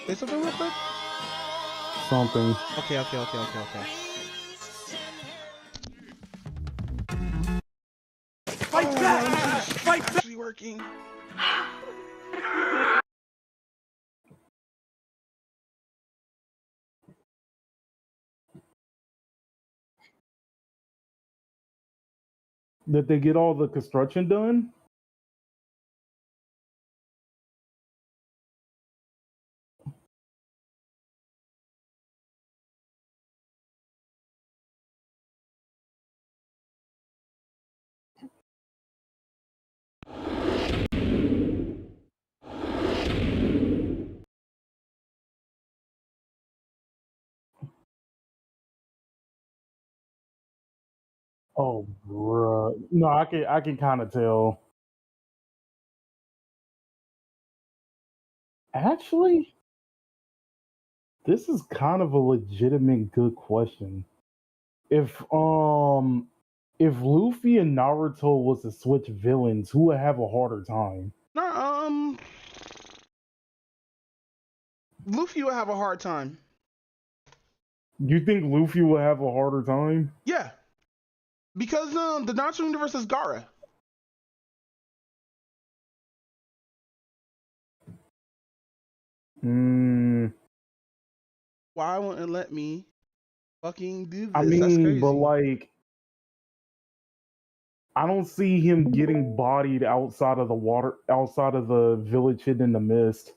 Say something real quick. Something. Okay. Fight back! Fight back! Actually working. Did they get all the construction done? Oh, bruh. No, I can kind of tell. Actually, this is kind of a legitimate good question. If Luffy and Naruto was to switch villains, who would have a harder time? No, Luffy would have a hard time. You think Luffy would have a harder time? Yeah, because the Naruto universe is Gaara. Why won't it let me fucking do this? I That's mean, crazy. but like, I don't see him getting bodied outside of the water, outside of the village hidden in the mist.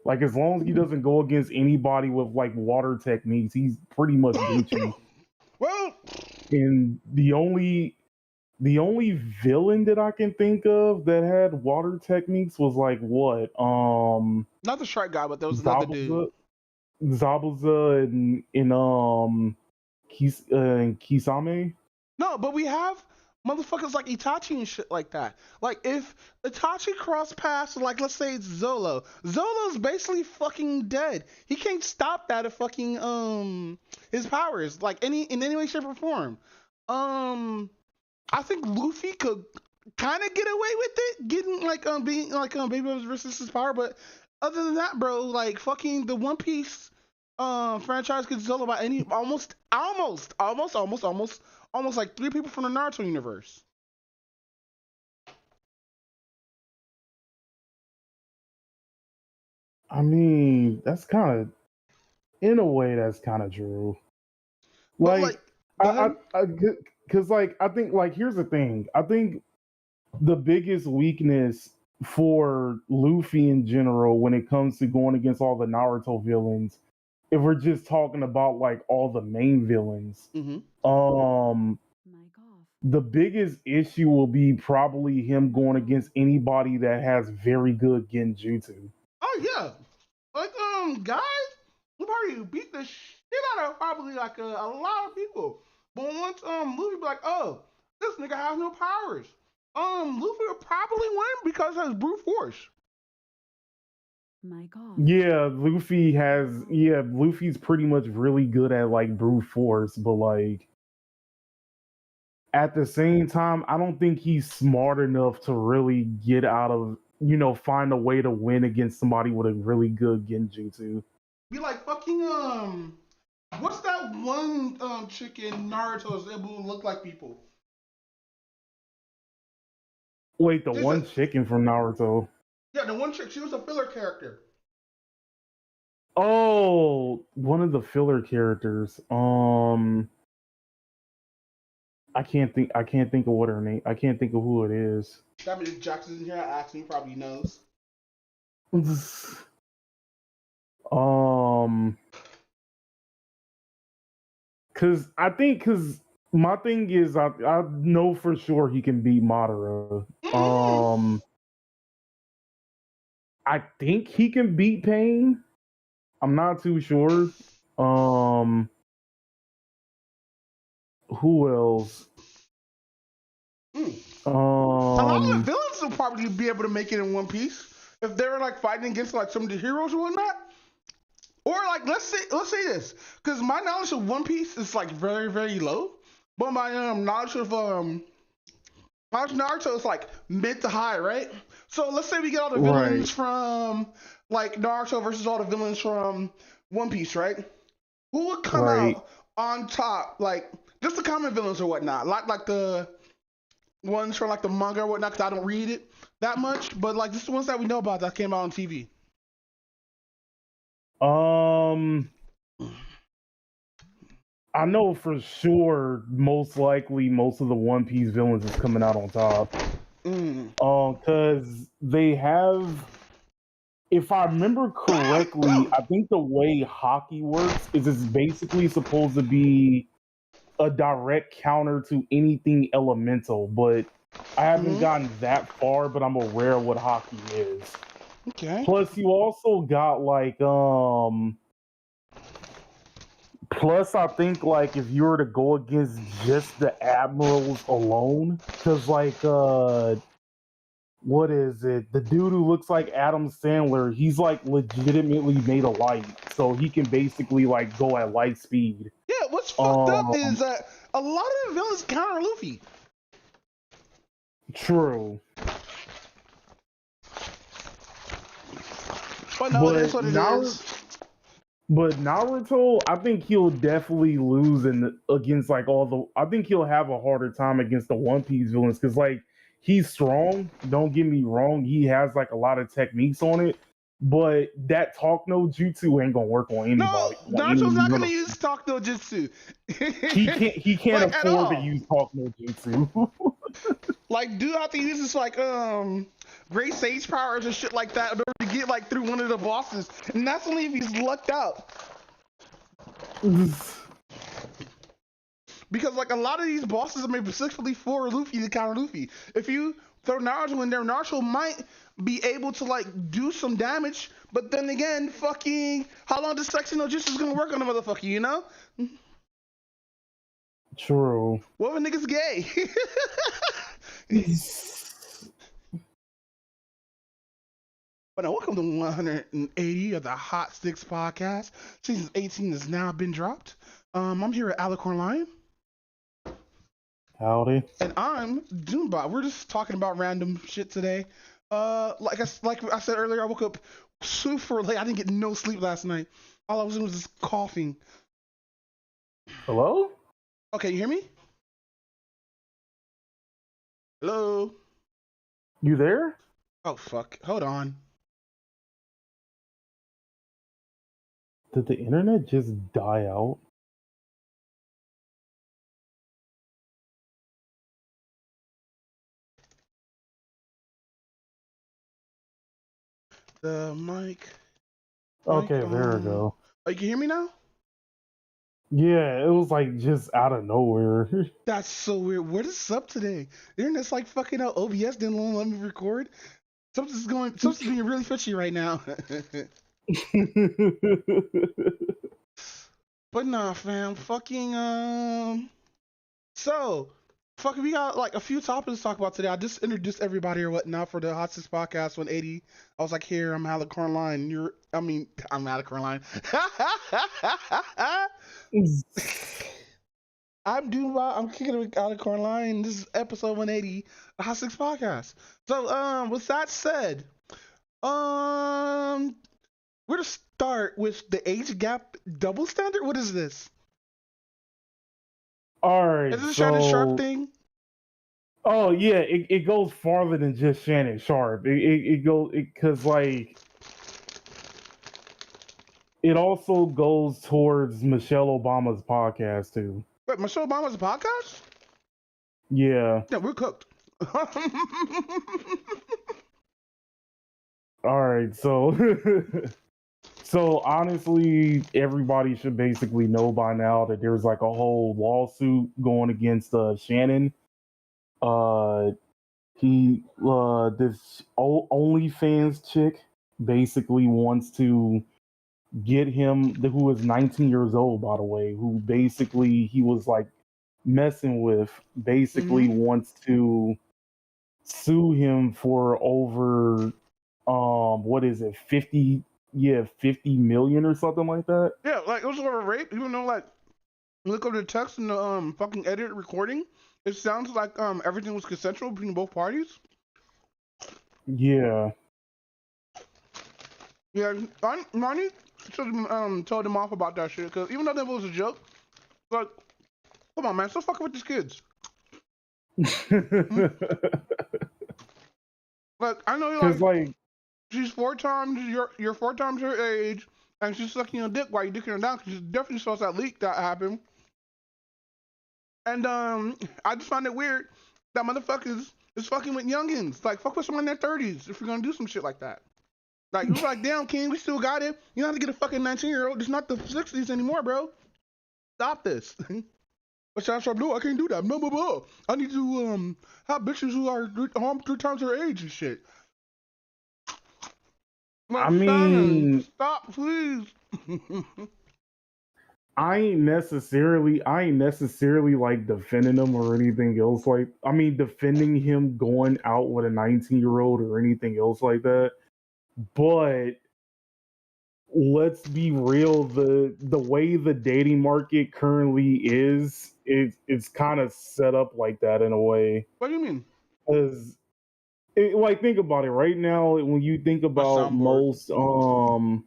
Like, as long as he doesn't go against anybody with like water techniques, he's pretty much Gucci. Well, And the only villain that I can think of that had water techniques was like what? not the shark guy, but there was another dude. Zabuza and Kisame. No, but we have motherfuckers like Itachi and shit like that. Like if Itachi crossed paths, like let's say it's Zolo. Zolo's basically fucking dead. He can't stop that of fucking his powers, like in any way, shape, or form. I think Luffy could kind of get away with it, getting like being like Baby Bones versus his power, but other than that, bro, like fucking the One Piece franchise could solo by any almost like 3 people from the Naruto universe. I mean, that's kind of, in a way, that's kind of true. But Like, because like I think like here's the thing. I think the biggest weakness for Luffy in general when it comes to going against all the Naruto villains, if we're just talking about like all the main villains, the biggest issue will be probably him going against anybody that has very good genjutsu. Oh yeah, like guys, who probably beat the shit out of probably like a lot of people. But once Luffy be like, oh, this nigga has no powers. Luffy would probably win because of his brute force. Yeah, Luffy's pretty much really good at like brute force, but like at the same time, I don't think he's smart enough to really get out of, find a way to win against somebody with a really good genjutsu. Be like fucking what's that one chick in Naruto is able to look like people? Wait, the one chicken from Naruto. Yeah, the one chick. She was a filler character. Oh, one of the filler characters. I can't think of what her name. I can't think of who it is. That means Jackson's in here asking, probably knows. Cause my thing is I know for sure he can beat Madara. I think he can beat Pain. I'm not too sure. Who else? A lot of the villains will probably be able to make it in One Piece if they were like fighting against like some of the heroes or whatnot. Or like let's say this, because my knowledge of One Piece is like very very low, but my knowledge of Naruto is like mid to high, right? So let's say we get all the villains from like Naruto versus all the villains from One Piece, right? Who would come Right. out on top? Like just the common villains or whatnot, like the ones from like the manga or whatnot. Cause I don't read it that much, but like just the ones that we know about that came out on TV. Um, I know for sure, most likely, most of the One Piece villains is coming out on top. Mm. Because they have, if I remember correctly, I think the way hockey works is it's basically supposed to be a direct counter to anything elemental, but I haven't Mm-hmm. gotten that far, but I'm aware of what hockey is. Okay. Plus, you also got like plus I think like if you were to go against just the admirals alone, because like what is it? The dude who looks like Adam Sandler, he's like legitimately made of light, so he can basically like go at light speed. Yeah. What's fucked up is Um, that a lot of the villains counter Luffy. true. But no, it is But what it is. Naruto, I think he'll definitely lose against like all the. I think he'll have a harder time against the One Piece villains because like he's strong. Don't get me wrong, he has like a lot of techniques on it, but that talk no jutsu ain't gonna work on No, anybody on any Naruto's not gonna universe. use talk no jutsu. He can't Like at afford to all. use talk no jutsu. Like dude have to use this like great sage powers and shit like that in order to get like through one of the bosses. And that's only if he's lucked out. Because like a lot of these bosses are made specifically for Luffy to counter Luffy. If you throw Naruto in there, Naruto might be able to like do some damage, but then again, fucking how long does section no jutsu is gonna work on a motherfucker, you know? True. What if a nigga's gay? But now, welcome to 180 of the Hot Sticks podcast. Season 18 has now been dropped. I'm here at Alicorn Lion, Howdy. and I'm Doombot. We're just talking about random shit today. Like I said earlier, I woke up super late. I didn't get no sleep last night. All I was doing was just coughing. Hello? Okay, you hear me? Hello? You there? Oh, fuck. Hold on. Did the internet just die out? The mic Okay, there we on. go. Oh, you can hear me now? Yeah, it was like just out of nowhere. That's so weird. What is up today? The internet's like fucking out. OBS didn't let me record. Something's being really fishy right now. But nah, fam. Fucking So, fucking, we got like a few topics to talk about today. I just introduced everybody or whatnot for the Hot Six Podcast 180. I was like, here, I'm Alec Cornline. I'm Alec Cornline. I'm kicking it with Alec Cornline. This is episode 180, the Hot Six Podcast. So, with that said, um, we're to start with the age gap double standard. What is this? All right, Is this a Shannon Sharp so thing? oh yeah, it goes farther than just Shannon Sharp. It goes because like it also goes towards Michelle Obama's podcast too. Wait, Michelle Obama's a podcast? Yeah. Yeah, we're cooked. All right, so so honestly, everybody should basically know by now that there's like a whole lawsuit going against Shannon. Uh, this OnlyFans chick basically wants to get him, who is 19 years old, by the way, who basically he was like messing with, basically Hmm. wants to sue him for over what is it, 50 million or something like that. Yeah, like it was over rape. Even though like look up the text and the fucking edit recording, it sounds like everything was consensual between both parties. Yeah. Yeah, Ronnie should have told him off about that shit. Because even though that was a joke, like, come on, man, stop fucking with these kids. Hmm? Like, I know you're Cause like, like she's you're 4 times her age, and she's sucking your dick while you're dicking her down. Cause she definitely saw that leak that happened. And I just find it weird that motherfuckers is fucking with youngins. Like, fuck with someone in their 30s if you're gonna do some shit like that. Like, you like, damn, King, we still got it. You don't have to get a fucking 19-year-old. It's not the 60s anymore, bro. Stop this. But Sean Sharp, no, I can't do that. Blah, blah, blah. I need to have bitches who are home 3 times her age and shit. I Like, Shannon, mean, stop, please. I ain't necessarily like defending him or anything else. Like, I mean, defending him going out with a 19-year-old or anything else like that. But let's be real, the way the dating market currently is, it's kind of set up like that in a way. What do you mean? Because like think about it right now, when you think My about soundboard.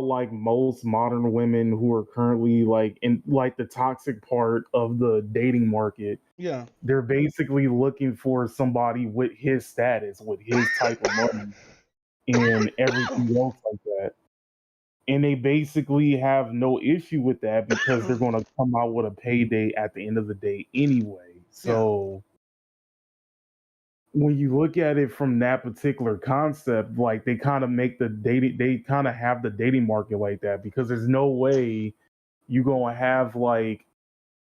like most modern women who are currently like in like the toxic part of the dating market, Yeah. they're basically looking for somebody with his status, with his type of money and everything else like that. And they basically have no issue with that because they're going to come out with a payday at the end of the day anyway. Yeah. So when you look at it from that particular concept, like they kind of make they kind of have the dating market like that because there's no way you're going to have like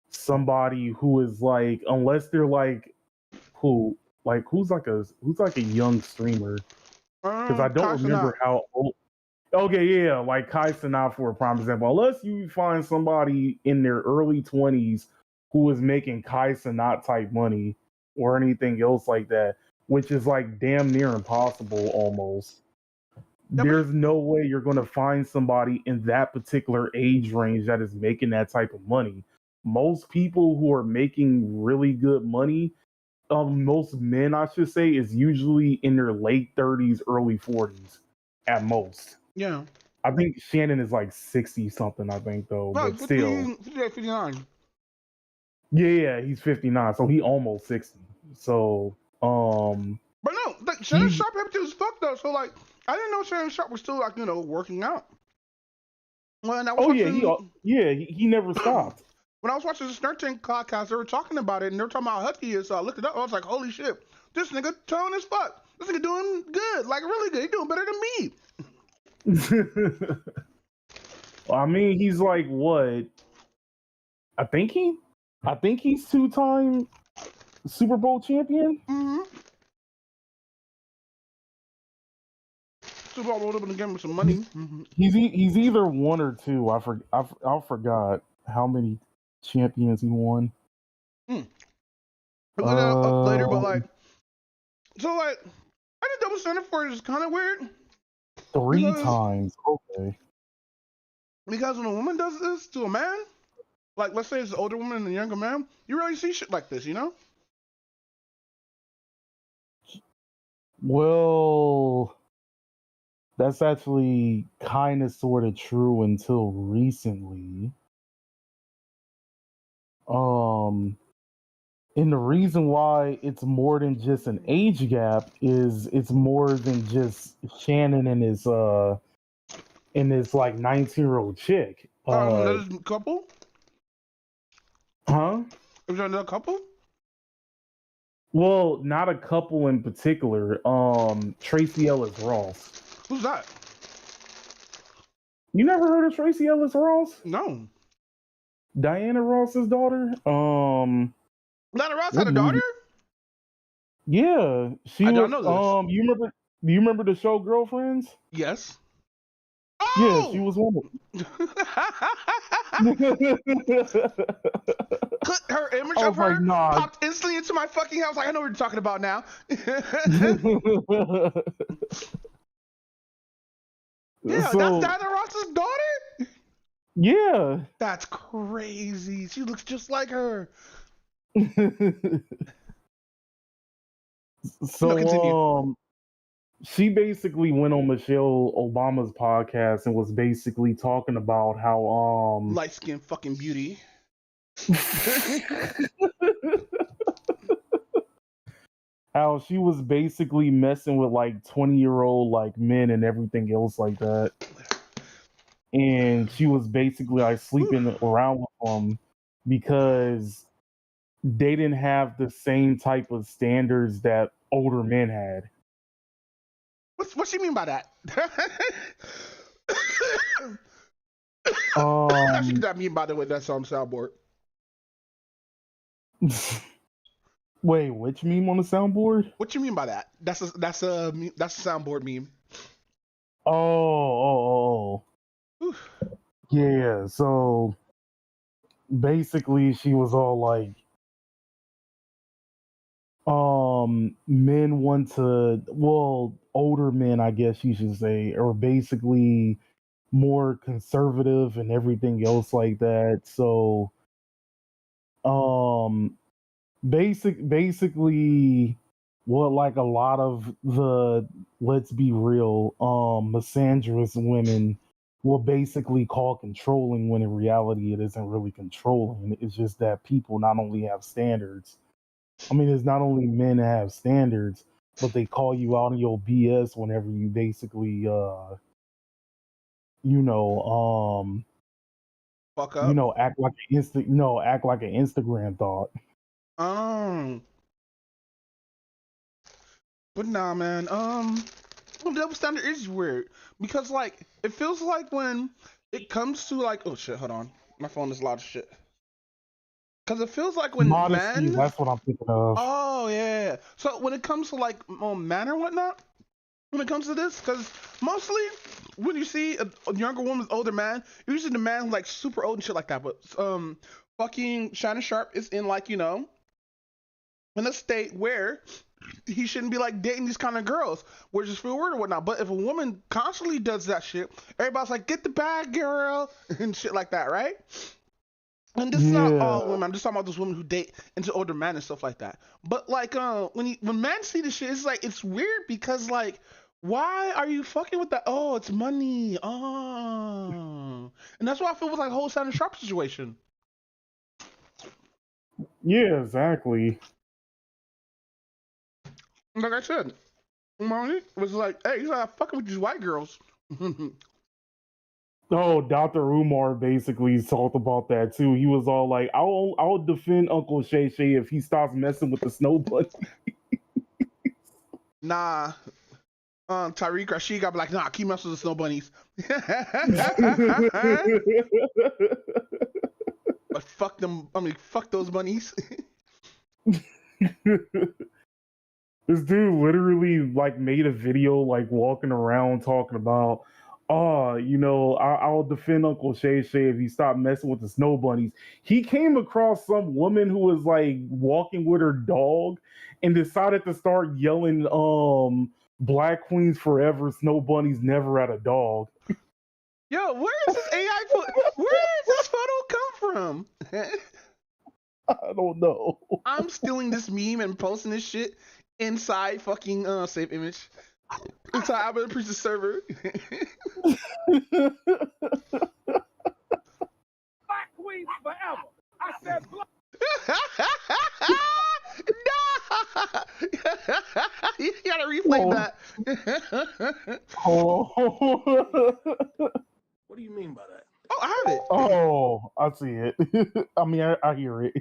somebody who is like, unless they're like, who's like a young streamer, because I don't remember Casanat. how old. Okay, yeah, like Kai Cenat for a prime example. Unless you find somebody in their early 20s who is making Kai Cenat type money or anything else like that, which is like damn near impossible almost. Yeah, but There's no way you're going to find somebody in that particular age range that is making that type of money. Most people who are making really good money, most men, I should say, is usually in their late 30s, early 40s at most. yeah. I think Shannon is like 60 something, I think, though, No, but still. 58, 59. Yeah, he's 59, so he almost 60. So, But no, like, Shannon he's, Sharp empty as fuck though. So like, I didn't know Shannon Sharp was still like working out. When I was oh, yeah, watching, he never stopped. when I was watching this Nerd Tank podcast, they were talking about it and they were talking about how husky he is. So I looked it up. I was like, holy shit, this nigga tone as fuck. This nigga doing good, like really good. He doing better than me. I mean, he's like what? I think he's two-time Super Bowl champion. Mm-hmm. Super Bowl rolled up in the game with some money. Mm-hmm. He's either one or two. I forgot how many champions he won. Mm. We'll get that up later, but like, Um, so like, I think double standard for it is kind of weird three because times. Okay. because when a woman does this to a man, like let's say it's an older woman and a younger man, you really see shit like this, you know? Well, that's actually kind of sort of true until recently. Um, and the reason why it's more than just an age gap is it's more than just Shannon and his like 19-year-old chick. Another couple? Huh? Is there another couple? Well, not a couple in particular. Tracy Ellis Ross. Who's that? You never heard of Tracy Ellis Ross? No. Diana Ross's daughter? Lana Ross had What a daughter? movie? Yeah, she I was. don't know this. Do you remember the show Girlfriends? Yes. Yeah, she Oh! was one of Her image I of was like, her nah. popped instantly into my fucking house. Like, I know what you're talking about now. Yeah, that's So Diana Ross's daughter? yeah. That's crazy. She looks just like her. No, So continue. she basically went on Michelle Obama's podcast and was basically talking about how Light skin fucking beauty. how she was basically messing with like 20-year-old like men and everything else like that. And she was basically like sleeping around with them because they didn't have the same type of standards that older men had. What you mean by that? Actually, Um, that mean by the way, that's on soundboard. wait, which meme on the soundboard? What you mean by that? That's a soundboard meme. Oh. Yeah, so basically she was all like, men want to, well, older men, I guess you should say, are basically more conservative and everything else like that. So, um, basically, what like a lot of the, let's be real, misandrous women will basically call controlling, when in reality it isn't really controlling. It's just that people not only have standards. I mean, it's not only men that have standards, but they call you out on your BS whenever you basically, you know, Fuck up. act like act like an Instagram thought. But nah, man. Double standard is weird because like it feels like when it comes to like, oh shit, hold on, my phone is loud as shit. Because it feels like when Modesty, men. that's what I'm thinking of. Oh yeah. So when it comes to like man or whatnot, when it comes to this, because mostly when you see a younger woman with older man, usually the man like super old and shit like that. But fucking Shannon Sharp is in like in a state where he shouldn't be like dating these kind of girls, which is feel weird or whatnot. But if a woman constantly does that shit, everybody's like, get the bag, girl, and shit like that, right? And this is not all women. I'm just talking about those women who date into older men and stuff like that. But like, when men see this shit, it's like it's weird because like, why are you fucking with that? Oh, it's money. Oh, and that's why I feel with like whole Shannon Sharp situation. Yeah, exactly. Like I said, money was like, hey, he's like fucking with these white girls. Oh, Dr. Umar basically talked about that too. He was all like, I'll defend Uncle Shay Shay if he stops messing with the snow bunny." Nah. Tariq Rashid got be like, nah, keep messing with the snow bunnies. But fuck them. I mean, fuck those bunnies. This dude literally like made a video like walking around talking about, oh, I'll defend Uncle Shay Shay if he stopped messing with the snow bunnies. He came across some woman who was like walking with her dog and decided to start yelling, Black Queens forever, snow bunnies never had a dog. Yo, where is this AI? Where does this photo come from? I don't know. I'm stealing this meme and posting this shit inside fucking save image. Inside Albert Priest's server. Black Queens forever. I said black. No! You gotta replay that. What do you mean by that? Oh, I have it. Oh, I see it. I mean, I hear it.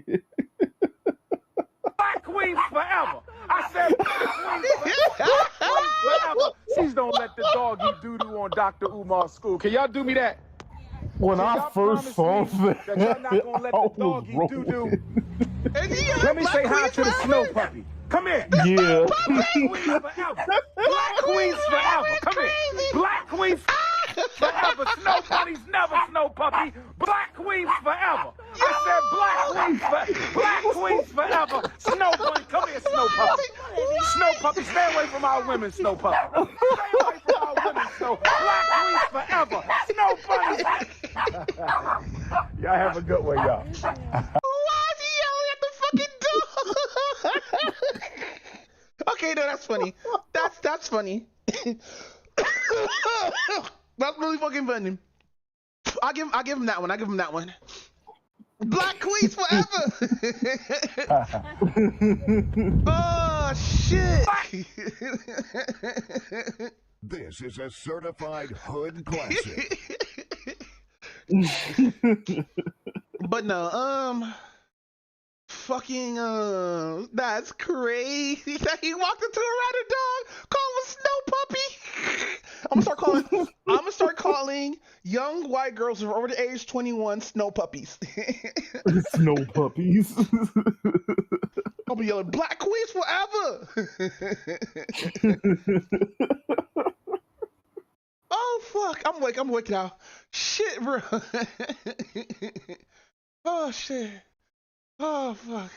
Black Queens forever. I said Black Queens forever. Please don't let the dog eat doo-doo on Dr. Umar's school. Can y'all do me that? When I first saw that y'all not gonna let the dog eat doo-doo. Let me say hi to the snow puppy. Come here. Yeah. Black Queens forever. Black Queens forever. Come here. Black Queens forever. Snow bunnies never snow puppy. Black Queens forever. I said Black Queens forever. Snow bunny. Come here, snow puppy. Snow puppy. Stay away from our women, snow puppy. Stay away from our women, snow. Black Queens forever. Snow bunnies. Y'all have a good one, y'all. Why is he yelling at the fucking dog? Okay, no, that's funny. That's funny. That's really fucking funny. I give him that one. I give him that one. Black Queens forever. Oh shit. This is a certified hood classic. But no, fucking, that's crazy that he walked into a rabid dog, called him a snow puppy. I'm gonna start calling young white girls who are over the age 21 snow puppies. Snow puppies. I'll be yelling, Black Queens forever. Oh fuck, I'm awake now. Shit, bro. Oh shit. Oh fuck.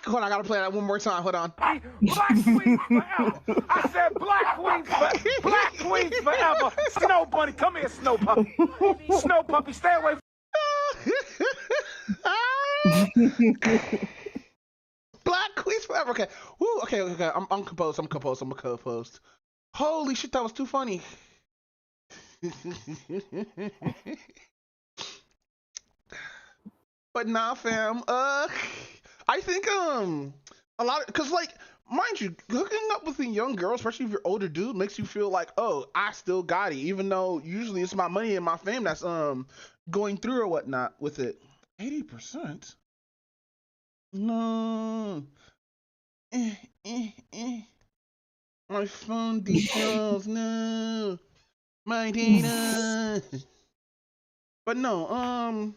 Hold on, I gotta play that one more time. Hold on. Black Queens forever. I said Black Queens forever. Snow Bunny, come here, Snow Puppy. Snow Puppy, stay away. Black Queens forever. Okay. Woo. Okay. I'm composed. Holy shit, that was too funny. But nah, fam. I think a lot cause like, mind you, hooking up with a young girl, especially if you're older dude, makes you feel like, oh, I still got it, even though usually it's my money and my fame that's going through or whatnot with it. 80%? No. My phone details, no. My data. But no,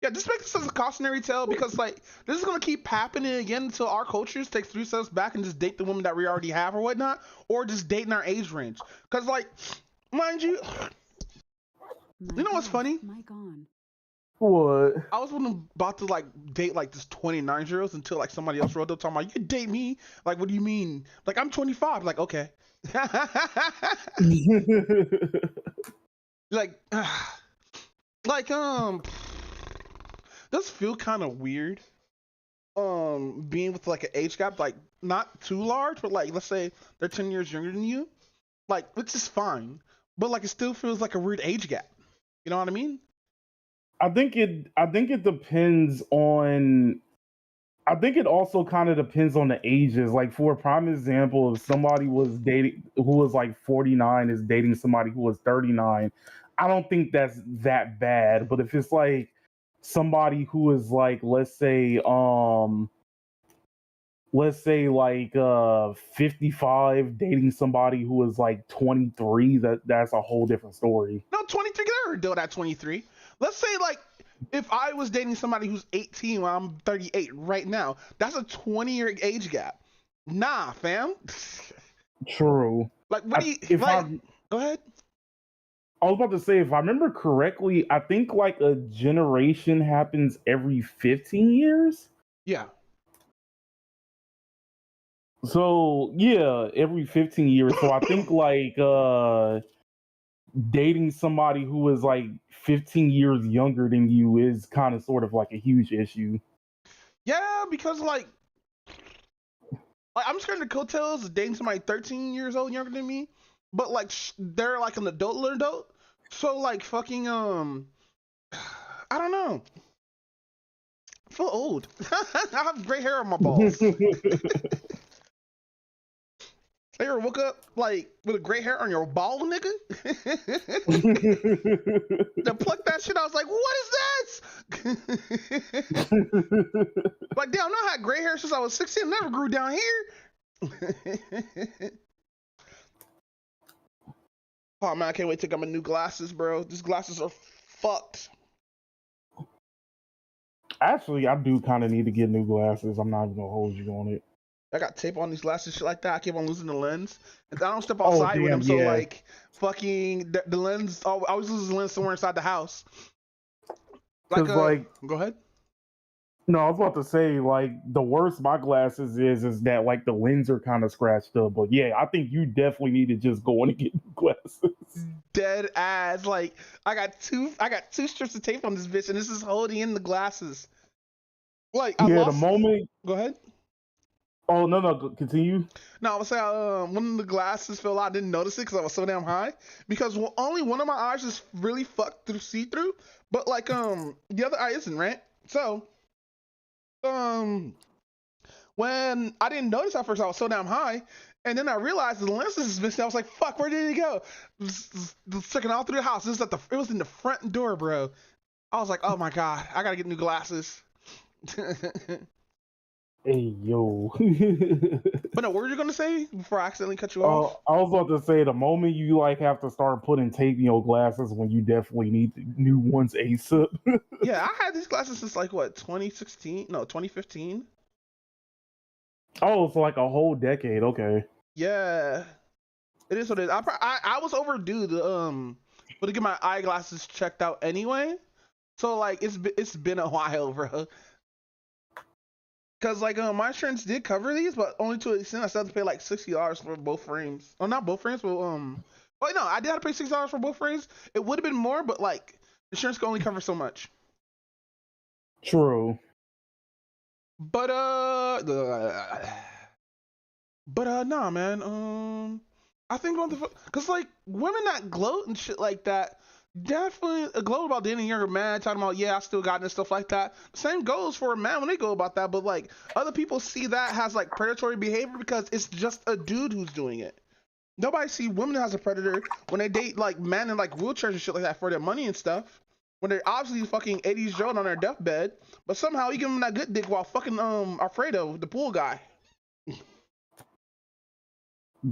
yeah, just make this as a cautionary tale because like this is gonna keep happening again until our cultures take 3 steps back and just date the women that we already have or whatnot, or just date in our age range. Cause like, mind you, you know what's funny? What? I was about to like date like this 29-year-olds until like somebody else rolled up talking about, you could date me. Like, what do you mean? Like, I'm 25. Like, okay. Like, does feel kind of weird. Being with like an age gap, like not too large, but like let's say they're 10 years younger than you, like which is fine, but like it still feels like a weird age gap. You know what I mean? I think it depends on. I think it also kind of depends on the ages. Like for a prime example, if somebody was dating who was like 49 is dating somebody who was 39, I don't think that's that bad. But if it's like somebody who is like, let's say like 55 dating somebody who is like 23, that's a whole different story. No, 23 can never do that. 23. Let's say like if I was dating somebody who's 18 while I'm 38 right now, that's a 20-year age gap. Nah, fam. True. Like, what do you go ahead? I was about to say, if I remember correctly, I think like a generation happens every 15 years. Yeah. So yeah, every 15 years. So I think like dating somebody who is like 15 years younger than you is kind of sort of like a huge issue. Yeah, because like I'm scared of the coattails of dating somebody 13 years old younger than me, but like they're like an adult. So like fucking I don't know. I feel old. I have gray hair on my balls. I ever woke up like with a gray hair on your ball, nigga? To pluck that shit, I was like, what is this? Like, damn, I had gray hair since I was 16. Never grew down here. Oh man, I can't wait to get my new glasses, bro. These glasses are fucked. Actually, I do kind of need to get new glasses. I'm not even gonna hold you on it. I got tape on these glasses, shit like that. I keep on losing the lens, and I don't step outside with them. So like, fucking the lens. I always lose the lens somewhere inside the house. Like, go ahead. No, I was about to say, like, the worst my glasses is that like the lens are kind of scratched up. But yeah, I think you definitely need to just go in and get new glasses. Dead ass. Like, I got two strips of tape on this bitch, and this is holding in the glasses. Like, the moment. Go ahead. Oh no, continue. No, I was saying one of the glasses fell out. I didn't notice it because I was so damn high. Because only one of my eyes is really fucked through see through, but like the other eye isn't, right? So when I didn't notice at first, I was so damn high, and then I realized the lenses is missing. I was like, "Fuck, where did he go?" Checking all through the house. It was in the front door, bro. I was like, "Oh my god, I gotta get new glasses." Hey yo. But no, what were you gonna say before I accidentally cut you off? I was about to say the moment you like have to start putting tape in your glasses when you definitely need new ones ASAP. Yeah, I had these glasses since like what 2016? No, 2015. Oh, it's like a whole decade. Okay. Yeah, it is what it is. I was overdue to get my eyeglasses checked out anyway. So like it's been a while, bro. Cause like my insurance did cover these, but only to an extent. I still had to pay like $60 for both frames. Oh, not both frames, but Well, no, I did have to pay $60 for both frames. It would have been more, but like insurance can only cover so much. True. But nah, man. I think cause like women that gloat and shit like that definitely gloat about dating a younger man, talking about I still got it and stuff like that. Same goes for a man when they go about that, but like other people see that as like predatory behavior because it's just a dude who's doing it. Nobody see women as a predator when they date like men in like wheelchairs and shit like that for their money and stuff. When they're obviously fucking 80s Joe on their deathbed, but somehow you give them that good dick while fucking Alfredo, the pool guy.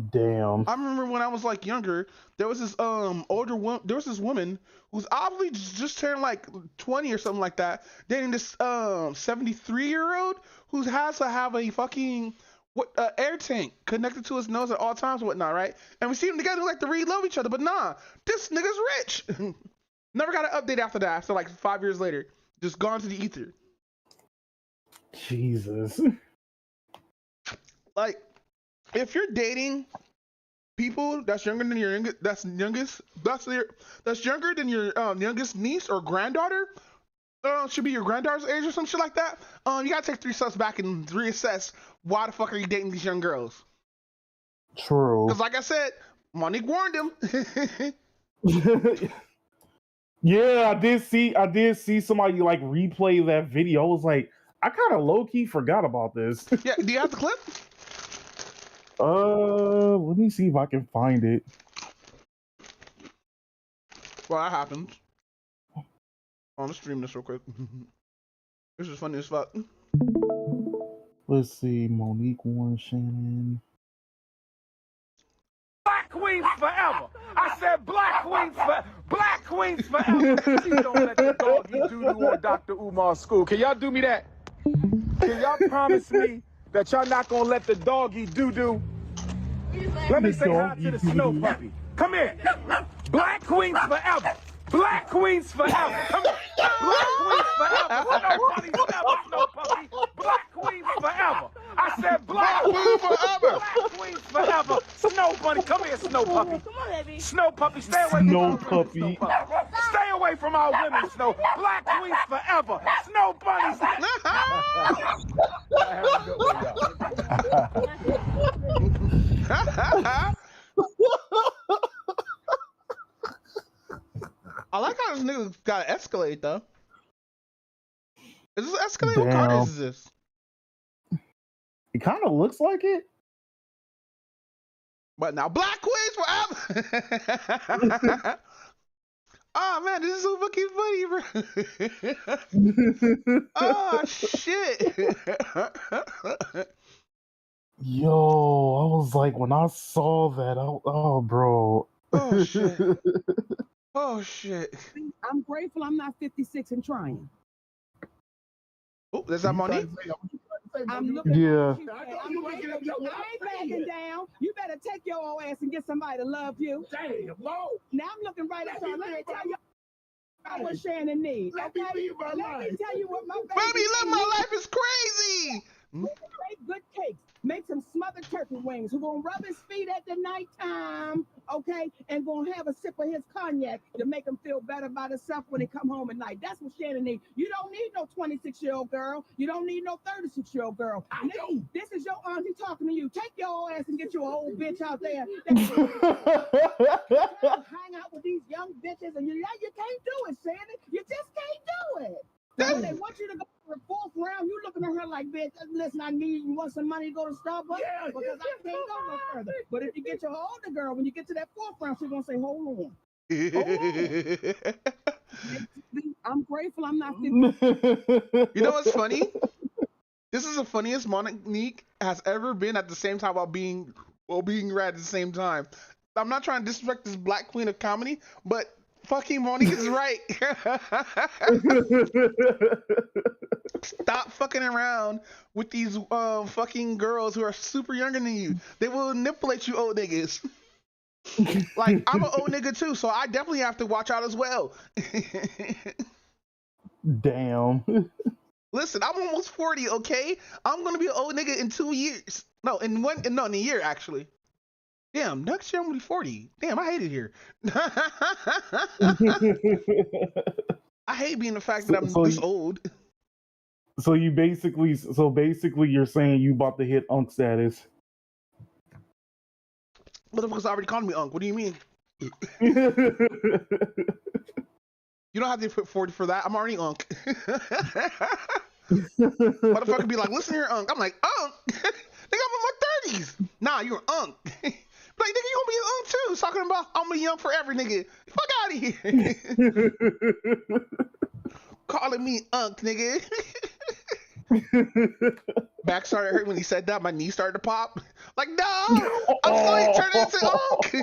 Damn. I remember when I was like younger, there was this there was this woman who's obviously just turned like 20 or something like that, dating this 73-year-old who has to have a fucking air tank connected to his nose at all times and whatnot, right? And we see them together like to really love each other, but nah, this nigga's rich. Never got an update after that. After like 5 years later, just gone to the ether. Jesus. Like, if you're dating people that's younger than your that's younger than your youngest niece or granddaughter, should be your granddaughter's age or some shit like that. You gotta take 3 steps back and reassess why the fuck are you dating these young girls? True. Because like I said, Monique warned him. Yeah, I did see somebody like replay that video. I was like, I kind of low key forgot about this. Yeah, do you have the clip? Let me see if I can find it. Well, that happened. Let's stream this real quick. This is funny as fuck. Let's see, Monique Warren Shannon. Black queens forever. I said black queens forever. Please don't let the doggy doo-doo on Dr. Umar's school. Can y'all do me that? Can y'all promise me that y'all not gonna let the doggy doo-doo? Let me say hi to the snow puppy. Come here. Black queens forever. Black queens forever. Come here. Black queens forever. Snow bunny forever, snow puppy. Black queens forever. I said black queens forever. Black queens forever. Snow bunny. Come here, snow puppy. Come on, baby. Snow puppy, stay away from Snow our puppy. women, snow puppy. Stay away from our women, snow. Black queens forever. Snow bunnies. I like how this nigga got an Escalade though. Is this Escalade? What car is this? It kind of looks like it. But now Black Queens forever. Oh man, this is so fucking funny, bro. Oh shit. Yo, I was like, when I saw that, oh, bro. Oh shit. Oh shit. I'm grateful I'm not 56 and trying. Oh, there's that Monique. I'm looking Yeah. at you. I'm grateful. I ain't backing down. You better take your old ass and get somebody to love you. Damn, Lord. Now I'm looking right at you. Let me tell you what Shannon needs. Okay? Let me tell you what my baby Baby, look, my needs. life is crazy. Make good cakes. Make some smothered turkey wings. Who's gonna rub his feet at the nighttime, okay? And gonna have a sip of his cognac to make him feel better about himself when he come home at night. That's what Shannon needs. You don't need no 26-year-old girl. You don't need no 36-year-old girl. This is your auntie talking to you. Take your old ass and get you an old bitch out there that hang out with these young bitches, and you can't do it, Shannon. You just can't do it. So they want you to go to the fourth round. You looking at her like, bitch, listen, you want some money to go to Starbucks? Yeah, because I can't go no further. But if you get your older girl, when you get to that fourth round, she's going to say, hold on. I'm grateful I'm not 50. You know what's funny? This is the funniest Monique has ever been at the same time while being rad at the same time. I'm not trying to disrespect this black queen of comedy, but fucking Monique is right. Stop fucking around with these fucking girls who are super younger than you. They will manipulate you old niggas. Like, I'm an old nigga too, so I definitely have to watch out as well. Damn. Listen, I'm almost 40, okay? I'm gonna be an old nigga in 2 years. No, in a year actually. Damn, next year I'm gonna be 40. Damn, I hate it here. I hate being the fact that I'm this old. So basically you're saying you about to hit unk status. Motherfuckers already called me unk. What do you mean? You don't have to put 40 for that. I'm already unk. Motherfucker be like, listen here, unk. I'm like, unk? Nigga, I'm in my 30s. Nah, you're unk. Like, nigga, you gonna be an unk too. Talking about I'm a young forever, nigga. Fuck out of here. Calling me unk, nigga. Back started hurting when he said that. My knee started to pop. Like, no, I'm slowly turning into unk.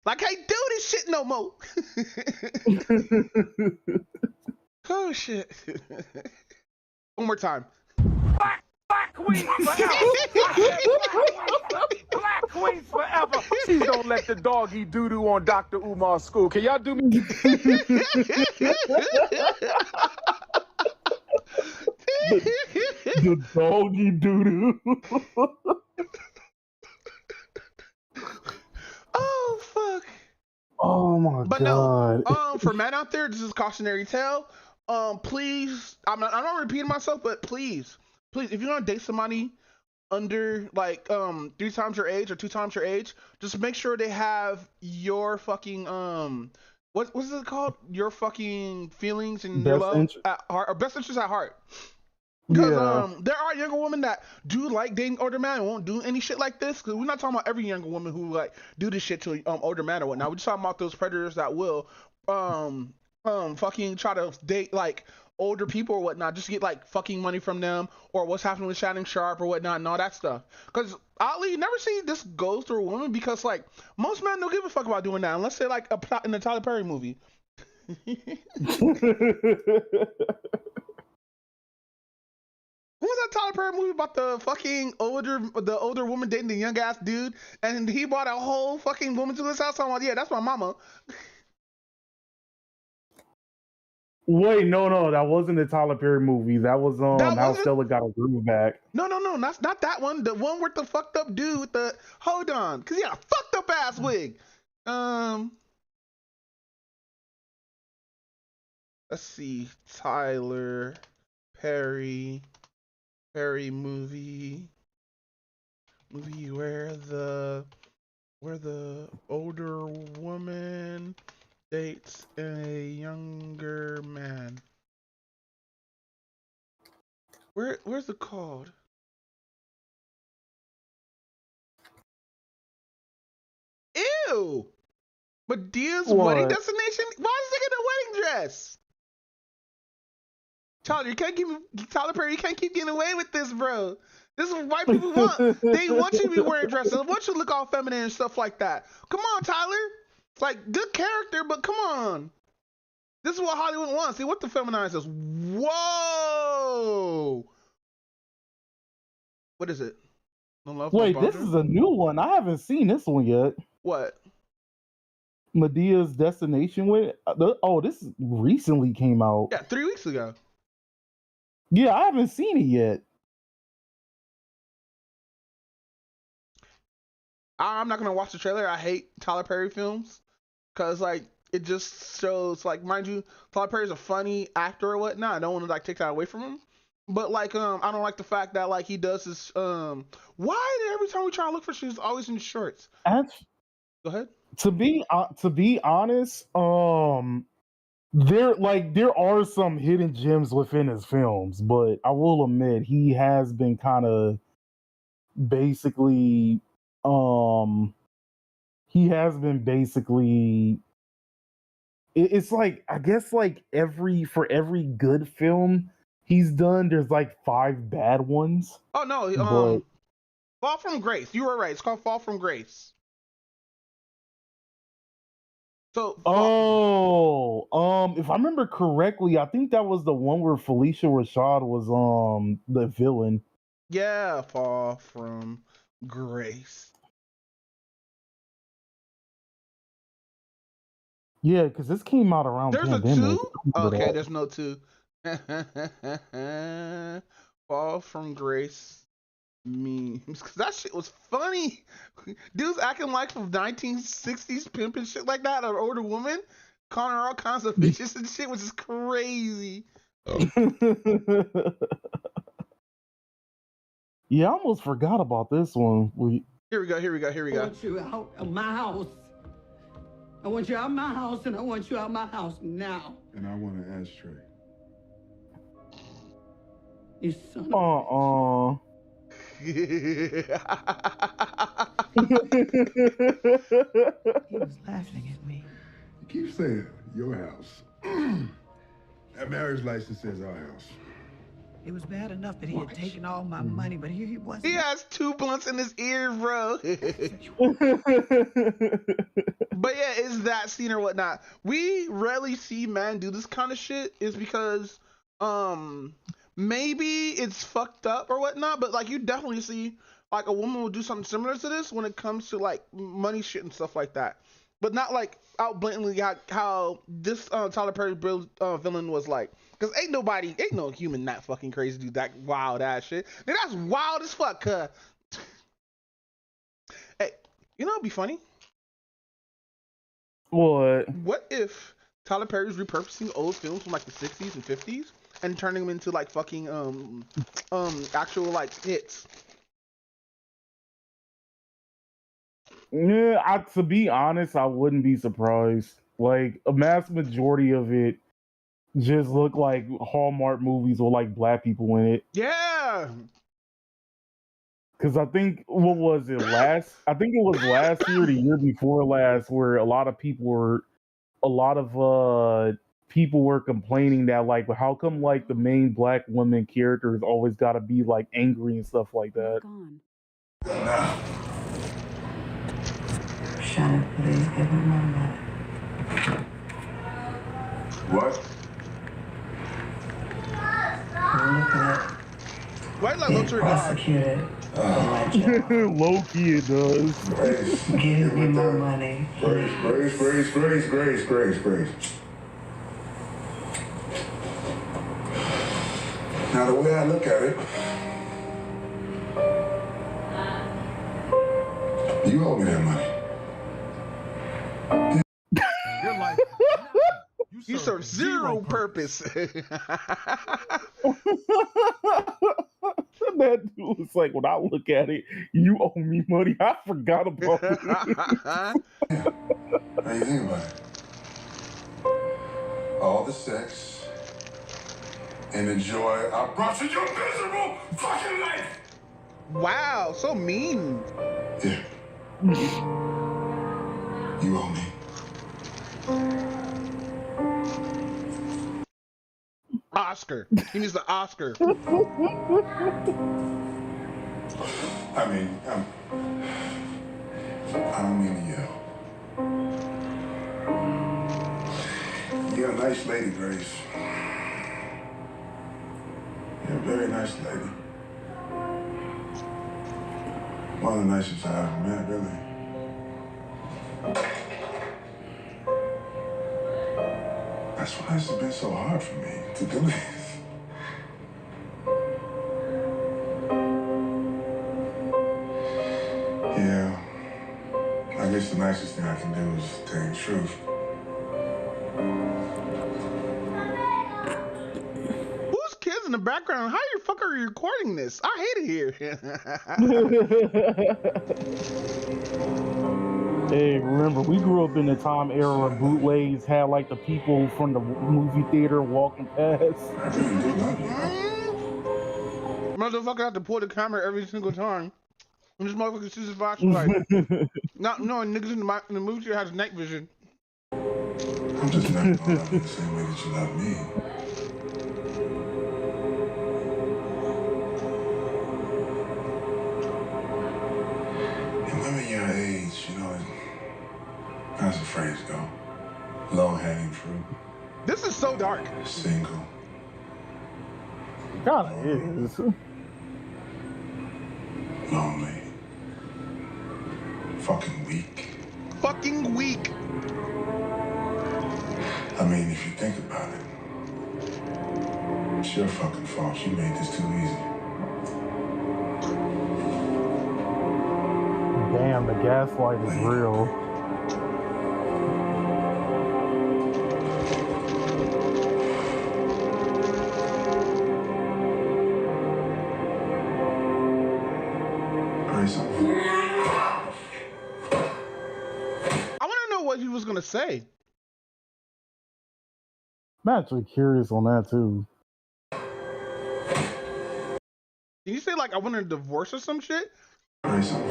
Like, I can't do this shit no more. Oh shit. One more time. Black queens forever. Black queens forever. Please don't let the dog eat doo-doo on Dr. Umar's school. Can y'all do me? The doggy doo-doo. Oh fuck. Oh my god. No, for men out there, this is cautionary tale. Please, I'm not repeating myself, but please, if you're gonna date somebody under like 3 times your age or 2 times your age, just make sure they have your fucking what's it called? Your fucking feelings and your love at heart, or best interest at heart. Because there are younger women that do like dating older men and won't do any shit like this. Because we're not talking about every younger woman who like do this shit to older men or whatnot. We're just talking about those predators that will fucking try to date like older people or whatnot, just to get like fucking money from them, or what's happening with Shannon Sharp or whatnot and all that stuff. Because oddly, you never see this goes through a woman, because like most men don't give a fuck about doing that unless they're like a plot in the Tyler Perry movie. What was that Tyler Perry movie about the fucking older woman dating the young ass dude, and he brought a whole fucking woman to his house? I'm like, yeah, that's my mama. Wait, no, that wasn't the Tyler Perry movie. That was How Stella Got Her Groove Back. No, that's not that one. The one with the fucked up dude with the hold on, cause he had a fucked up ass wig. Let's see, Tyler Perry movie where the older woman dates a younger man. Where's it called? Ew! Medea's wedding destination? Why is he in a wedding dress? Tyler, Tyler Perry, you can't keep getting away with this, bro. This is what white people want. They want you to be wearing dresses. They want you to look all feminine and stuff like that. Come on, Tyler. It's like, good character, but come on. This is what Hollywood wants. See what the feminizers. Whoa! What is it? No Love, Wait, no this is a new one. I haven't seen this one yet. What? Medea's Destination with this recently came out. Yeah, 3 weeks ago. Yeah, I haven't seen it yet. I'm not gonna watch the trailer. I hate Tyler Perry films because like it just shows like, mind you, Tyler Perry's a funny actor or whatnot. I don't want to like take that away from him. But like I don't like the fact that like he does this why every time we try to look for shit he's always in shorts. That's, Go ahead. to be honest, there are some hidden gems within his films, but I will admit he has been kind of basically he has been basically it's like, I guess, like for every good film he's done, there's like 5 bad ones. Oh no, But Fall from Grace. You were right. It's called Fall from Grace. So if I remember correctly, I think that was the one where Felicia Rashad was the villain. yeah, Fall from Grace. Yeah, because this came out around There's a pandemic. 2? Okay, there's no 2. Fall from Grace memes. Cause that shit was funny. Dudes acting like from 1960s pimp and shit like that, an older woman, calling her all kinds of bitches and shit, which is crazy. Yeah, I almost forgot about this one. Here we go. I want you out of my house. I want you out of my house, and I want you out of my house now. And I want an ashtray. You son of He was laughing at me. You keep saying your house. That marriage license says our house. It was bad enough that he had taken all my money, but here he was. He has 2 blunts in his ear, bro. But yeah, is that scene or whatnot? We rarely see men do this kind of shit. Is because maybe it's fucked up or whatnot. But like you definitely see like a woman will do something similar to this when it comes to like money shit and stuff like that. But not like out blatantly how this Tyler Perry villain was like. Cause ain't no human that fucking crazy to do that wild ass shit. Man, that's wild as fuck. Hey, you know what'd be funny? What? What if Tyler Perry's repurposing old films from like the 60s and 50s and turning them into like fucking actual like hits? Yeah, to be honest, I wouldn't be surprised. Like a mass majority of it just look like Hallmark movies with like black people in it. Yeah. Because I think what was it I think it was last year, the year before last, where a lot of people were complaining that like, how come like the main black woman characters always got to be like angry and stuff like that. Nah. Shannon, please give me my money. What? Look at Why did I look to her dog? prosecuted for my job. Low key it does. Grace. Give me my money. Grace. Now, the way I look at it, you owe me that money. Your life. You serve zero purpose. That dude was like, when I look at it, you owe me money. I forgot about it. How you think about it? All the sex and the joy I brought to your miserable fucking life. Wow, so mean. Yeah. You owe me. Oscar. He needs the Oscar. I mean, I don't mean to yell. You're a nice lady, Grace. You're a very nice lady. One of the nicest I've ever met, really. That's why it's been so hard for me to do this. truth. Who's kids in the background? How the fuck are you recording this? I hate it here. Hey, remember, we grew up in the time era where bootlegs had like the people from the movie theater walking past. I really do love you. Motherfucker have to pull the camera every single time. And this motherfucker sees his flashlight. Not knowing niggas in the movie theater has night vision. I'm just never gonna love you the same way that you love me. And women your age, you know, how's the phrase go? Low-hanging fruit. This is so dark. Single. God, it is. Lonely. Fucking weak. Fucking weak. I mean, if you think about it, it's your fucking fault. You made this too easy. Damn, the gaslight is real. Grayson. I want to know what he was gonna say. I'm actually curious on that too. Did you say like I want a divorce or some shit? Grayson.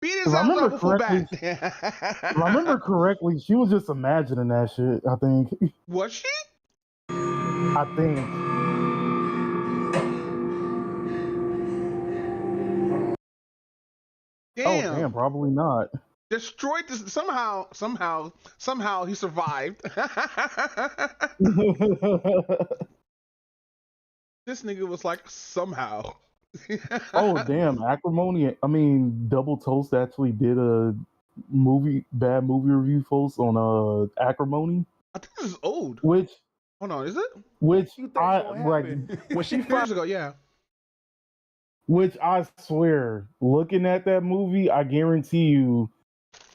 Beat his If I ass remember up before back. If I remember correctly, she was just imagining that shit, I think. Was she? I think. Damn. Oh, damn, probably not. Destroyed this somehow he survived. This nigga was like somehow. Oh, damn, Acrimony. I mean, Double Toast actually did a bad movie review post on Acrimony. I think this is old. Which, Hold on, is it? which You think I gonna like, happen? When she Years ago, yeah. which I swear, looking at that movie, I guarantee you,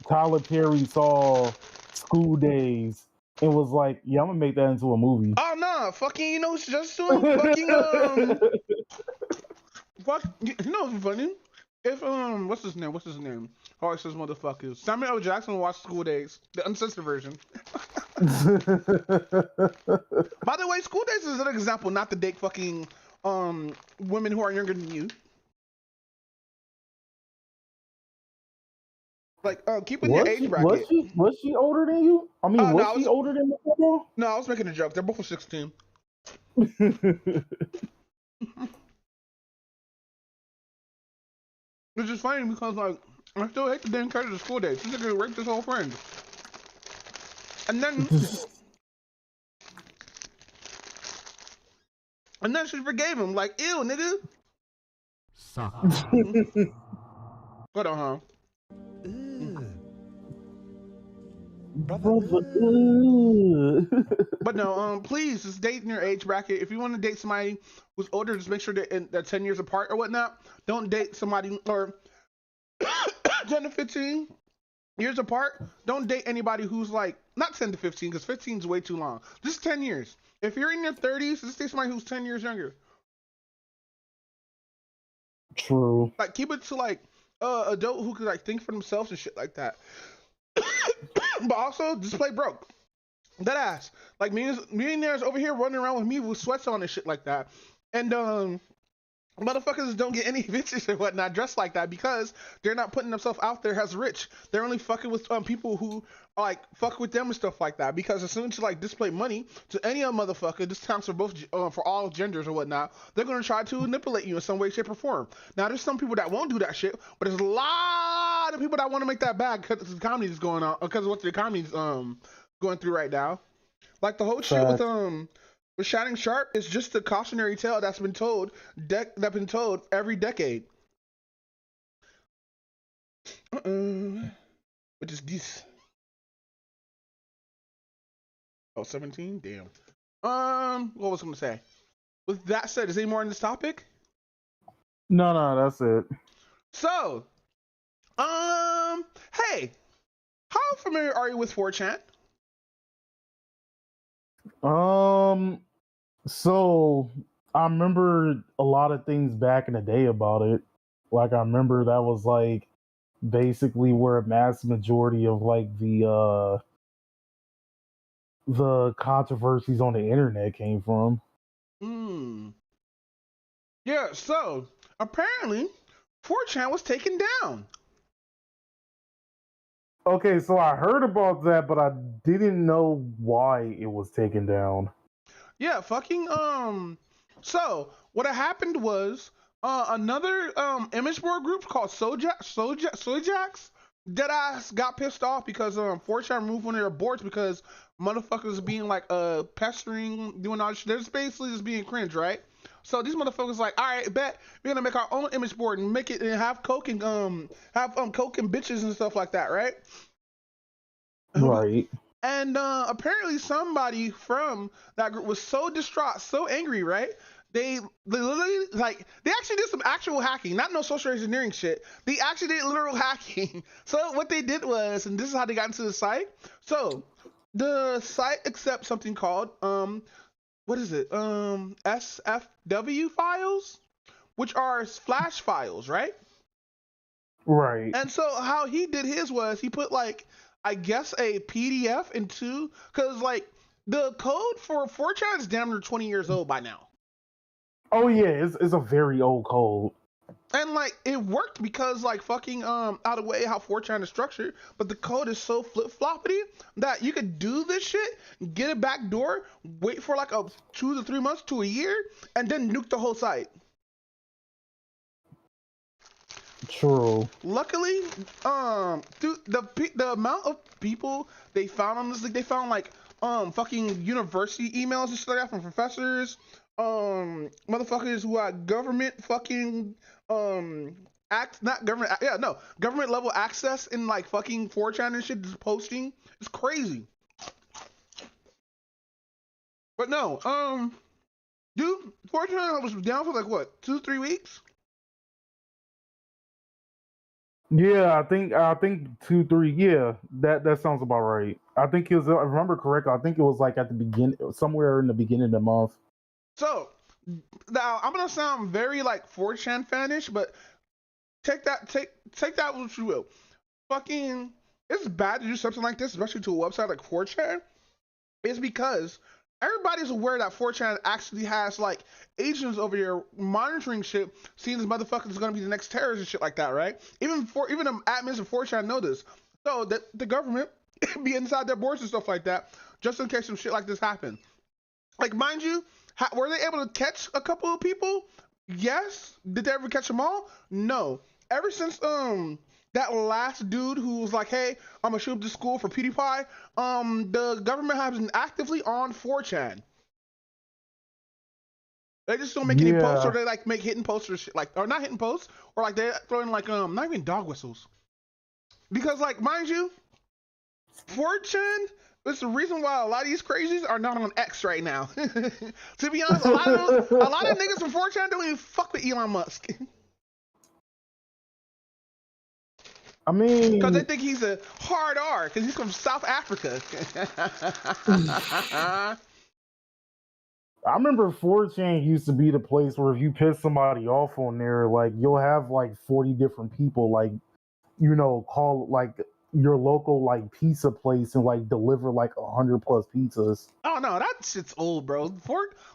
Tyler Perry saw School Days and was like, "Yeah, I'm gonna make that into a movie." Oh no, fucking, you know, it's just doing fucking fuck. You know what's funny? If what's his name? How I says motherfuckers. Samuel L. Jackson watched School Days, the uncensored version. By the way, School Days is an example not to date fucking women who are younger than you. Like keep in your age bracket. Was she older than you? I mean, No, was she older than you? No, I was making a joke. They're both 16. Which is funny because like I still hate the damn character of School Days. This nigga raped his whole friend. And then she forgave him. Like, ew, nigga. Suck. Hold on, huh? But no, please just date in your age bracket. If you want to date somebody who's older, just make sure they're 10 years apart or whatnot. Don't date somebody or 10 to 15 years apart. Don't date anybody who's like not 10 to 15 because 15 is way too long. Just 10 years. If you're in your 30s, just date somebody who's 10 years younger. True. Like keep it to like adult who could like think for themselves and shit like that. But also just play broke. That ass. Like millionaires over here running around with me with sweats on and shit like that. And motherfuckers don't get any bitches and whatnot dressed like that because they're not putting themselves out there as rich. They're only fucking with people who like fuck with them and stuff like that. Because as soon as you like display money to any other motherfucker, this counts for both for all genders or whatnot, they're gonna try to manipulate you in some way, shape, or form. Now there's some people that won't do that shit, but there's a lot of people that want to make that bag because the economy is going on because of what the economy's going through right now. Like the whole shit with Shining Sharp is just a cautionary tale that's been told every decade. Which is this? Oh, 17? Damn. What was I gonna say? With that said, is there any more on this topic? No, that's it. So, hey, how familiar are you with 4chan? So I remember a lot of things back in the day about it. Like I remember that was like basically where a mass majority of like the controversies on the internet came from. Hmm. Yeah. So apparently, 4chan was taken down. Okay, so I heard about that, but I didn't know why it was taken down. Yeah. Fucking. So what had happened was another image board group called Sojax Deadass got pissed off because 4chan removed one of their boards because motherfuckers being like pestering, doing all this shit. They're just basically just being cringe, right? So these motherfuckers like, all right, bet we're gonna make our own image board and make it and have coke and coke and bitches and stuff like that, right? Right. And apparently somebody from that group was so distraught, so angry, right? They literally like they actually did some actual hacking, not no social engineering shit. They actually did literal hacking. So what they did was, and this is how they got into the site. So the site accepts something called what is it? SFW files, which are flash files, right? Right. And so how he did his was he put like I guess a PDF into because like the code for 4chan is damn near 20 years old by now. Oh yeah, it's a very old code. And like it worked because like fucking out of way how 4chan is structured, but the code is so flip floppity that you could do this shit, get a back door, wait for like a 2 to 3 months to a year, and then nuke the whole site. True. Luckily, through the amount of people they found on this, like they found like fucking university emails and shit like that from professors, motherfuckers who had government fucking not government yeah no government level access in like fucking 4chan and shit just posting. It's crazy. But no, dude, 4chan was down for like what 2-3 weeks. Yeah, I think 2, 3. Yeah, that sounds about right. I think it was. If I remember correctly, I think it was like at the begin, somewhere in the beginning of the month. So now I'm gonna sound very like 4chan fanish, but take that what you will. Fucking, it's bad to do something like this, especially to a website like 4chan. It's because everybody's aware that 4chan actually has like agents over here monitoring shit, seeing this motherfucker is gonna be the next terrorist and shit like that, right? Even the admins of 4chan know this, so that the government be inside their boards and stuff like that, just in case some shit like this happens. Like, mind you, were they able to catch a couple of people? Yes. Did they ever catch them all? No. Ever since that last dude who was like, "Hey, I'm gonna shoot up the school for PewDiePie," the government has been actively on 4chan. They just don't make any posts, or Yeah. they like make hidden posts or shit like, or not hidden posts, or like they throw in like not even dog whistles. Because like, mind you, 4chan is the reason why a lot of these crazies are not on X right now. To be honest, a lot of niggas from 4chan don't even fuck with Elon Musk. I Because they mean, think he's a hard R, because he's from South Africa. I remember 4chan used to be the place where if you piss somebody off on there, like you'll have like 40 different people, like call like your local like pizza place and like deliver like 100+ pizzas. Oh no, that shit's old, bro.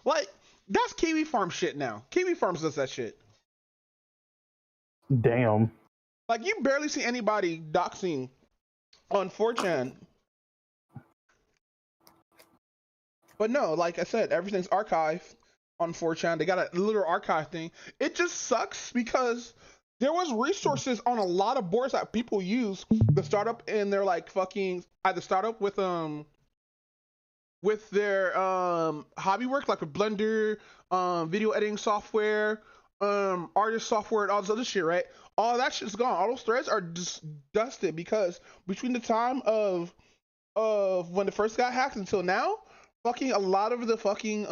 Like, that's Kiwi Farm shit now. Kiwi Farms does that shit. Damn. Like, you barely see anybody doxing on 4chan. But no, like I said, everything's archived on 4chan. They got a literal archive thing. It just sucks because there was resources on a lot of boards that people use to start up in their like fucking either start up with their hobby work like with Blender, video editing software, artist software, and all this other shit, right? All that shit's gone. All those threads are just dusted because between the time of when it first got hacked until now, fucking a lot of the fucking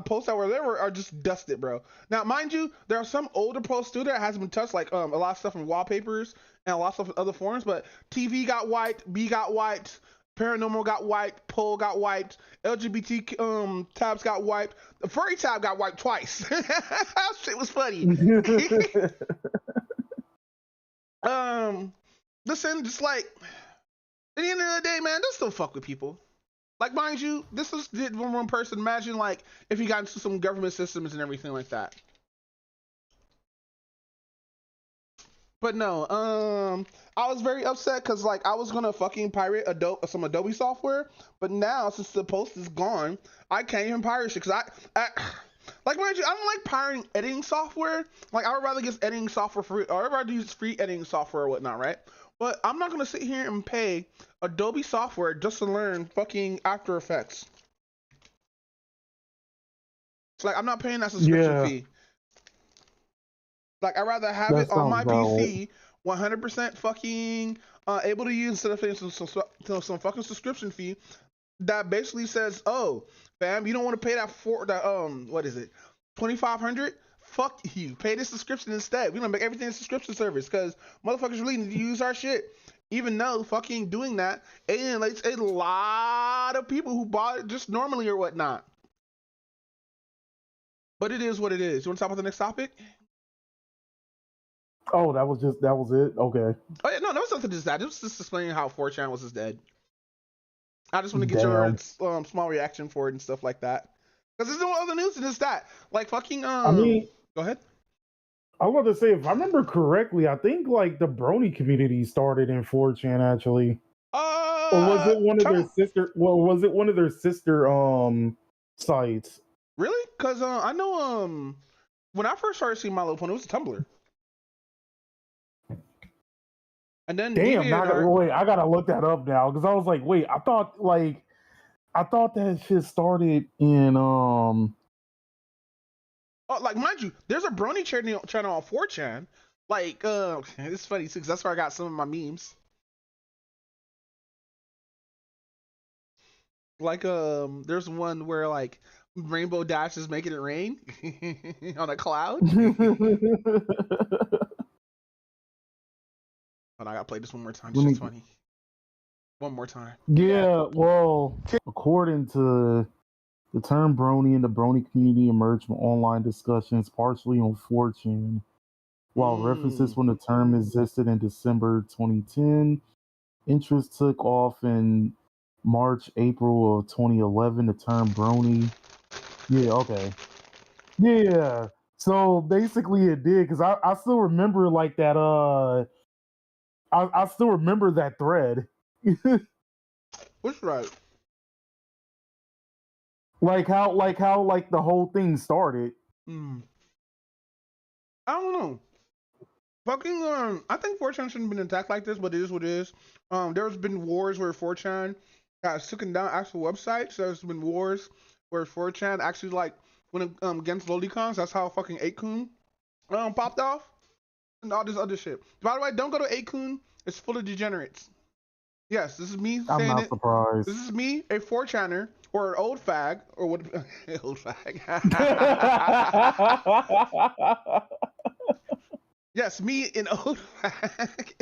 posts that were there are just dusted, bro. Now, mind you, there are some older posts too that hasn't been touched, like a lot of stuff in wallpapers and a lot of stuff in other forums. But TV got wiped, B got wiped, paranormal got wiped, poll got wiped, LGBT tabs got wiped, the furry tab got wiped twice. That shit was funny. Listen, just like at the end of the day, man, don't still fuck with people. Like, mind you, this is one person. Imagine, like, if you got into some government systems and everything like that. But no, I was very upset because, like, I was gonna fucking pirate some Adobe software, but now since the post is gone, I can't even pirate shit because like, mind you, I don't like pirating editing software. Like, I would rather get editing software free, or I'd rather use free editing software or whatnot, right? But I'm not gonna sit here and pay Adobe software just to learn fucking After Effects. It's like I'm not paying that subscription fee. Like I'd rather have it on my PC, 100% fucking able to use instead of paying some fucking subscription fee that basically says, oh, fam, you don't want to pay that what is it, 2,500? Fuck you. Pay this subscription instead. We're gonna make everything a subscription service because motherfuckers really need to use our shit. Even though fucking doing that alienates a lot of people who bought it just normally or whatnot. But it is what it is. You want to talk about the next topic? Oh, that was it? Okay. Oh yeah, no, there was nothing to that. It was just explaining how 4chan was just dead. I just want to get your small reaction for it and stuff like that. Because there's no other news than just that. Like fucking I mean, go ahead. I want to say, if I remember correctly, I think like the Brony community started in 4chan actually. Or was it one of their sister? Well, was it one of their sister sites? Really? Because I know when I first started seeing My Little Pony, it was a Tumblr. And then damn, wait, I gotta look that up now because I was like, wait, I thought that shit started in Oh, like mind you, there's a Brony channel on 4chan. Like, it's funny too, because that's where I got some of my memes. Like, there's one where like Rainbow Dash is making it rain on a cloud. But I gotta play this one more time. It's just funny. One more time. Yeah, well, according to the term Brony and the Brony community emerged from online discussions, partially on 4chan. While references when the term existed in December 2010, interest took off in March, April of 2011. The term Brony. Yeah, okay. Yeah. So basically it did, because I still remember like that I still remember that thread. What's right? Like how the whole thing started. I don't know. Fucking I think 4chan shouldn't have been attacked like this, but it is what it is. There's been wars where 4chan has taken down actual websites. There's been wars where 4chan actually like went against lolicons. That's how fucking 8kun popped off. And all this other shit. By the way, don't go to 8kun. It's full of degenerates. Yes, this is me saying I'm not it. surprised. This is me, a 4chaner, or an old fag, or what? Old fag. Yes, me, an old fag.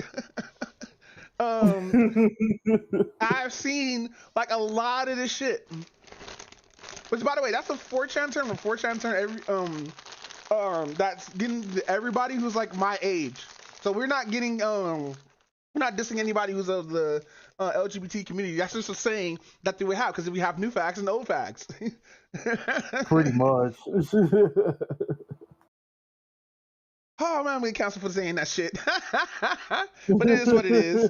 I've seen like a lot of this shit. Which, by the way, that's a 4chan term. A 4chan term. That's getting everybody who's like my age. So we're not getting we're not dissing anybody who's of the LGBT community. That's just a saying that we have, because we have new fags and old fags. Pretty much. Oh man, we get canceled for saying that shit. But it is what it is.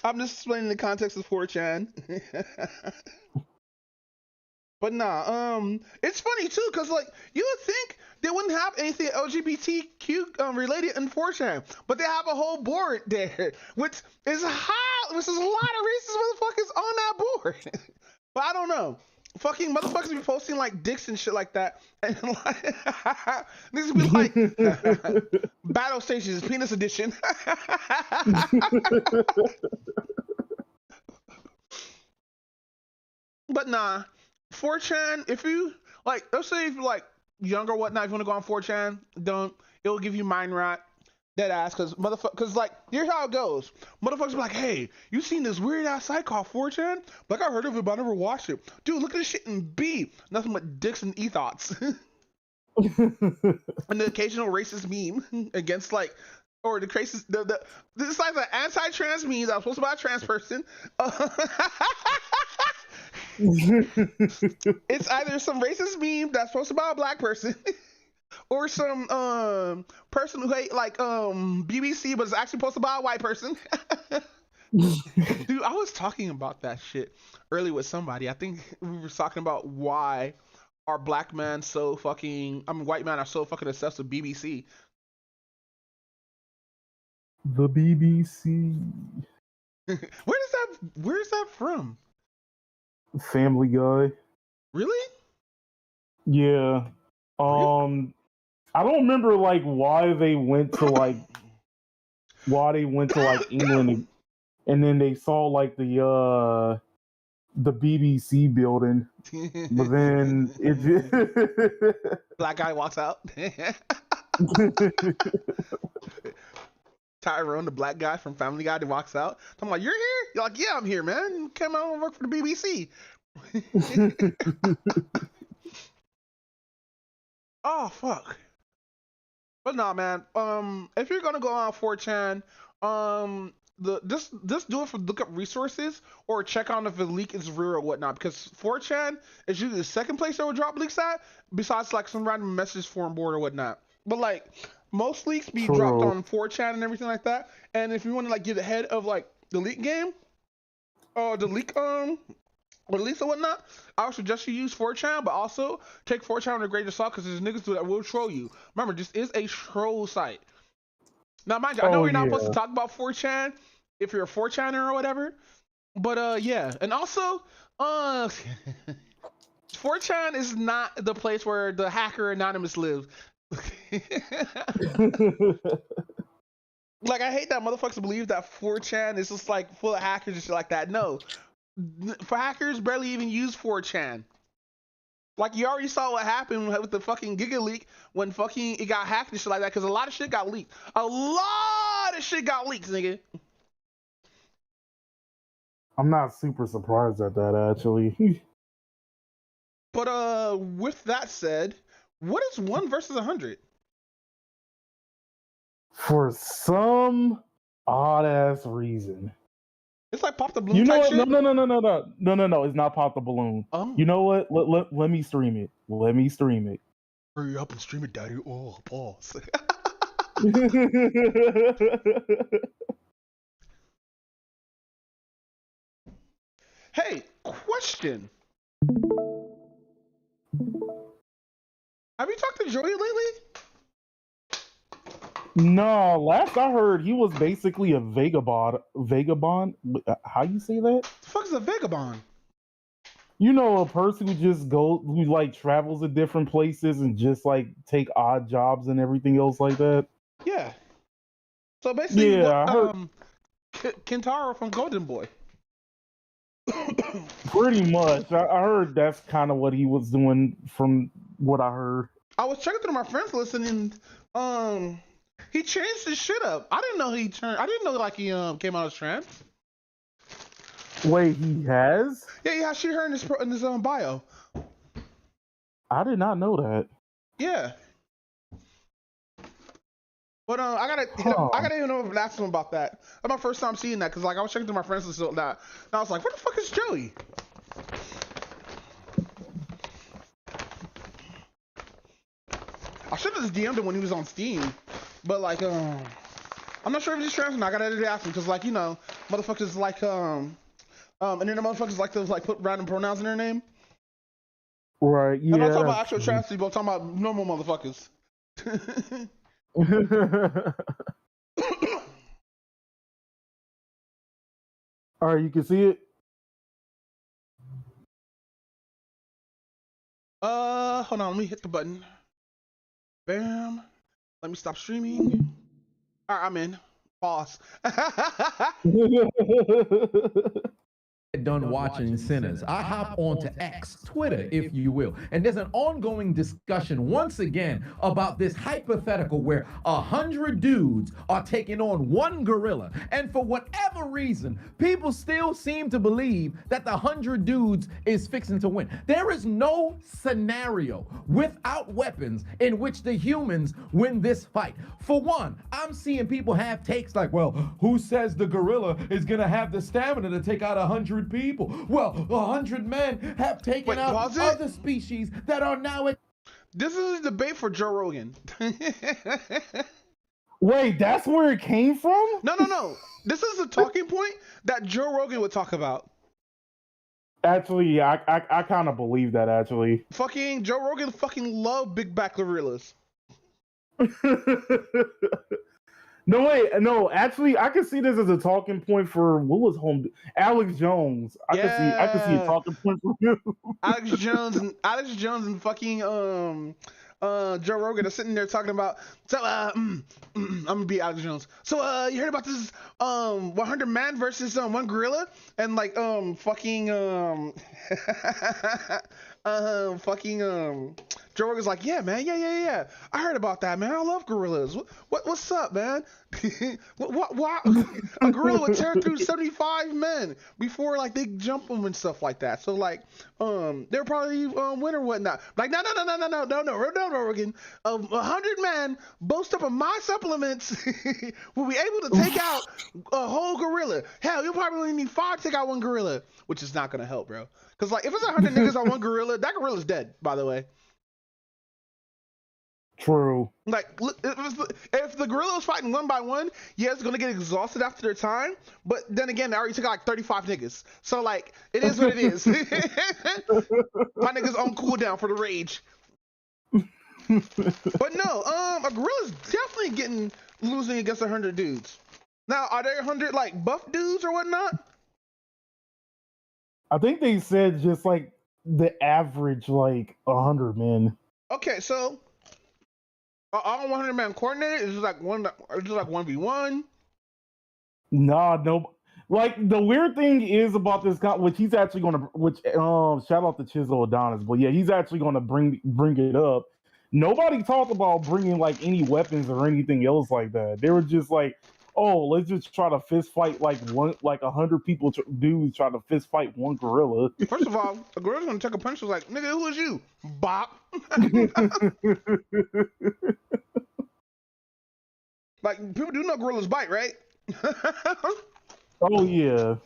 I'm just explaining the context of 4chan. But nah, it's funny too, cause like you would think they wouldn't have anything LGBTQ related in 4chan, but they have a whole board there, which is a lot of racist motherfuckers on that board. But I don't know. Fucking motherfuckers be posting like dicks and shit like that, and like these be like battle stations, penis edition. But nah, 4chan. If you like, let's say if you're like younger, or whatnot, if you want to go on 4chan, don't. It'll give you mind rot. Dead ass, cause motherfucker, cause like here's how it goes. Motherfuckers be like, hey, you seen this weird ass site called 4chan? Like I heard of it, but I never watched it. Dude, look at this shit in B. Nothing but dicks and ethos. And the occasional racist meme against like, or the racist, this is like an anti-trans meme that was supposed to be a trans person. It's either some racist meme that's supposed to be a black person, or some person who hate like BBC, but it's actually supposed to be a white person. Dude, I was talking about that shit earlier with somebody. I think we were talking about why our black man so fucking, I mean, white men are so fucking obsessed with BBC. The BBC. Where's that from? Family Guy. Really? Yeah. I don't remember like why they went to like England, and then they saw like the BBC building, but then it just Black guy walks out. Tyrone, the black guy from Family Guy, that walks out. I'm like, you're here? You're like, yeah, I'm here, man. Come out and work for the BBC. Oh fuck. But nah, man. If you're gonna go on 4chan, just do it for look up resources or check on if the leak is real or whatnot. Because 4chan is usually the second place they will drop leaks at, besides like some random message forum board or whatnot. But like most leaks be dropped on 4chan and everything like that. And if you want to like get ahead of like the leak game or the leak release or whatnot, I would suggest you use 4chan, but also take 4chan with a grain of salt because there's niggas that will troll you. Remember, this is a troll site. Now, mind you, I know you're not supposed to talk about 4chan if you're a 4chaner or whatever, but yeah, and also 4chan is not the place where the hacker Anonymous lives. Like, I hate that motherfuckers believe that 4chan is just like full of hackers and shit like that. No, for hackers barely even use 4chan. Like, you already saw what happened with the fucking Giga leak when fucking it got hacked and shit like that, because a lot of shit got leaked. A lot of shit got leaked, nigga. I'm not super surprised at that, actually. But with that said, what is 1 versus 100? For some odd ass reason. It's like Pop the Balloon. You know type what? shit? No. It's not Pop the Balloon. You know what? Let me stream it. Let me stream it. Hurry up and stream it, daddy. Oh, pause. Hey, question. Have you talked to Joey lately? No, last I heard, he was basically a vagabond. Vagabond? How you say that? The fuck is a vagabond? You know, a person who like travels to different places and just like take odd jobs and everything else like that. Yeah. So basically, Yeah, I heard... Kentaro from Golden Boy. Pretty much. I heard that's kind of what he was doing from what I heard. I was checking through my friends list and he changed his shit up. I didn't know he like he came out as trans. Wait, he has? Yeah, he has shit her in his bio. I did not know that. Yeah. But I gotta even know if I ask him about that. That's my first time seeing that, because like I was checking through my friends list and that, and I was like, where the fuck is Joey? I should have just DM'd him when he was on Steam, but like I'm not sure if he's trans or not. I gotta ask him, because like, you know, motherfuckers like and then the motherfuckers like to like put random pronouns in their name. Right. Yeah. I'm not talking about actual trans people. I'm talking about normal motherfuckers. All right, you can see it. Hold on, let me hit the button. Bam. Let me stop streaming. All right, I'm in. Pause. done watching Sinners, I hop onto X, Twitter, if you will, and there's an ongoing discussion once again about this hypothetical where 100 dudes are taking on one gorilla, and for whatever reason, people still seem to believe that the 100 dudes is fixing to win. There is no scenario without weapons in which the humans win this fight. For one, I'm seeing people have takes like, well, who says the gorilla is gonna have the stamina to take out 100 people? Well, 100 men have taken out other species that are now at. This is a debate for Joe Rogan. Wait, that's where it came from? No. This is a talking point that Joe Rogan would talk about. Actually, yeah, I kind of believe that, actually. Fucking Joe Rogan fucking love big back gorillas. No, wait, no, actually, I can see this as a talking point for, what was home? Alex Jones. I can see a talking point for him. Alex Jones and fucking Joe Rogan are sitting there talking about, so I'm gonna be Alex Jones. So you heard about this 100 man versus one gorilla, and like Joe Rogan's like, yeah, man, yeah. I heard about that, man. I love gorillas. What's up, man? what? A gorilla would tear through 75 men before like they jump them and stuff like that. So like, they're probably win or whatnot. Like, no, Rogan. 100 men boast up of my supplements will be able to take out a whole gorilla. Hell, you'll probably only need 5 to take out one gorilla, which is not gonna help, bro. Because like, if it's 100 niggas on one gorilla, that gorilla's dead, by the way. True. Like, if the gorilla was fighting one by one, yeah, it's gonna get exhausted after their time. But then again, they already took out like 35 niggas. So like, it is what it is. My niggas on cooldown for the rage. But no, a gorilla's definitely losing against 100 dudes. Now, are there 100 like buff dudes or whatnot? I think they said just like the average, like 100 men. Okay, so. All 100 man coordinated? Is it like 1v1? Nah, no. Like, the weird thing is about this guy, which he's actually going to, shout out to Chisel Adonis, but yeah, he's actually going to bring it up. Nobody talked about bringing like any weapons or anything else like that. They were just like, oh, let's just try to fist fight like 100 people dudes try to fist fight one gorilla. First of all, a gorilla's gonna take a punch. Was like, nigga, who is you? Bop. Like, people do know gorillas bite, right? Oh yeah.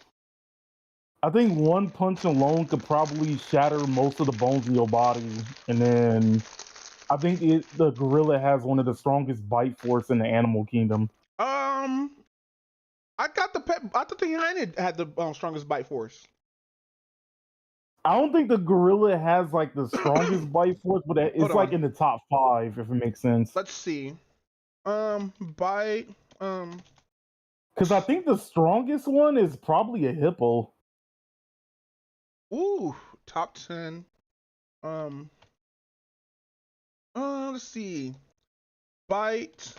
I think one punch alone could probably shatter most of the bones in your body, and then I think the gorilla has one of the strongest bite force in the animal kingdom. I thought the hyena had the strongest bite force. I don't think the gorilla has like the strongest bite force, but it's like in the top 5, if it makes sense. Let's see. Bite. Because I think the strongest one is probably a hippo. Ooh, top 10. Let's see. Bite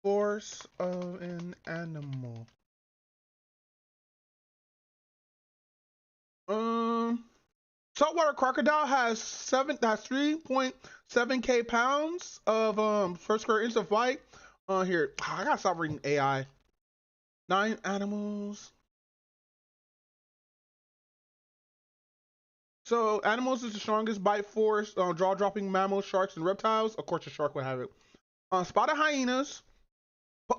force of an animal. Saltwater crocodile has 3.7k pounds of first square inch of flight. Here, I gotta stop reading AI. 9 animals. So animals is the strongest bite force. Jaw dropping mammals, sharks, and reptiles. Of course, a shark would have it. Spotted hyenas.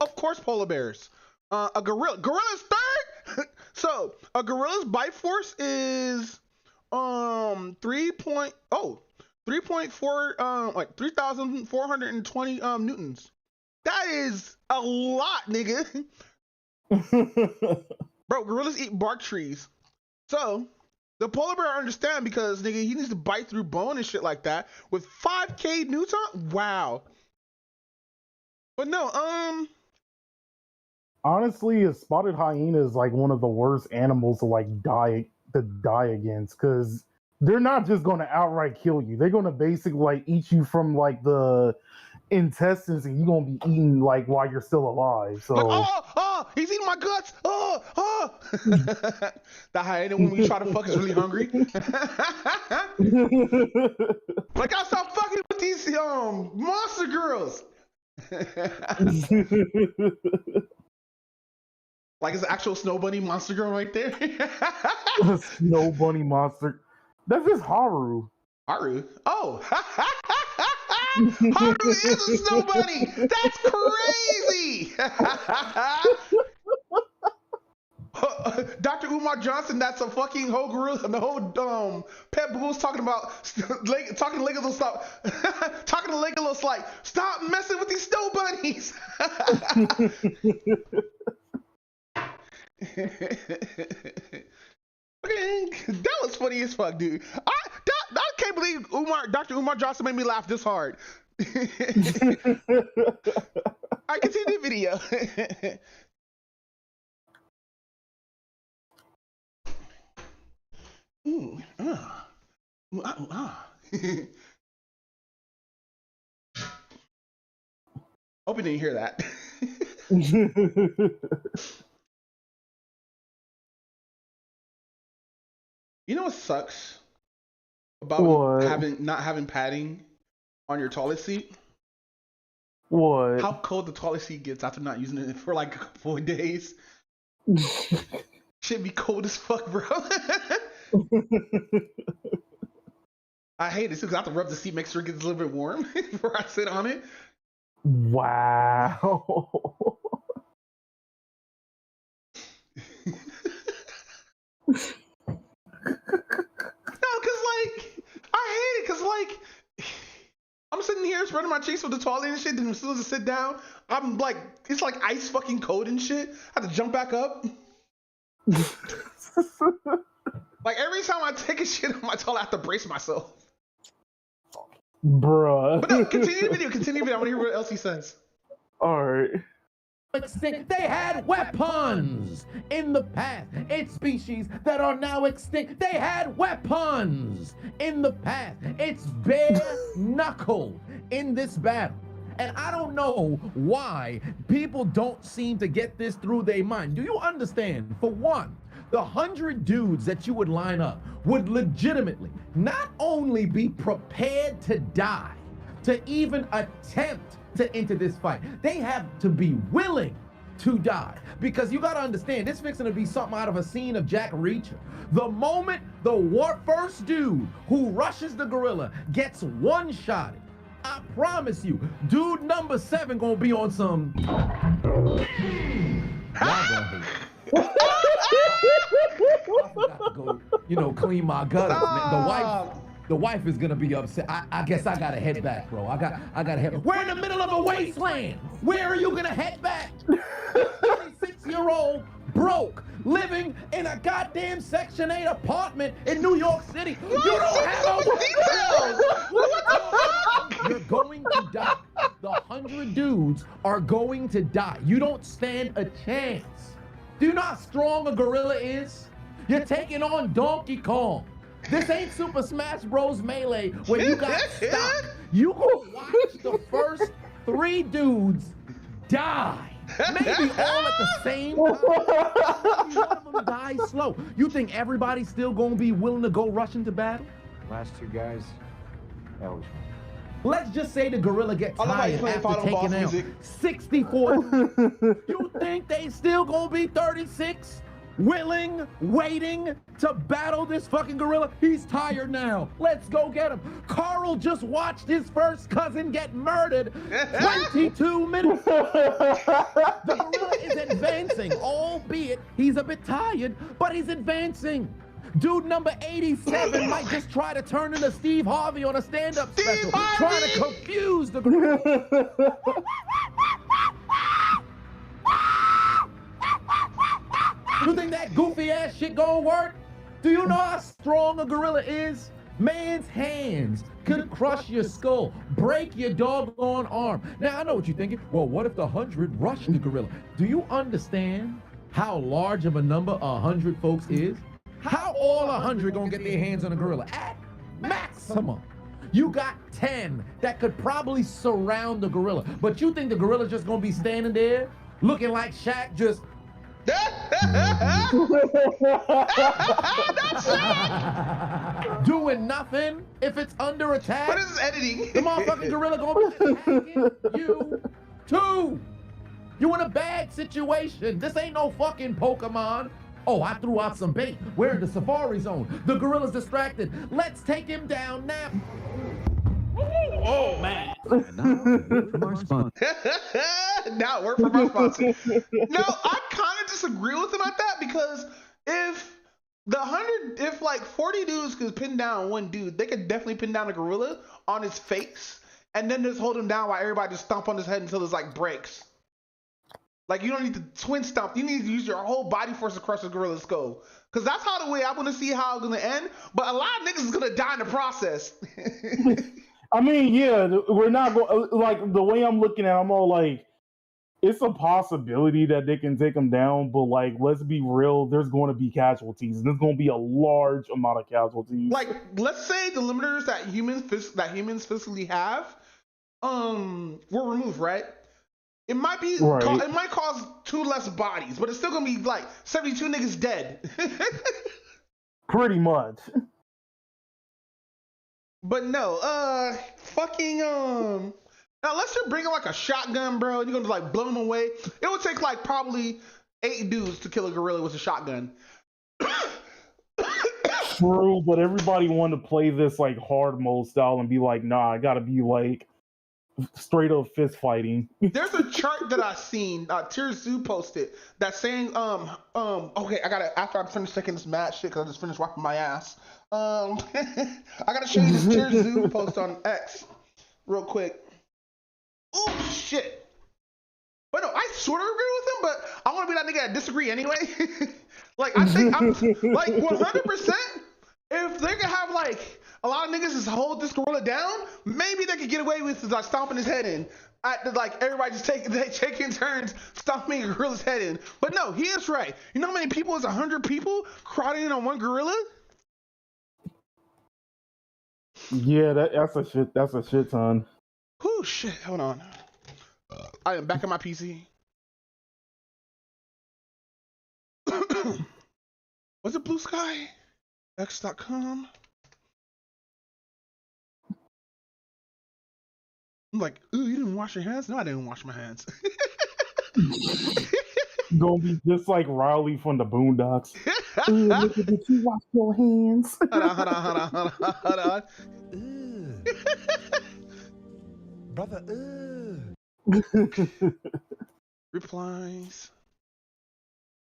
Of course, polar bears. A gorilla. Gorilla's third. So a gorilla's bite force is 3,420 newtons. That is a lot, nigga. Bro, gorillas eat bark trees. So the polar bear I understand because nigga he needs to bite through bone and shit like that with 5k newton. Wow. But no, honestly, a spotted hyena is like one of the worst animals to like die against, because they're not just going to outright kill you. They're going to basically like eat you from like the intestines, and you're going to be eating like while you're still alive. So like, oh, he's eating my guts. The hyena when we try to fuck is really hungry. Like, I stop fucking with these monster girls. Like, it's an actual snow bunny monster girl right there. Snow bunny monster. That's just Haru. Haru? Oh. Haru is a snow bunny. That's crazy. Dr. Umar Johnson, that's a fucking whole gorilla. The whole Pep Boo's talking about talking to Legolas, talking to Legolas like, stop messing with these snow bunnies. Okay, that was funny as fuck, dude. I can't believe Dr. Umar Johnson made me laugh this hard. I can see the video. Ooh, Hope you didn't hear that. You know what sucks about not having padding on your toilet seat? What? How cold the toilet seat gets after not using it for like 4 days. Should be cold as fuck, bro. I hate it too because I have to rub the seat, make sure it gets a little bit warm before I sit on it. Wow. I hate it because I'm sitting here spreading my cheeks with the toilet and shit, then as soon as I sit down, I'm like, it's like ice fucking cold and shit. I have to jump back up. Like every time I take a shit on my toilet, I have to brace myself. Bruh. But no, continue the video. I want to hear what else he says. Alright. Extinct. They had weapons in the past. It's species that are now extinct. They had weapons in the past. It's bare knuckle in this battle. And I don't know why people don't seem to get this through their mind. Do you understand? For one, the 100 dudes that you would line up would legitimately not only be prepared to die, to even attempt to enter this fight. They have to be willing to die. Because you gotta understand, this fixing to be something out of a scene of Jack Reacher. The moment the first dude who rushes the gorilla gets one-shotted, I promise you, dude number 7 gonna be on some... Y'all gonna hate it. I forgot to go, clean my gutters, man. The wife is gonna be upset. I guess I gotta head back, bro. I gotta head back. We're in the middle of a wasteland. Where are you gonna head back? 36-year-old, broke, living in a goddamn Section 8 apartment in New York City. You don't have a You're going to die. The 100 dudes are going to die. You don't stand a chance. Do you know how strong a gorilla is? You're taking on Donkey Kong. This ain't Super Smash Bros. Melee where you got stock. You gonna watch the first 3 dudes die. Maybe all at the same time. Maybe one of them dies slow. You think everybody's still gonna be willing to go rush into battle? Last 2 guys, that was fun. Let's just say the gorilla gets tired after taking out music. 64. You think they still gonna be 36? Willing, waiting to battle this fucking gorilla? He's tired now. Let's go get him. Carl just watched his first cousin get murdered 22 minutes. The gorilla is advancing, albeit he's a bit tired, but he's advancing. Dude number 87 might just try to turn into Steve Harvey on a stand-up special, trying to confuse the gorilla. You think that goofy ass shit gonna work? Do you know how strong a gorilla is? Man's hands could crush your skull, break your doggone arm. Now I know what you're thinking. Well, what if the 100 rush the gorilla? Do you understand how large of a number 100 folks is? How all 100 gonna get their hands on a gorilla? At maximum. You got 10 that could probably surround the gorilla. But you think the gorilla just gonna be standing there looking like Shaq just... That's it. Doing nothing if it's under attack. What is editing? The motherfucking gorilla gonna be attacking you too. You in a bad situation. This ain't no fucking Pokemon. Oh, I threw out some bait. We're in the safari zone. The gorilla's distracted. Let's take him down now. Oh, man. Now work for my sponsor. No, I kind of disagree with him at that because if like 40 dudes could pin down one dude, they could definitely pin down a gorilla on his face and then just hold him down while everybody just stomp on his head until it's like breaks. Like you don't need to twin stomp. You need to use your whole body force to crush the gorilla's skull. Cause that's how the way I want to see how it's gonna end. But a lot of niggas is gonna die in the process. I mean, yeah, we're not going like the way I'm looking at. I'm all like, it's a possibility that they can take him down, but like, let's be real. There's going to be casualties, and there's going to be a large amount of casualties. Like, let's say the limiters that humans physically have, were removed, right? It might be, Right. It might cause 2 less bodies, but it's still gonna be like 72 niggas dead. Pretty much. But no, now unless you're bringing like a shotgun, bro, and you're gonna like blow them away, it would take like probably 8 dudes to kill a gorilla with a shotgun. True, but everybody wanted to play this like hard mode style and be like, nah, I gotta be like straight up fist fighting. There's a chart that I seen, Tears Zoo posted that's saying, okay, I gotta, after I finish taking this mad shit, cause I just finished wiping my ass. I gotta show you this Tears Zoo post on X real quick. Oh shit. But no, I sort of agree with him, but I want to be that nigga that disagree anyway. Like, I think I'm like 100%. If they could have like a lot of niggas just hold this gorilla down, maybe they could get away with like stomping his head in. Like everybody just taking turns stomping a gorilla's head in. But no, he is right. You know how many people is 100 people crowding in on one gorilla? Yeah, that's a shit ton. Oh shit, hold on. I am back on my PC. Was it Blue Sky? X.com. I'm like, ooh, you didn't wash your hands? No, I didn't wash my hands. Gonna be just like Riley from the Boondocks. Ooh, look at you wash your hands. Hold on. Brother, Replies.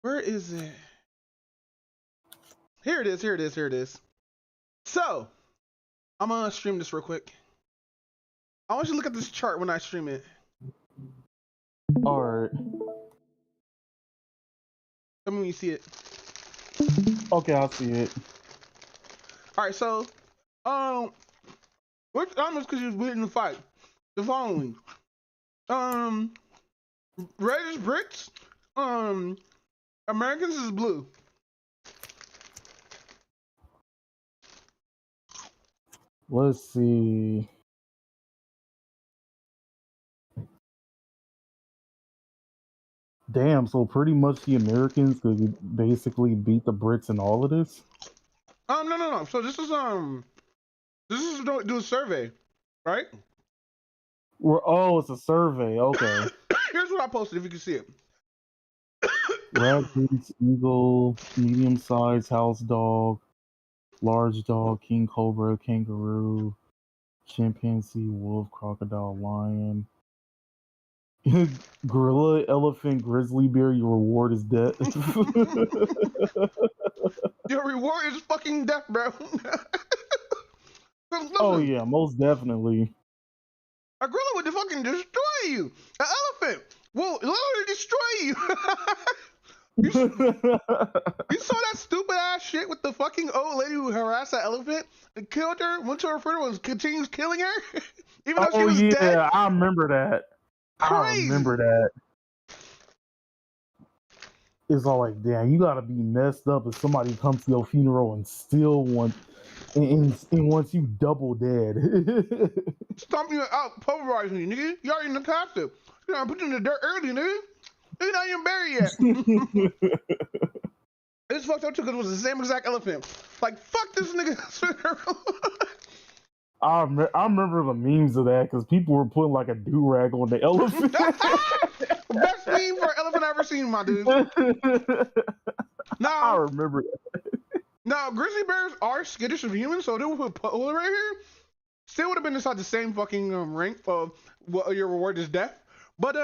Where is it? Here it is. So, I'm gonna stream this real quick. I want you to look at this chart when I stream it. Alright. Tell me when you see it. Okay, I'll see it. Alright, so, which almost because you was in the fight. The following. Red is bricks. Americans is blue. Let's see. Damn, so pretty much the Americans could basically beat the Brits in all of this? No. So this is do a survey, right? It's a survey. Okay. Here's what I posted if you can see it. Raccoons, eagle, medium-sized house dog, large dog, king cobra, kangaroo, chimpanzee, wolf, crocodile, lion, gorilla, elephant, grizzly bear. Your reward is death. Your reward is fucking death, bro. Listen, oh yeah, most definitely. a gorilla would fucking destroy you. An elephant will literally destroy you. You saw that stupid ass shit with the fucking old lady who harassed that elephant and killed her, went to her funeral and continues killing her? Even though she was dead? I remember that. Crazy. I remember that. It's all like, damn, you gotta be messed up if somebody comes to your funeral and still wants you double dead. Stomp you out, pulverizing you, nigga. You already in the casket. You know, I put you in the dirt early, nigga. You're not even buried yet. It's fucked up too because it was the same exact elephant. Like, fuck this nigga. I remember the memes of that because people were putting like a do-rag on the elephant. Best meme for elephant I've ever seen, my dude. I remember that. Now, grizzly bears are skittish of humans, so they would put polar right here. Still would have been inside the same fucking rank of what your reward is death. But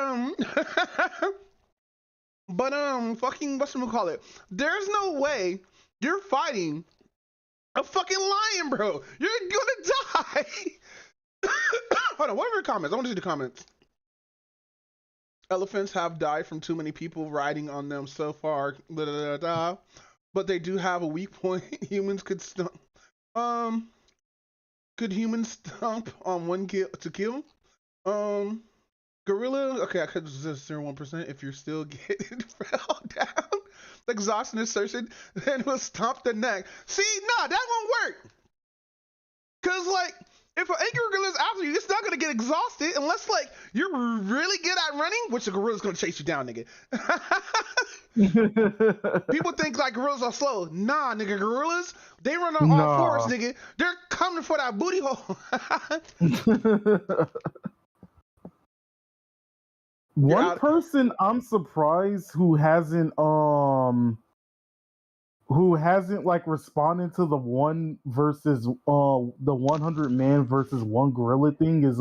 fucking whatchamacallit? There's no way you're fighting a fucking lion, bro. You're gonna die. Hold on, what are your comments? I want to see the comments. Elephants have died from too many people riding on them so far. Da, da, da, da. But they do have a weak point. Humans could stomp. Could humans stomp on one kill to kill? Gorilla. Okay, I could resist 0.1% if you're still getting fell down. The exhaustion is certain. Then we'll stomp the neck. See, nah, that won't work. Cause like, if an angry gorilla is after you, it's not gonna get exhausted unless like you're really good at running, which the gorilla's gonna chase you down, nigga. People think like gorillas are slow. Nah, nigga, gorillas, they run on all fours, nigga. They're coming for that booty hole. One person I'm surprised who hasn't like responded to the one versus the 100 man versus one gorilla thing is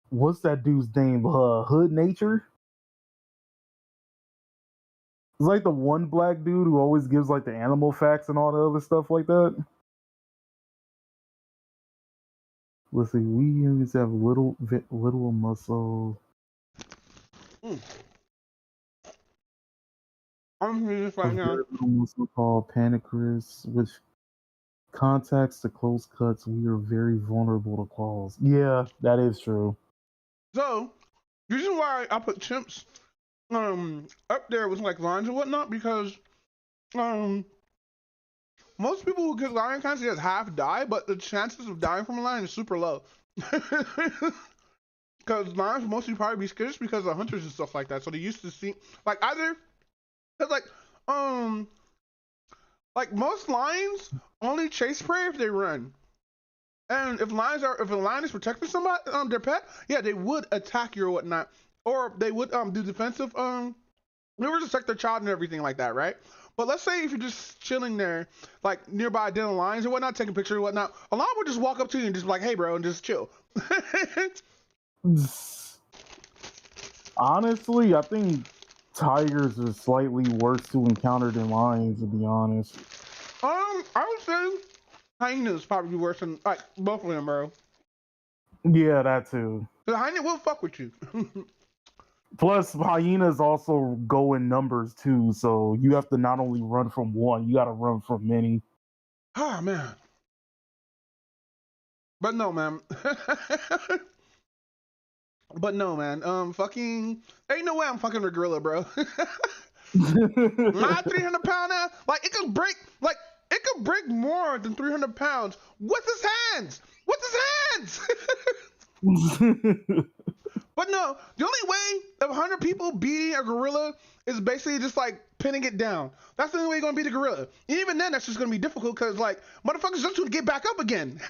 what's that dude's name? Hood Nature. It's like the one black dude who always gives like the animal facts and all the other stuff like that. Let's see, we humans have little muscle. I'm reading this right now. Little muscle called pancreas, which contacts to close cuts. We are very vulnerable to claws. Yeah, that is true. So, the reason why I put chimps up there with like lions and whatnot, because most people who get lion cancer just half die, but the chances of dying from a lion is super low. Because lions mostly probably be scared just because of hunters and stuff like that. So they used to see like either because like most lions only chase prey if they run. And if a lion is protecting somebody, their pet, yeah, they would attack you or whatnot, or they would do defensive they would protect their child and everything like that, right? But let's say if you're just chilling there, like nearby den of lions or whatnot, taking pictures or whatnot, a lion would just walk up to you and just be like, hey, bro, and just chill. Honestly, I think tigers are slightly worse to encounter than lions, to be honest. I would say hyenas probably worse than like both of them, bro. Yeah, that too. The hyena will fuck with you. Plus, hyenas also go in numbers too, so you have to not only run from one, you got to run from many. Oh man. But no, man. But no, man. Fucking ain't no way I'm fucking a gorilla, bro. My 300 pounder, like it could break more than 300 pounds with his hands. But no, the only way of 100 people beating a gorilla is basically just like pinning it down. That's the only way you're gonna beat a gorilla. And even then, that's just gonna be difficult because like motherfuckers just want to get back up again.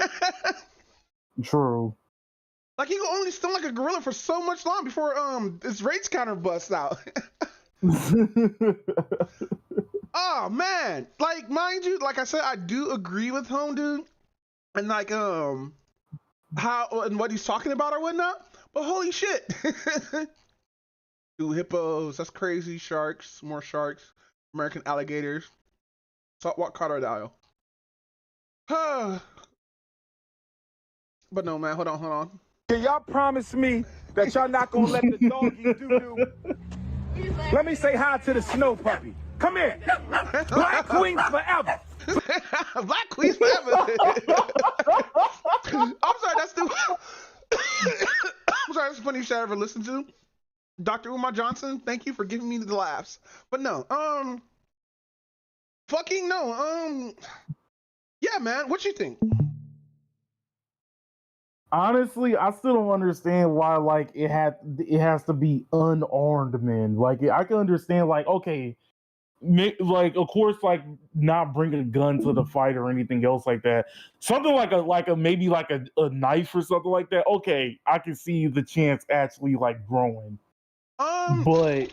True. Like you can only stun like a gorilla for so much long before its rage counter busts out. Oh man, like mind you, like I said, I do agree with Home Dude, and like how and what he's talking about or whatnot. But holy shit, dude, hippos, that's crazy. Sharks, more sharks, American alligators, saltwater crocodile. But no, man, hold on. Can y'all promise me that y'all not gonna let the doggy doo-doo? Let me say hi to the snow puppy. Come here. Black queens forever. Black queens forever. I'm sorry, that's the I'm sorry, that's the funniest shit I ever listened to. Dr. Umar Johnson, thank you for giving me the laughs. But no, fucking no, yeah, man, what you think? Honestly, I still don't understand why like it has to be unarmed men. Like I can understand like okay, like of course, like not bring a gun to the fight or anything else like that. Something like a maybe like a knife or something like that. Okay, I can see the chance actually like growing. But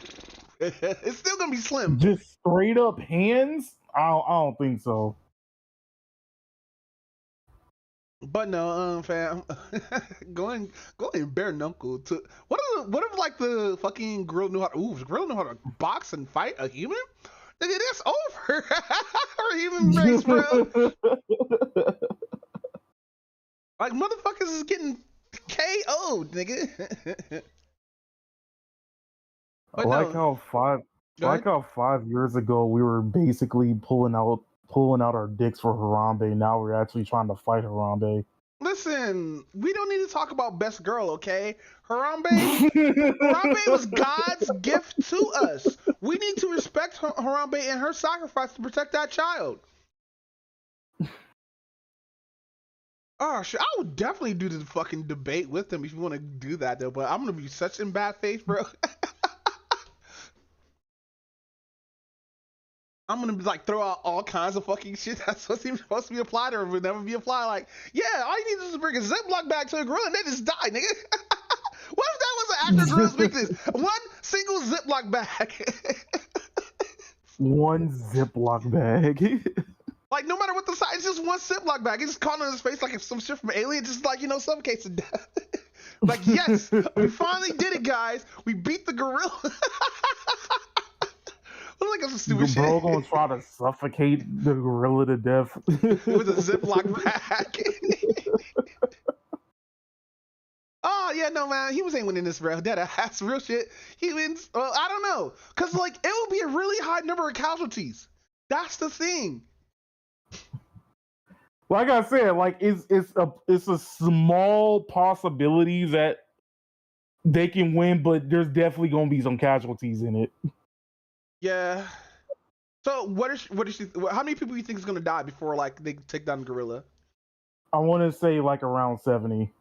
it's still gonna be slim. Just straight up hands? I don't think so. But no, fam, going bare knuckle to what if like the fucking gorilla knew how to box and fight a human? Nigga, that's over. Our human race, bro. Like motherfuckers is getting KO'd, nigga. I like how 5 years ago we were basically pulling out our dicks for Harambe. Now we're actually trying to fight Harambe. Listen, we don't need to talk about best girl, okay? Harambe was God's gift to us. We need to respect Harambe and her sacrifice to protect that child. Oh shit, I would definitely do the fucking debate with them if you want to do that though, but I'm gonna be such in bad faith, bro. I'm gonna be like throw out all kinds of fucking shit that's supposed to be applied or would never be applied. Like, yeah, all you need is to bring a Ziploc bag to a gorilla and they just die, nigga. What if that was an actor gorilla's weakness? One single Ziploc bag. One Ziploc bag. Like, no matter what the size, it's just one Ziploc bag. It's just caught on his face like some shit from Alien, just like, you know, suffocates to death. Like, yes, we finally did it, guys. We beat the gorilla. Like some stupid Bro shit. gonna try to suffocate the gorilla to death with a Ziploc bag. Oh yeah, no man, humans ain't winning this, bro. That's real shit. Humans, well, I don't know, cause like it would be a really high number of casualties. That's the thing. Like I said, like it's a small possibility that they can win, but there's definitely gonna be some casualties in it. Yeah. So what is she? How many people do you think is gonna die before like they take down the gorilla? I want to say like around 70.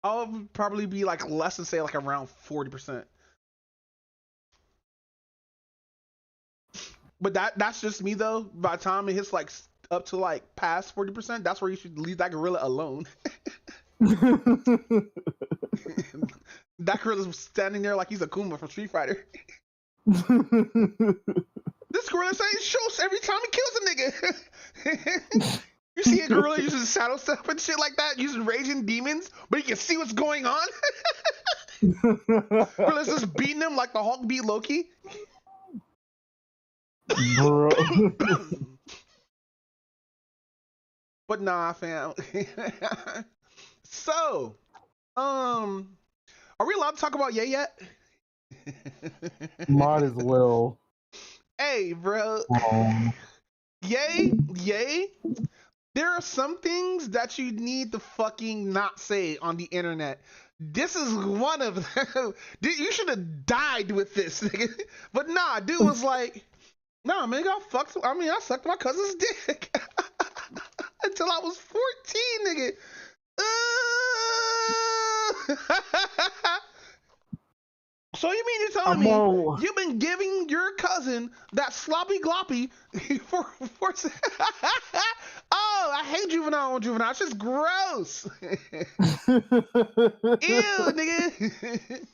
I'll probably be like less than say like around 40%. But that's just me though. By the time it hits like up to like past 40%, that's where you should leave that gorilla alone. That gorilla's standing there like he's a Kuma from Street Fighter. This gorilla saying shows every time he kills a nigga. You see a gorilla using saddle step and shit like that, using raging demons, but you can see what's going on. Gorilla's just beating him like the Hulk beat Loki. Bro. But nah, fam. So, are we allowed to talk about Ye yet? Might as well. Hey, bro. Yay. There are some things that you need to fucking not say on the internet. This is one of them. Dude, you should have died with this, nigga. But nah, dude was like, nah, man, I sucked my cousin's dick. Until I was 14, nigga. So you mean you're telling me you've been giving your cousin that sloppy gloppy for oh, I hate juvenile on juvenile. It's just gross. Ew, nigga.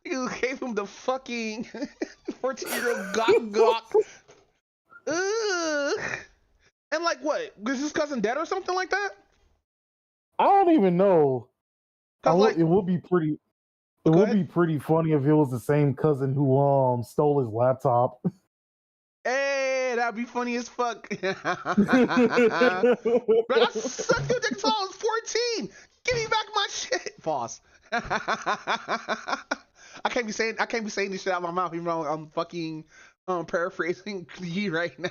You gave him the fucking 14-year-old Glock. Ugh. And like what? Was his cousin dead or something like that? I don't even know. Like, it would be pretty. It would be pretty funny if it was the same cousin who stole his laptop. Hey, that'd be funny as fuck. Bro, I sucked your dick until I was 14. Give me back my shit, boss. I can't be saying this shit out of my mouth, even though I'm fucking paraphrasing Yi right now.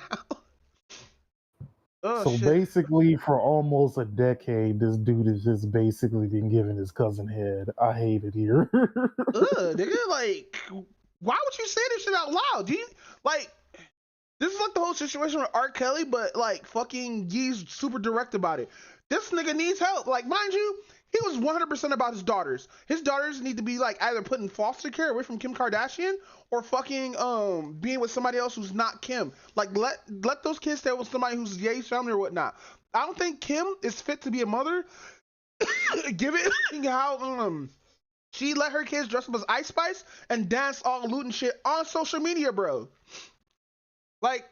Oh, so shit. Basically, for almost a decade, this dude has just basically been giving his cousin head. I hate it here. Nigga, like, why would you say this shit out loud? Do you like? This is like the whole situation with R. Kelly, but like fucking Ye's super direct about it. This nigga needs help. Like, mind you, he was 100% about his daughters. His daughters need to be like either put in foster care away from Kim Kardashian or fucking being with somebody else who's not Kim. Like let those kids stay with somebody who's Ye's family or whatnot. I don't think Kim is fit to be a mother. Given how she let her kids dress up as Ice Spice and dance all loot and shit on social media, bro. Like,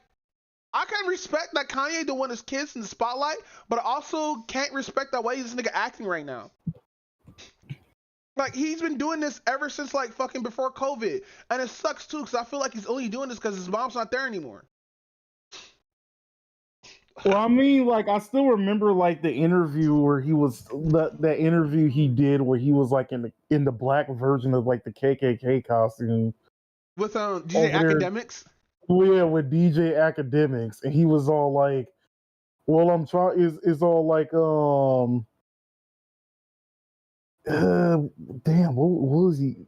I can respect that Kanye don't want his kids in the spotlight, but I also can't respect that way this nigga acting right now. Like, he's been doing this ever since like fucking before COVID, and it sucks too because I feel like he's only doing this because his mom's not there anymore. Well, I mean, like, I still remember like the interview where he was that interview he did where he was like in the black version of like the KKK costume With DJ Academics. Yeah, with DJ Academics, and he was all like, "Well, I'm trying." Is all like, damn, what was he?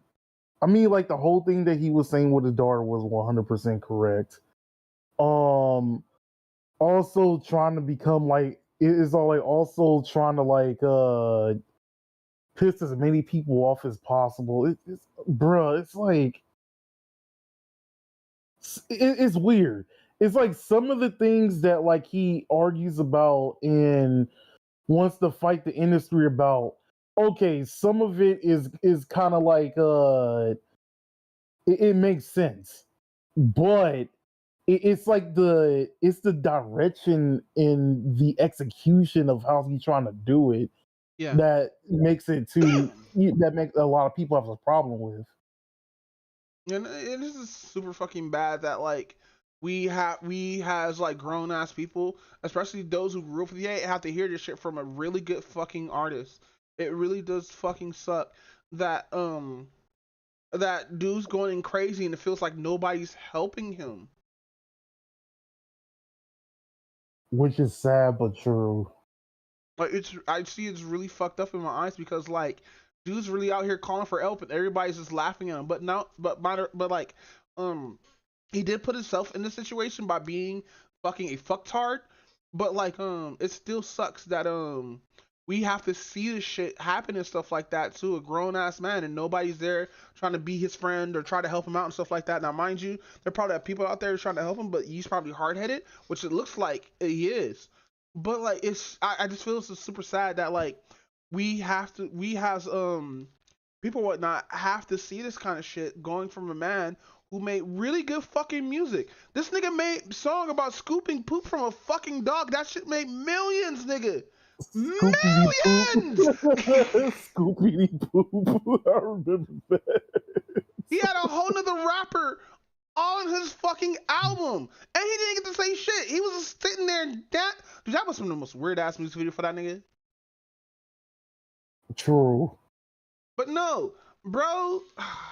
I mean, like the whole thing that he was saying with his daughter was 100% correct. Also trying to become like it is all like also trying to like piss as many people off as possible. It's bruh, it's like it's weird. It's like some of the things that like he argues about and wants to fight the industry about. Okay, some of it is kind of like it makes sense, but it's like it's the direction in the execution of how he's trying to do it that makes it that makes a lot of people have a problem with. And it is super fucking bad that like we has like grown ass people, especially those who grew up with Ye, have to hear this shit from a really good fucking artist. It really does fucking suck that that dude's going crazy and it feels like nobody's helping him. Which is sad but true. Like I see it's really fucked up in my eyes because like dude's really out here calling for help and everybody's just laughing at him. But now, but like, he did put himself in this situation by being fucking a fucktard. But like, it still sucks that we have to see this shit happen and stuff like that to a grown ass man and nobody's there trying to be his friend or try to help him out and stuff like that. Now, mind you, there probably have people out there trying to help him, but he's probably hard headed, which it looks like he is. But like I just feel it's super sad that like we have people whatnot have to see this kind of shit going from a man who made really good fucking music. This nigga made a song about scooping poop from a fucking dog. That shit made millions, nigga. Millions! Scoopity poop. I remember that. He had a whole nother rapper on his fucking album, and he didn't get to say shit. He was just sitting there and dude, that was some of the most weird ass music video for that nigga. True. But no, bro,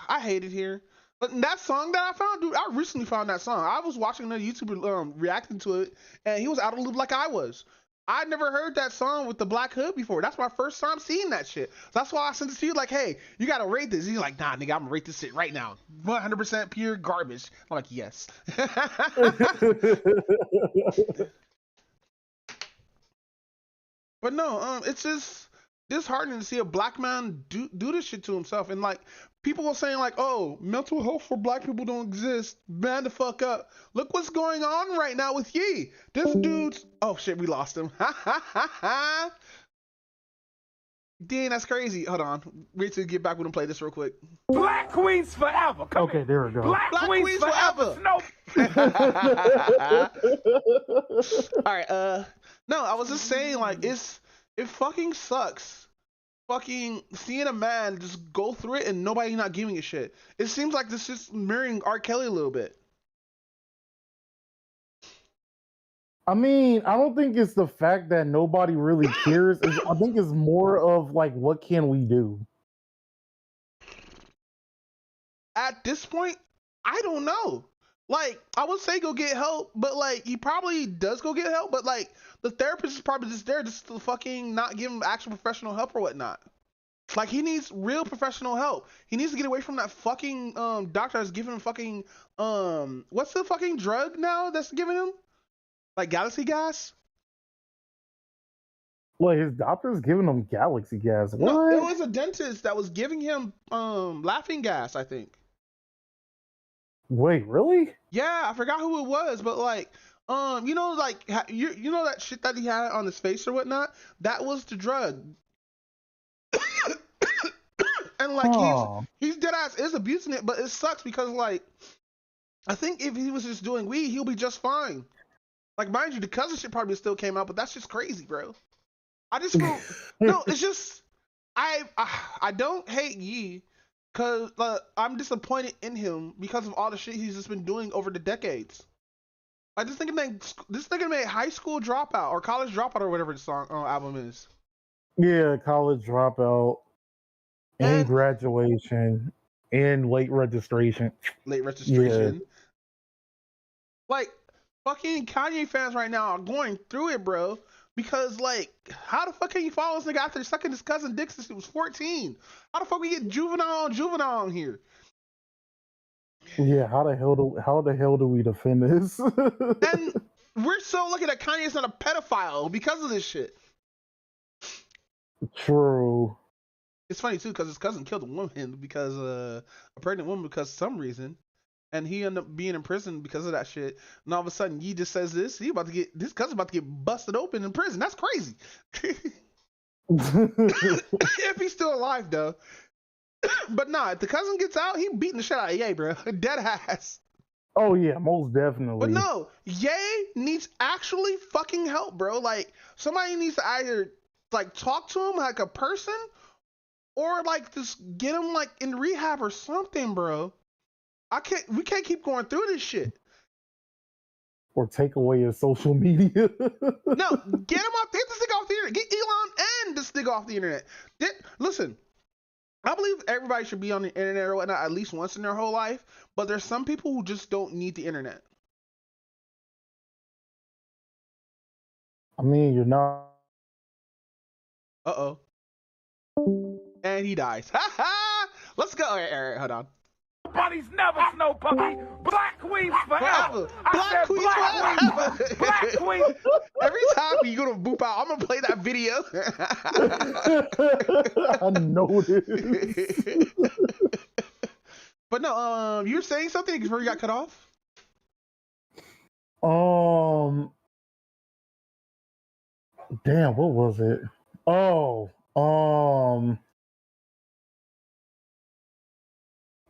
I hate it here. But that song that I found, dude, I recently found that song. I was watching another YouTuber reacting to it, and he was out of the loop like I was. I never heard that song with the black hood before. That's my first time seeing that shit. So that's why I sent it to you like, hey, you gotta rate this. He's like, nah, nigga, I'm gonna rate this shit right now. 100% pure garbage. I'm like, yes. But no, it's just disheartening to see a black man do this shit to himself. And like people were saying like, oh, mental health for black people don't exist. Man the fuck up. Look what's going on right now with Ye. This dude's oh shit, we lost him. Dang, that's crazy. Hold on. Wait till you get back. We're gonna play this real quick. Black Queens forever. Come okay, here. There we go. Black Queens forever. No. All right. No, I was just saying like it fucking sucks. Fucking seeing a man just go through it and nobody not giving a shit. It seems like this is mirroring R. Kelly a little bit. I mean, I don't think it's the fact that nobody really cares. I think it's more of like, what can we do? At this point, I don't know. Like, I would say go get help, but like, he probably does go get help, but like, the therapist is probably just there just to fucking not give him actual professional help or whatnot. Like he needs real professional help. He needs to get away from that fucking doctor that's giving him fucking what's the fucking drug now that's giving him? Like galaxy gas? Well, his doctor's giving him galaxy gas. What? No, it was a dentist that was giving him laughing gas, I think. Wait, really? Yeah, I forgot who it was, but like you know, like you know that shit that he had on his face or whatnot? That was the drug. And like he's dead ass is abusing it, but it sucks because like I think if he was just doing weed, he'll be just fine. Like mind you, the cousin shit probably still came out, but that's just crazy, bro. I just feel no, it's just I don't hate Yee because I'm disappointed in him because of all the shit he's just been doing over the decades. Like this nigga made High School Dropout or College Dropout or whatever the song album is. Yeah, College Dropout. And graduation and late registration. Yeah. Like fucking Kanye fans right now are going through it, bro. Because like, how the fuck can you follow this nigga after sucking his cousin dick since he was 14? How the fuck we get juvenile on here? Yeah, how the hell do we defend this? And we're so lucky that Kanye's not a pedophile because of this shit. True. It's funny too because his cousin killed a woman because a pregnant woman because of some reason, and he ended up being in prison because of that shit. And all of a sudden, Yee just says this. His cousin about to get busted open in prison. That's crazy. If he's still alive though. But nah, if the cousin gets out, he beating the shit out of Ye, bro. Dead ass. Oh yeah, most definitely. But no, Ye needs actually fucking help, bro. Like somebody needs to either like talk to him like a person. Or like just get him like in rehab or something, bro. We can't keep going through this shit. Or take away his social media. No, get him off. Get this nigga off the internet. Get Elon and this nigga off the internet. Listen, I believe everybody should be on the internet or whatnot at least once in their whole life. But there's some people who just don't need the internet. I mean, you're not. Uh-oh. And he dies. Ha ha! Let's go. All right, hold on. Bunnies never snow puppy. Black queens forever. Black queens forever. Black queens. Every time you go to boop out, I'm gonna play that video. I know this. But no, you were saying something before you got cut off? Damn, what was it?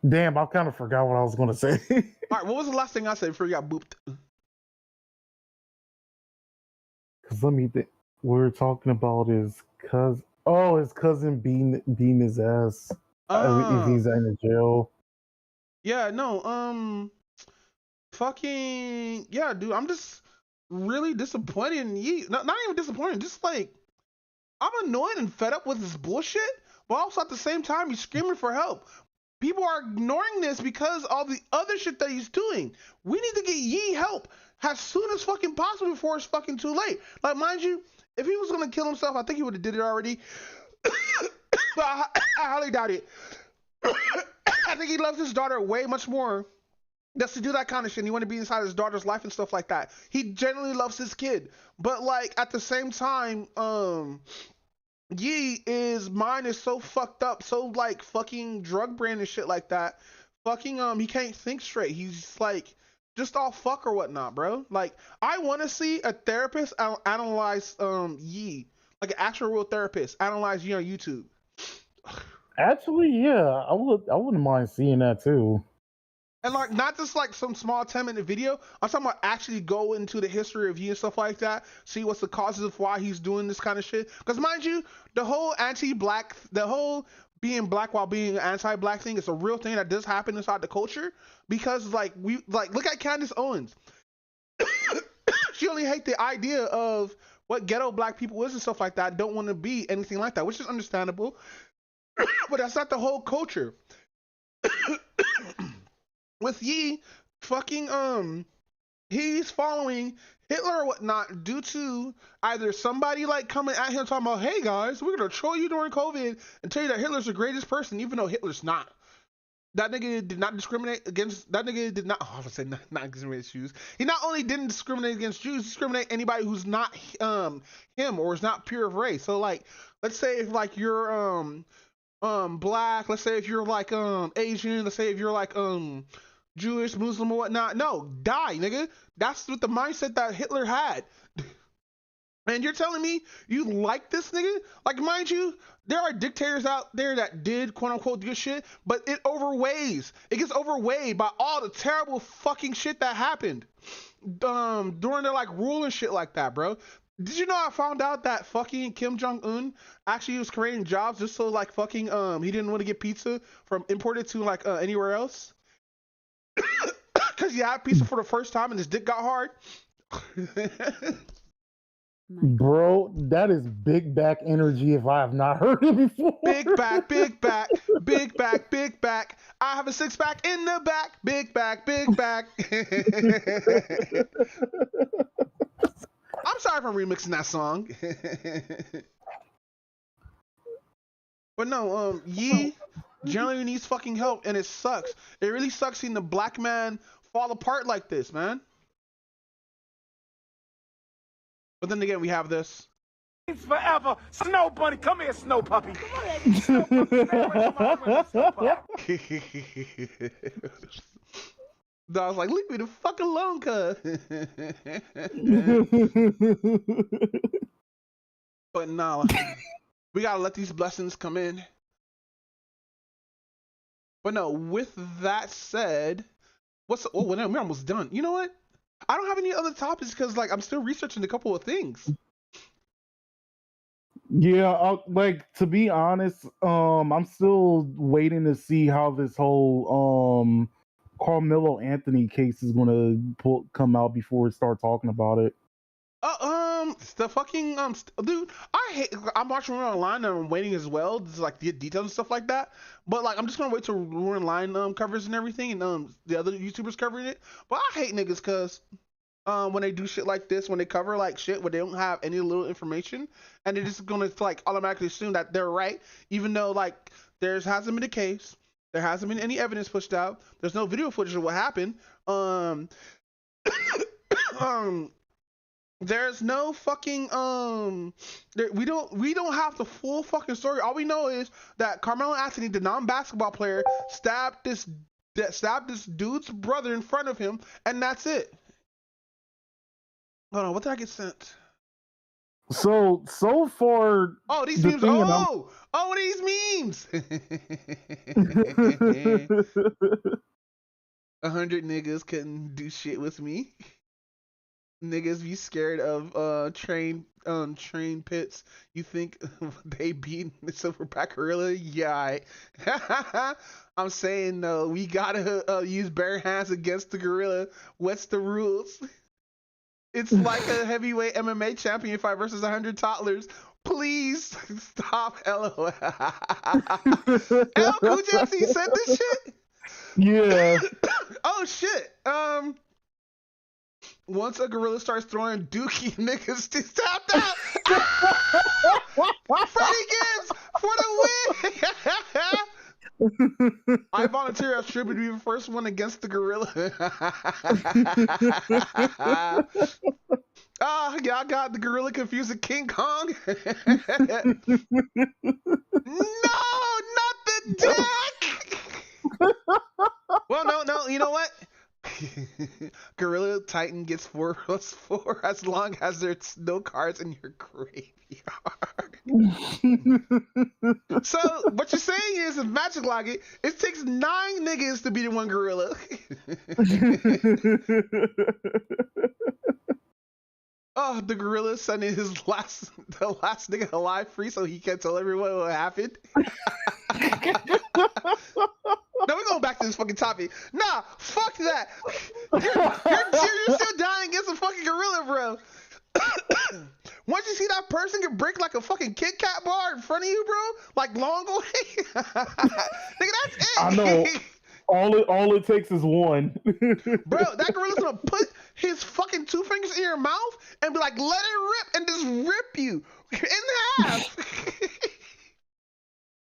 Damn, I kind of forgot what I was gonna say. All right, what was the last thing I said before you got booped? Cause let me think. We were talking about his cousin. Oh, his cousin beating his ass. If he's in jail. Yeah, no, fucking yeah, dude. I'm just really disappointed in Yee. Not even disappointed, just like I'm annoyed and fed up with this bullshit. But also at the same time, he's screaming for help. People are ignoring this because all the other shit that he's doing. We need to get Yee help as soon as fucking possible before it's fucking too late. Like, mind you, if he was gonna kill himself, I think he would have did it already. But I highly doubt it. I think he loves his daughter way much more just to do that kind of shit. And he want to be inside his daughter's life and stuff like that. He genuinely loves his kid. But like at the same time, Yee mind is so fucked up, so like fucking drug brand and shit like that. Fucking he can't think straight. He's like just all fuck or whatnot, bro. Like I want to see a therapist analyze Yee, like an actual real therapist analyze Yee on YouTube. Actually, yeah, I wouldn't mind seeing that too. And like not just like some small 10-minute video. I'm talking about actually go into the history of Yee and stuff like that. See what's the causes of why he's doing this kind of shit. Because mind you, the whole being black while being anti-black thing is a real thing that does happen inside the culture. Because like look at Candace Owens. She only hates the idea of what ghetto black people is and stuff like that. Don't want to be anything like that, which is understandable. But that's not the whole culture. With Yee, fucking he's following Hitler or whatnot due to either somebody like coming at him talking about, hey guys, we're gonna troll you during COVID and tell you that Hitler's the greatest person, even though Hitler's not. That nigga did not discriminate against. That nigga did not. Oh, I would say not discriminate Jews. He not only didn't discriminate against Jews, discriminate anybody who's not him or is not pure of race. So like, let's say if like you're black. Let's say if you're like Asian. Let's say if you're like Jewish, Muslim or whatnot. No, die, nigga. That's what the mindset that Hitler had. And you're telling me you like this nigga? Like, mind you, there are dictators out there that did quote unquote good shit, but it overweighs. It gets overweighed by all the terrible fucking shit that happened during their like rule and shit like that, bro. Did you know I found out that fucking Kim Jong-un actually was creating jobs just so like fucking he didn't want to get pizza from imported to like anywhere else? Because he had pizza for the first time and his dick got hard. Bro, that is big back energy if I have not heard it before. Big back, big back, big back, big back. I have a six pack in the back. Big back, big back. I'm sorry if I'm remixing that song. But no, Yee generally needs fucking help, and it sucks. It really sucks seeing the black man fall apart like this, man. But then again, we have this. Forever. Snow Bunny, come here, Snow Puppy. Snow Puppy, Snow Puppy. I was like, leave me the fuck alone, cuz. But no, we gotta let these blessings come in. But no, with that said, we're almost done. You know what? I don't have any other topics because like I'm still researching a couple of things. Yeah, like to be honest, I'm still waiting to see how this whole Carmelo Anthony case is gonna come out before we start talking about it. The fucking dude, I'm watching it online and I'm waiting as well. Just like the details and stuff like that. But like I'm just gonna wait till we're in line covers and everything and the other YouTubers covering it. But I hate niggas because when they do shit like this, when they cover like shit where they don't have any little information and they're just gonna like automatically assume that they're right, even though like there hasn't been a case, there hasn't been any evidence pushed out, there's no video footage of what happened. There's no fucking we don't have the full fucking story. All we know is that Carmelo Anthony, the non-basketball player, stabbed this dude's brother in front of him, and that's it. Hold on, what did I get sent? So far. Oh, these memes. These memes. 100 niggas couldn't do shit with me. Niggas be scared of train pits. You think they beat the silverback gorilla? Yeah, I'm saying no. We gotta use bare hands against the gorilla. What's the rules? It's like a heavyweight MMA champion fight versus 100 toddlers. Please stop. LOL. Cool Jesse said this shit. Yeah. Oh shit. Once a gorilla starts throwing dookie, niggas just tapped out. Freddie Gibbs for the win. I volunteer as tribute to be the first one against the gorilla. Y'all got the gorilla confused with King Kong. No, not the dick. Well, no, you know what? Gorilla Titan gets 4+4 as long as there's no cards in your graveyard. So what you're saying is, in Magic Logic, it takes 9 niggas to beat one gorilla. Oh, the gorilla sending the last nigga alive free so he can tell everyone what happened. No, we're going back to this fucking topic. Nah, fuck that. You're still dying against a fucking gorilla, bro. Once you see that person can break like a fucking Kit Kat bar in front of you, bro, like long way. Nigga, that's it. I know. All it takes is one. Bro, that gorilla's gonna put his fucking 2 fingers in your mouth and be like, let it rip, and just rip you in half.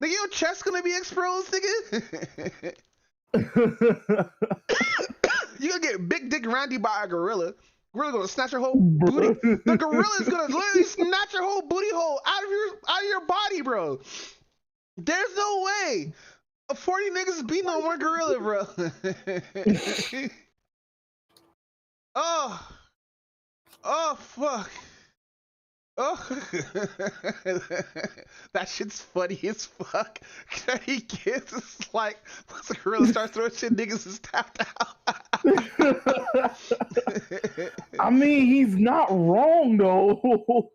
Nigga, your chest gonna be exposed, nigga. You gonna get big dick Randy by a gorilla. Gorilla gonna snatch your whole booty. The gorilla is gonna literally snatch your whole booty hole out of your body, bro. There's no way 40 niggas is beating on one gorilla, bro. Oh fuck. Oh, that shit's funny as fuck. He gets it's like once the gorilla starts throwing shit, niggas is tapped out. I mean, he's not wrong though.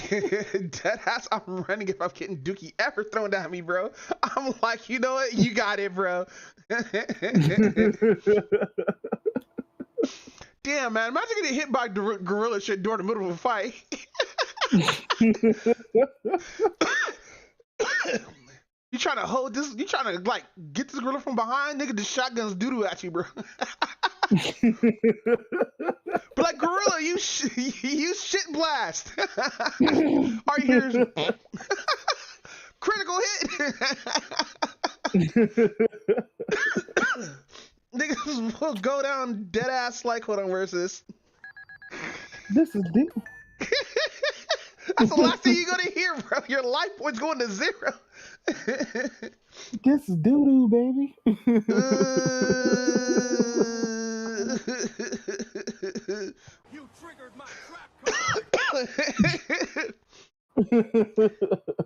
Dead ass, I'm running if I'm getting Dookie ever thrown at me, bro. I'm like, you know what? You got it, bro. Damn, man. Imagine getting hit by gorilla shit during the middle of a fight. You trying to hold this? You trying to like get this gorilla from behind? Nigga, the shotgun's doo-doo at you, bro. But like gorilla, you shit blast. Are you here? Critical hit. Niggas will go down dead ass like, hold on, where's this? This is deep. That's the last thing you're gonna hear, bro. Your life points going to 0. This is doo-doo, baby. You triggered my trap card.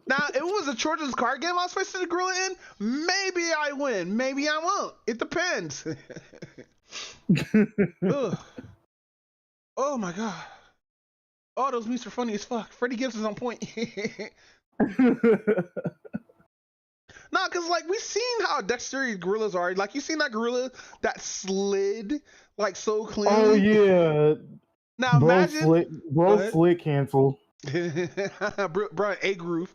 Now, if it was a children's card game I was facing the gorilla in, maybe I win, maybe I won't. It depends. Oh my god. Oh, those memes are funny as fuck. Freddie Gibbs is on point. Nah, cause like we seen how dexterous gorillas are. Like you seen that gorilla that slid like so cleanly. Oh yeah. Now imagine slick cancel. bro, a groove.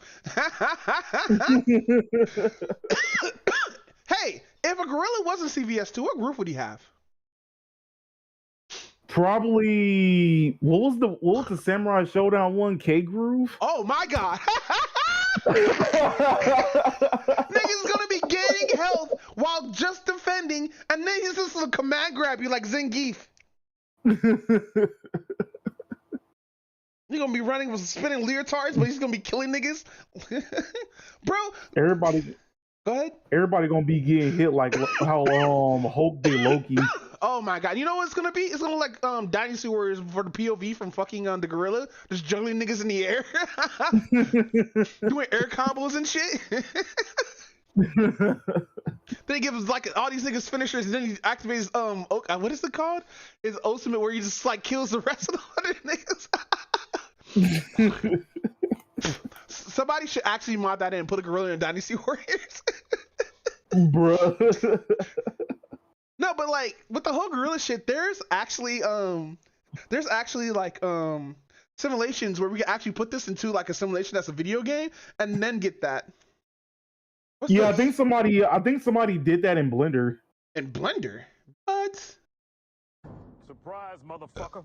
Hey, if a gorilla wasn't CVS2, what groove would he have? Probably what was the Samurai Showdown 1K groove? Oh my god. Nigga's gonna be gaining health while just defending, and then he's just gonna command grab you like Zangief. You're gonna be running with spinning leotards, but he's gonna be killing niggas. Bro, everybody go ahead. Everybody gonna be getting hit like how Hulk did Loki. Oh my god, you know what it's gonna be? It's gonna like Dynasty Warriors for the POV from fucking the gorilla, just juggling niggas in the air. Doing air combos and shit. Then he gives like all these niggas finishers, and then he activates what is it called? His ultimate, where he just like kills the rest of the 100 niggas. Somebody should actually mod that in and put a gorilla in Dynasty Warriors. Bruh. No, but like with the whole gorilla shit, there's actually like simulations where we can actually put this into like a simulation that's a video game and then get that. I think somebody did that in Blender. In Blender? What? Surprise, motherfucker.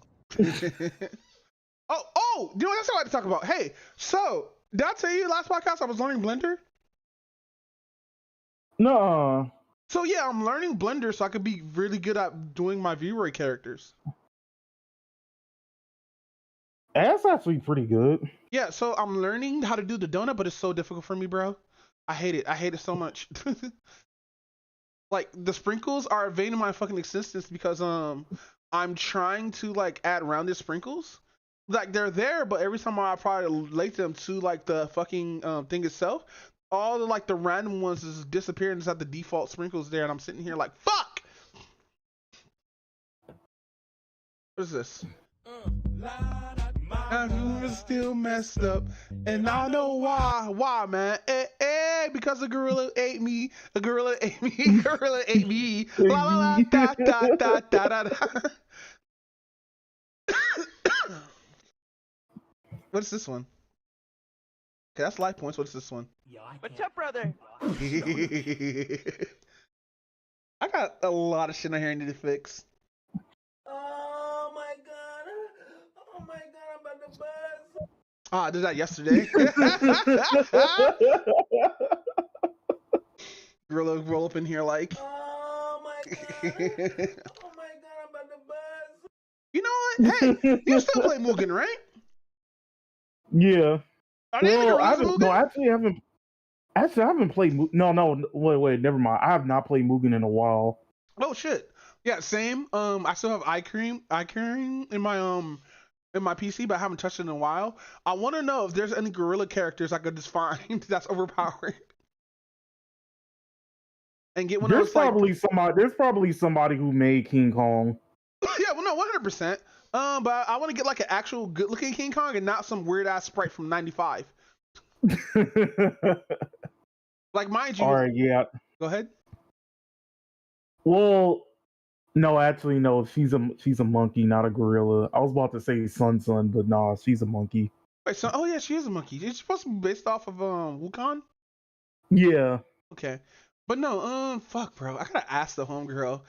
Oh, you know what else I like to talk about? Hey, so did I tell you last podcast I was learning Blender? No. So yeah, I'm learning Blender so I could be really good at doing my V-Ray characters. That's actually pretty good. Yeah, so I'm learning how to do the donut, but it's so difficult for me, bro. I hate it. I hate it so much. Like the sprinkles are a vein of my fucking existence because I'm trying to like add rounded sprinkles. Like they're there, but every time I try to relate them to like the fucking thing itself, all the like the random ones just disappear and just have the default sprinkles there, and I'm sitting here like, fuck! What is this? My room is still messed up, and I know why. Why, man? Because a gorilla ate me. A gorilla ate me. A gorilla ate me. La la la da da da da da da. What's this one? Okay, that's life points. What's this one? What's up, brother? I got a lot of shit on here I need to fix. Oh my Oh, I did that yesterday. Gorilla roll up in here like. Oh my god. Oh my god, I'm about to buzz. You know what? Hey, you still play Mugen, right? Yeah. Are they Well, the I gorillas haven't. Mugen? No, actually, I haven't. Actually, I haven't played. No. Wait. Never mind. I have not played Mugen in a while. Oh shit. Yeah, same. I still have eye cream in my PC, but I haven't touched it in a while. I want to know if there's any gorilla characters I could just find that's overpowered and get one of There's those like. probably somebody. There's probably somebody who made King Kong. Yeah, well, no, 100%. But I want to get like an actual good-looking King Kong and not some weird ass sprite from '95. Like, mind you. All right. Yeah. Go ahead. Well, no. Actually, no. She's a monkey, not a gorilla. I was about to say Sun, but nah, she's a monkey. Wait, so yeah, she is a monkey. It's supposed to be based off of Wukong. Yeah. Okay, but no, fuck, bro. I gotta ask the homegirl.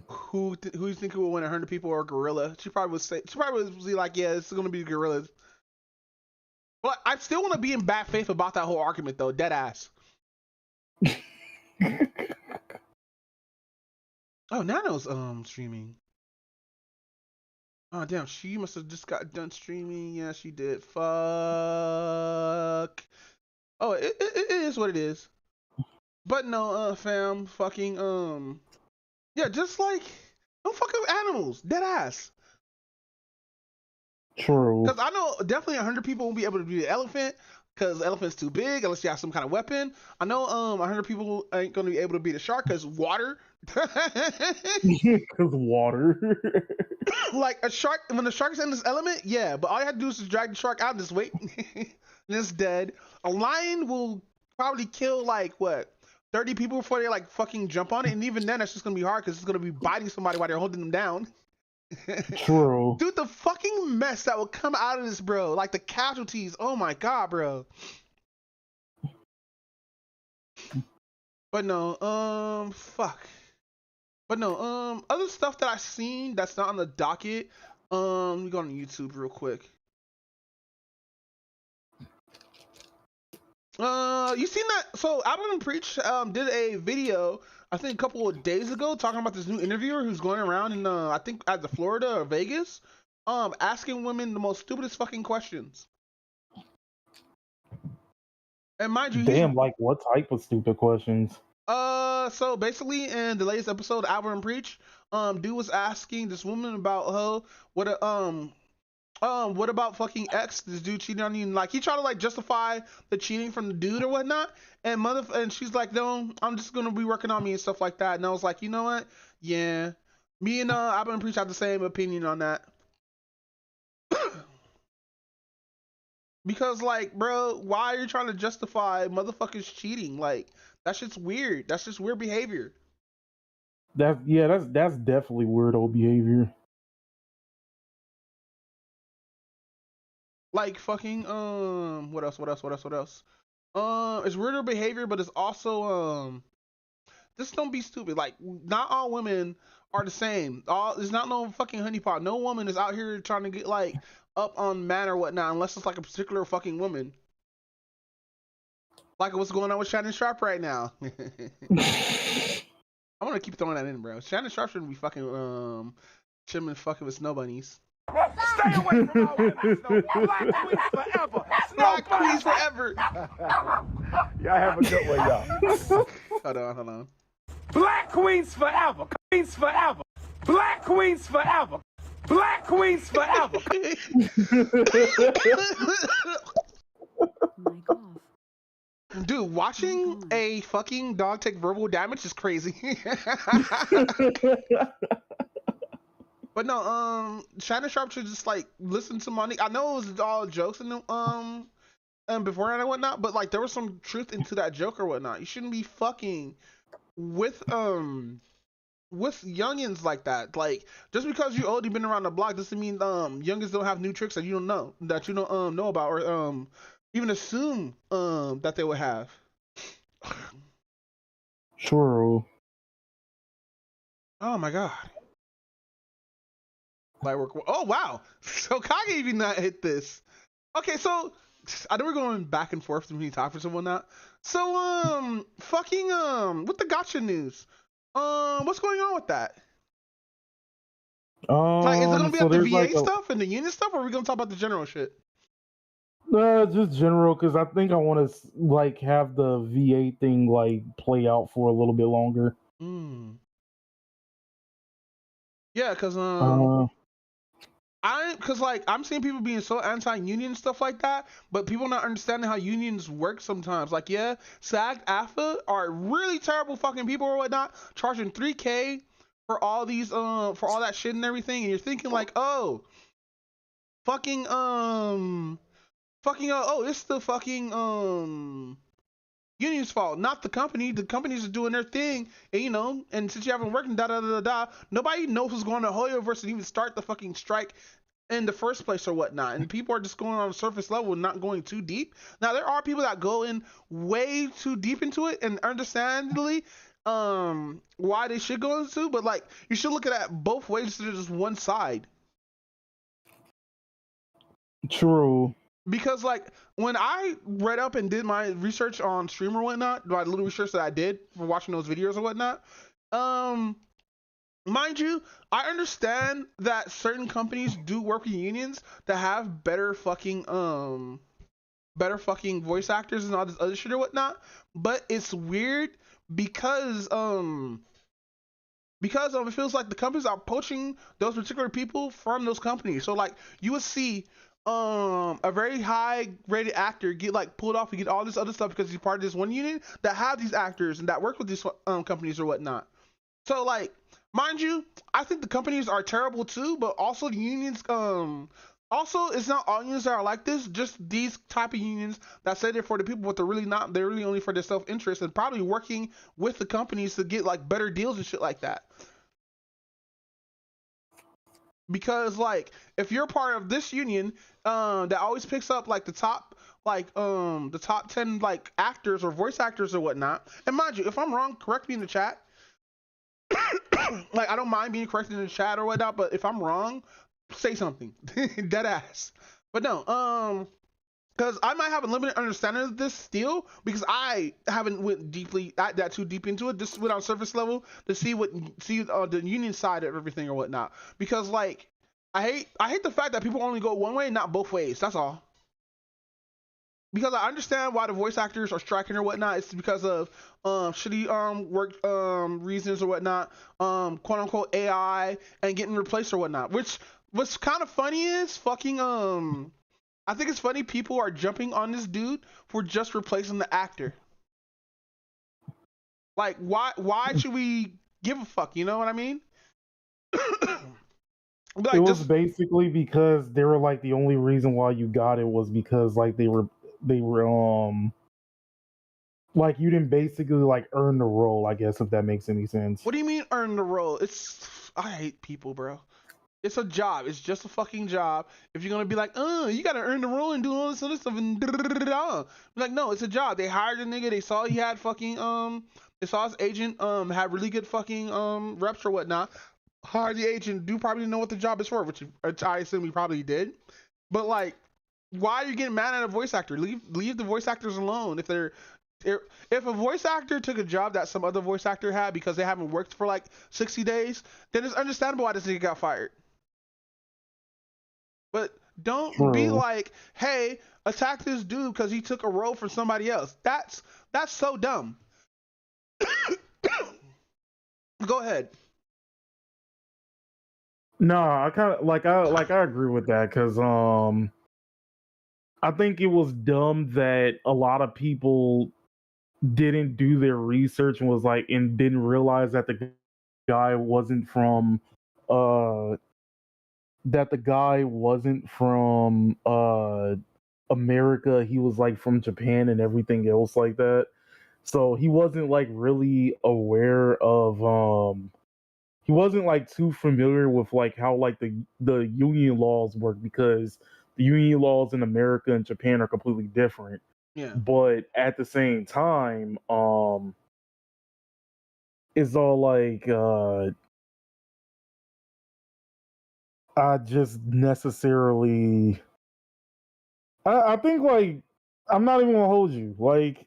Who you think will win 100 people or a gorilla? She probably would be like, yeah, it's gonna be gorillas. But I still want to be in bad faith about that whole argument though, dead ass. Oh, Nano's streaming. Oh damn, she must have just got done streaming. Yeah, she did. Fuck. Oh, it is what it is. But no, fam, fucking yeah, just like don't fuck with animals, dead ass. True. Because I know definitely 100 people won't be able to be the elephant because the elephant's too big unless you have some kind of weapon. I know 100 people ain't gonna be able to be the shark because water. Because water. Like a shark, when the shark's in this element, yeah, but all you have to do is just drag the shark out and just wait, and it's dead. A lion will probably kill like what 30 people before they like fucking jump on it, and even then, it's just gonna be hard because it's gonna be biting somebody while they're holding them down. True. Dude, the fucking mess that will come out of this, bro. Like the casualties. Oh my god, bro. But no, fuck. But no, other stuff that I've seen that's not on the docket. Let me go on YouTube real quick. You seen that? So Albert and Preach did a video I think a couple of days ago talking about this new interviewer who's going around in I think either Florida or Vegas, asking women the most stupidest fucking questions. And mind you, Damn, like what type of stupid questions? So basically in the latest episode, Albert and Preach, dude was asking this woman about what about fucking X? This dude cheating on you, and like he tried to like justify the cheating from the dude or whatnot, and she's like, no, I'm just gonna be working on me and stuff like that. And I was like, you know what? Yeah, me and Albert and Preach have the same opinion on that. Because like, bro, why are you trying to justify motherfuckers cheating? Like that shit's weird. That's just weird behavior. That's definitely weirdo behavior. Like fucking what else? It's weirder behavior, but it's also just don't be stupid. Like not all women are the same. There's not no fucking honeypot. No woman is out here trying to get like up on man or whatnot unless it's like a particular fucking woman. Like what's going on with Shannon Sharp right now. I'm gonna keep throwing that in, bro. Shannon Sharp shouldn't be fucking chilling fucking with snow bunnies. Stay away from our women, Snow. Black queens forever. Black queens forever. Y'all have a good one, y'all. Hold on. Black queens forever. Queens forever. Black queens forever. Black queens forever. Mic off. Dude, watching a fucking dog take verbal damage is crazy. But no, Shannon Sharp should just like listen to Monique. I know it was all jokes and beforehand and whatnot, but like there was some truth into that joke or whatnot. You shouldn't be fucking with youngins like that. Like just because you already been around the block doesn't mean youngins don't have new tricks that you don't know about or even assume that they would have. True. Oh my god. Light work. Oh wow. So Kage even not hit this. Okay, so I know we're going back and forth between topics and whatnot. So fucking with the gotcha news, what's going on with that? Like, is it gonna be So like the there's VA like a stuff and the union stuff, or are we gonna talk about the general shit? just general because I think I want to like have the VA thing like play out for a little bit longer. Mm. Yeah, cause Uh, I'm seeing people being so anti-union and stuff like that, but people not understanding how unions work sometimes. Like, yeah, SAG, AFA are really terrible fucking people or whatnot, charging $3K for all these for all that shit and everything, and you're thinking like, oh, fucking oh, it's the fucking union's fault, not the company. The companies are doing their thing, and and since you haven't worked and da da da da, nobody knows who's going to Hoyoverse and even start the fucking strike in the first place or whatnot. And people are just going on the surface level and not going too deep. Now there are people that go in way too deep into it, and understandably, why they should go into, but like you should look at it both ways instead of just one side. true. Because like when I read up and did my research on stream or whatnot, my little research that I did for watching those videos or whatnot, mind you, I understand that certain companies do work with unions that have better fucking voice actors and all this other shit or whatnot. But it's weird because it feels like the companies are poaching those particular people from those companies. So like you would see a very high rated actor get like pulled off and get all this other stuff because he's part of this one union that have these actors and that work with these companies or whatnot. So like, mind you, I think the companies are terrible too, but also the unions also it's not all unions that are like this, just these type of unions that say they're for the people, but they're really not. They're really only for their self-interest and probably working with the companies to get like better deals and shit like that. Because like if you're part of this union that always picks up like the top 10 like actors or voice actors or whatnot, and mind you, if I'm wrong, correct me in the chat. Like I don't mind being corrected in the chat or whatnot, but if I'm wrong, say something. Dead ass. But no, because I might have a limited understanding of this still because I haven't went deeply that too deep into it. Just went on surface level to see the union side of everything or whatnot. Because like I hate the fact that people only go one way, not both ways. That's all. Because I understand why the voice actors are striking or whatnot. It's because of shitty work reasons or whatnot, quote unquote AI and getting replaced or whatnot. Which what's kind of funny is fucking I think it's funny people are jumping on this dude for just replacing the actor. Like why should we give a fuck? You know what I mean? Like, It was basically because they were like the only reason why you got it was because like they were like you didn't basically like earn the role, I guess, if that makes any sense. What do you mean earn the role? I hate people, bro. It's a job. It's just a fucking job. If you're gonna be like, you gotta earn the role and do all this other stuff and like, no, it's a job. They hired a nigga. They saw he had fucking they saw his agent had really good fucking reps or whatnot. Hired the agent. Do probably know what the job is for, which I assume he probably did. But like, why are you getting mad at a voice actor? Leave the voice actors alone. If a voice actor took a job that some other voice actor had because they haven't worked for like 60 days, then it's understandable why this nigga got fired. But don't be like, hey, attack this dude because he took a role from somebody else. That's so dumb. Go ahead. No, I kind of I agree with that because I think it was dumb that a lot of people didn't do their research and was like and didn't realize that the guy wasn't from America. He was like from Japan and everything else like that. So he wasn't like really aware of he wasn't like too familiar with like how like the union laws work because the union laws in America and Japan are completely different. Yeah. But at the same time, it's all like I just necessarily. I think like I'm not even gonna hold you. Like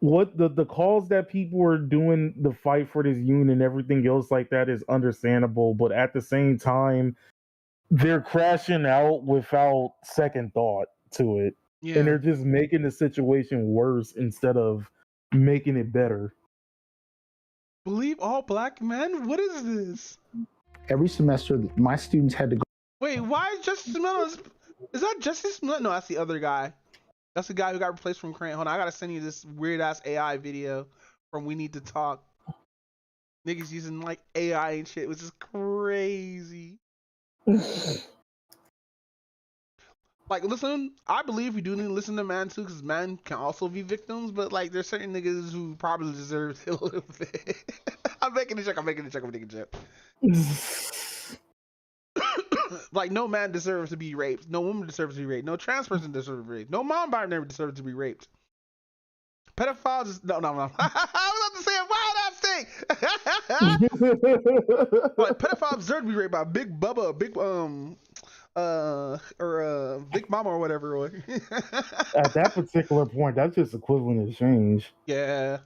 what the cause that people are doing the fight for this union and everything else like that is understandable, but at the same time, they're crashing out without second thought to it. And Yeah. they're just making the situation worse instead of making it better. Believe all black men? What is this? Every semester, my students had to go. Wait, why is Justice Miller? Is that Justice Miller? No, that's the other guy. That's the guy who got replaced from Crane. Hold on, I gotta send you this weird ass AI video from We Need to Talk. Niggas using like AI and shit, which is crazy. Like, listen, I believe we do need to listen to man too, because man can also be victims, but like, there's certain niggas who probably deserve it a little bit. I'm making a joke. I'm making a joke. Like, no man deserves to be raped. No woman deserves to be raped. No trans person deserves to be raped. No non-binary deserves to be raped. Pedophiles is no. I was about to say a wild ass thing. Like, pedophiles deserve to be raped by Big Bubba, Big Big Mama or whatever. At that particular point, that's just equivalent to change. Yeah.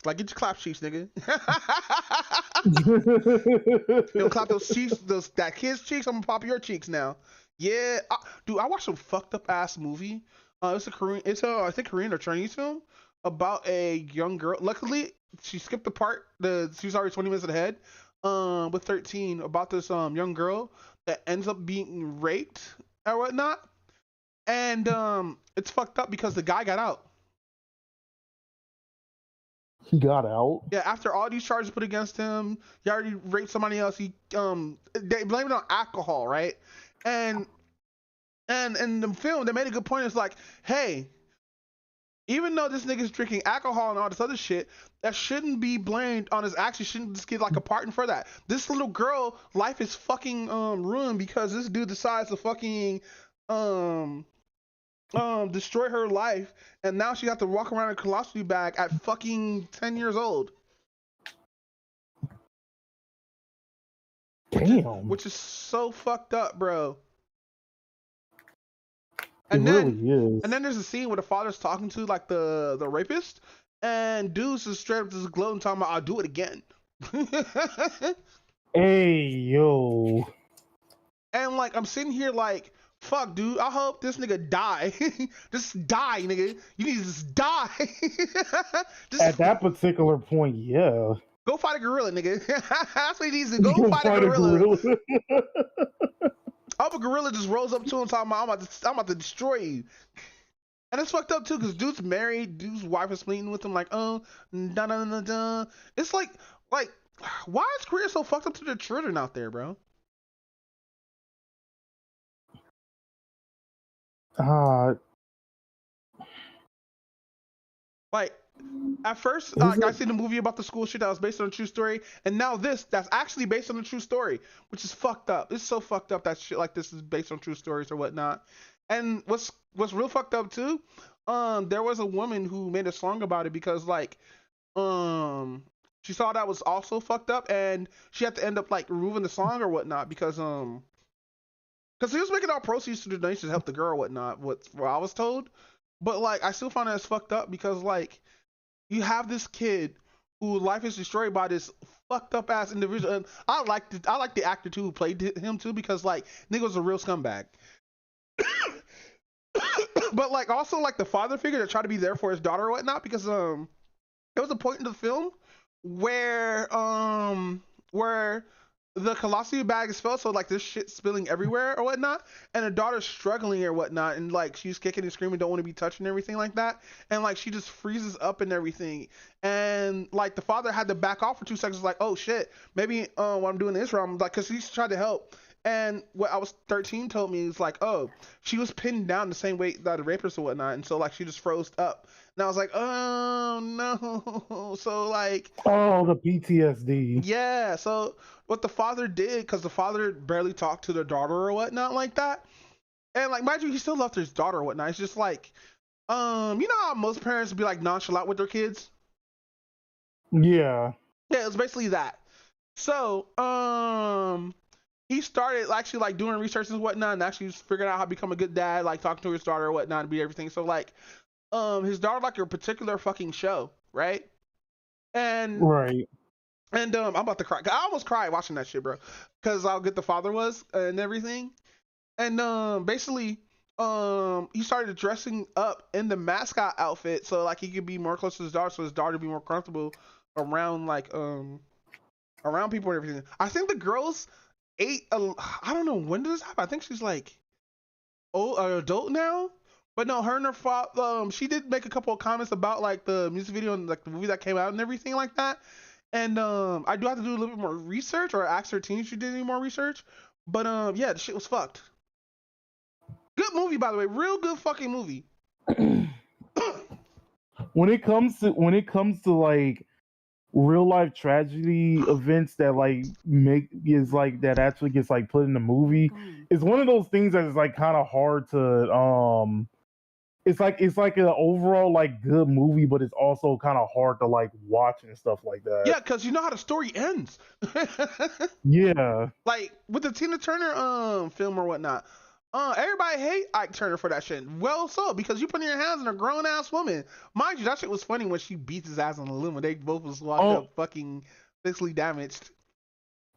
Like, get your clap cheeks, nigga. You don't clap those cheeks, that kid's cheeks. I'm gonna pop your cheeks now. Yeah, dude, I watched some fucked up ass movie. It's a Korean, I think Korean or Chinese film about a young girl. Luckily, she skipped the part. She was already 20 minutes ahead. With 13, about this young girl that ends up being raped or whatnot, and it's fucked up because the guy got out. He got out. Yeah, after all these charges put against him, he already raped somebody else. They blame it on alcohol, right? And in the film, they made a good point. It's like, hey, even though this nigga's drinking alcohol and all this other shit, that shouldn't be blamed on his actions. Shouldn't just get like a pardon for that. This little girl life is fucking ruined because this dude decides to fucking destroy her life, and now she got to walk around in a colostomy bag at fucking 10 years old. Damn. Which is so fucked up, bro. It really is. And then there's a scene where the father's talking to like the rapist, and dude's just straight up just gloating, talking about, I'll do it again. Hey, yo. And like, I'm sitting here like, fuck, dude, I hope this nigga die. Just die, nigga. You need to just die. At that particular point, yeah. Go fight a gorilla, nigga. That's what he needs to go fight a gorilla. I hope a gorilla just rolls up to him talking about, I'm about to destroy you. And it's fucked up too, because dude's married, dude's wife is sleeping with him like, oh, da da da da. It's like, why is Korea so fucked up to their children out there, bro? Like, at first, I seen the movie about the school shit that was based on a true story, and now that's actually based on a true story, which is fucked up. It's so fucked up that shit like this is based on true stories or whatnot. And what's real fucked up too, there was a woman who made a song about it because like, she saw that was also fucked up, and she had to end up like removing the song or whatnot because he was making all proceeds to the donation to help the girl or whatnot. What I was told, but like I still find that it's fucked up because like, you have this kid whose life is destroyed by this fucked up ass individual. And I like the actor too who played him too, because like, nigga was a real scumbag. But like, also like the father figure that tried to be there for his daughter or whatnot, because there was a point in the film where the colostomy bag is filled, so like there's shit spilling everywhere or whatnot, and the daughter's struggling or whatnot, and like she's kicking and screaming, don't want to be touched and everything like that, and like she just freezes up and everything, and like the father had to back off for 2 seconds, like, oh shit, maybe what I'm doing this wrong, like, because he's trying to help. And what I was 13 told me is like, oh, she was pinned down the same way that the rapist or whatnot, and so like she just froze up. And I was like, oh no. So like, oh, the PTSD. Yeah. So what the father did, because the father barely talked to their daughter or whatnot like that, and like, mind you, he still loved his daughter or whatnot. It's just like, you know how most parents be like nonchalant with their kids? Yeah. Yeah, it was basically that. So, he started actually like doing research and whatnot, and actually figuring out how to become a good dad, like talking to his daughter and whatnot, and be everything. So like, his daughter like a particular fucking show, right? And Right. I'm about to cry. I almost cried watching that shit, bro, because how good the father was and everything. And basically, he started dressing up in the mascot outfit so like he could be more close to his daughter, so his daughter would be more comfortable around like around people and everything. I think the girls ate. I don't know when did this happen. I think she's like an adult now. But no, her and her father, she did make a couple of comments about like the music video and like the movie that came out and everything like that. And I do have to do a little bit more research, or ask her team if she did any more research. But yeah, the shit was fucked. Good movie, by the way, real good fucking movie. When it comes to like real life tragedy events that like that actually gets like put in the movie, it's one of those things that is like kind of hard to it's like an overall like good movie, but it's also kind of hard to like watch and stuff like that. Yeah, because you know how the story ends. Yeah. Like with the Tina Turner film or whatnot. Everybody hate Ike Turner for that shit. Well, so because you putting your hands on a grown ass woman, mind you, that shit was funny when she beats his ass on the limo. They both was locked up, fucking physically damaged.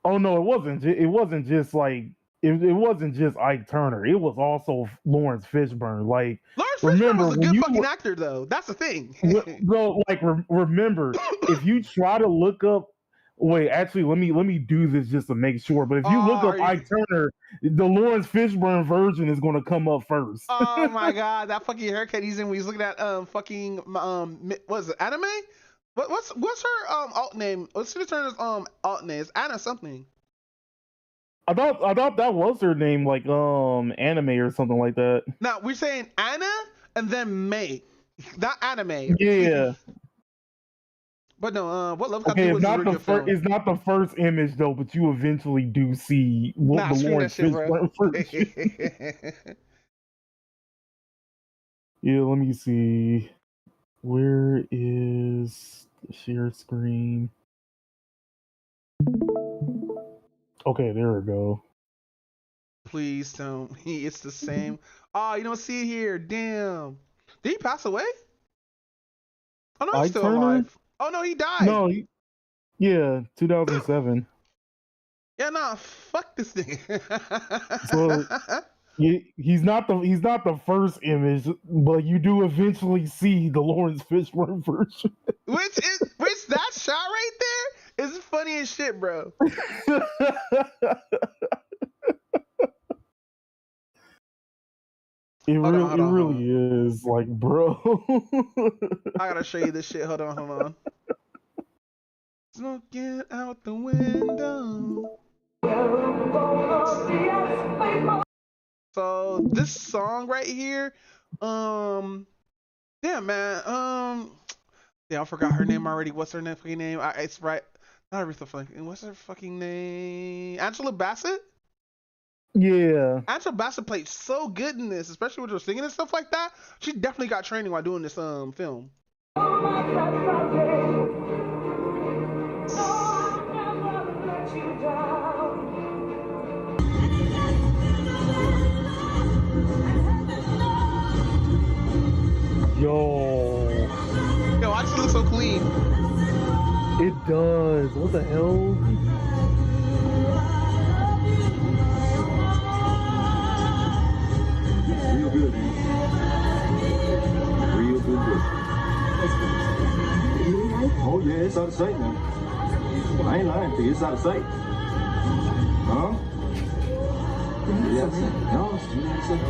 Oh no, it wasn't. It wasn't just like it wasn't just Ike Turner. It was also Lawrence Fishburne. Like, Lawrence remember Fishburne was a good fucking actor, though. That's the thing. Bro, like remember, if you try to look up. Wait, actually, let me do this just to make sure. But if you look up Ike Turner, the Lawrence Fishburne version is going to come up first. Oh my god, that fucking haircut he's in when he's looking at fucking what is it, anime? What's her alt name? What's Tina Turner's alt name? It's Anna something. I thought that was her name, like anime or something like that. Now we're saying Anna and then May, not anime. Yeah. But no, what Love Okay, it's not the first. It's not the first image though, but you eventually do see what the Lawrence Fishburne version. Yeah, let me see. Where is the share screen? Okay, there we go. Please don't. It's the same. Oh, you don't see it here. Damn. Did he pass away? Oh no, he's still alive. Oh no, he died. No, yeah, 2007. Yeah, nah, fuck this thing. So he's not the first image, but you do eventually see the Lawrence Fishburne version. which that shot right there is funny as shit, bro. It really is, like, bro. I gotta show you this shit. Hold on. Smoking out the window. So this song right here, damn man, yeah, I forgot her name already. What's her fucking name? It's right. Not Aretha Franklin. What's her fucking name? Angela Bassett. Yeah. Angela Bassett played so good in this, especially with her singing and stuff like that. She definitely got training while doing this film. Yo, I just look so clean. It does. What the hell? Real good. Real good. Oh yeah, it's out of sight now. Well, I ain't lying to you, it's out of sight. Huh? Yes. No, it's out of sight.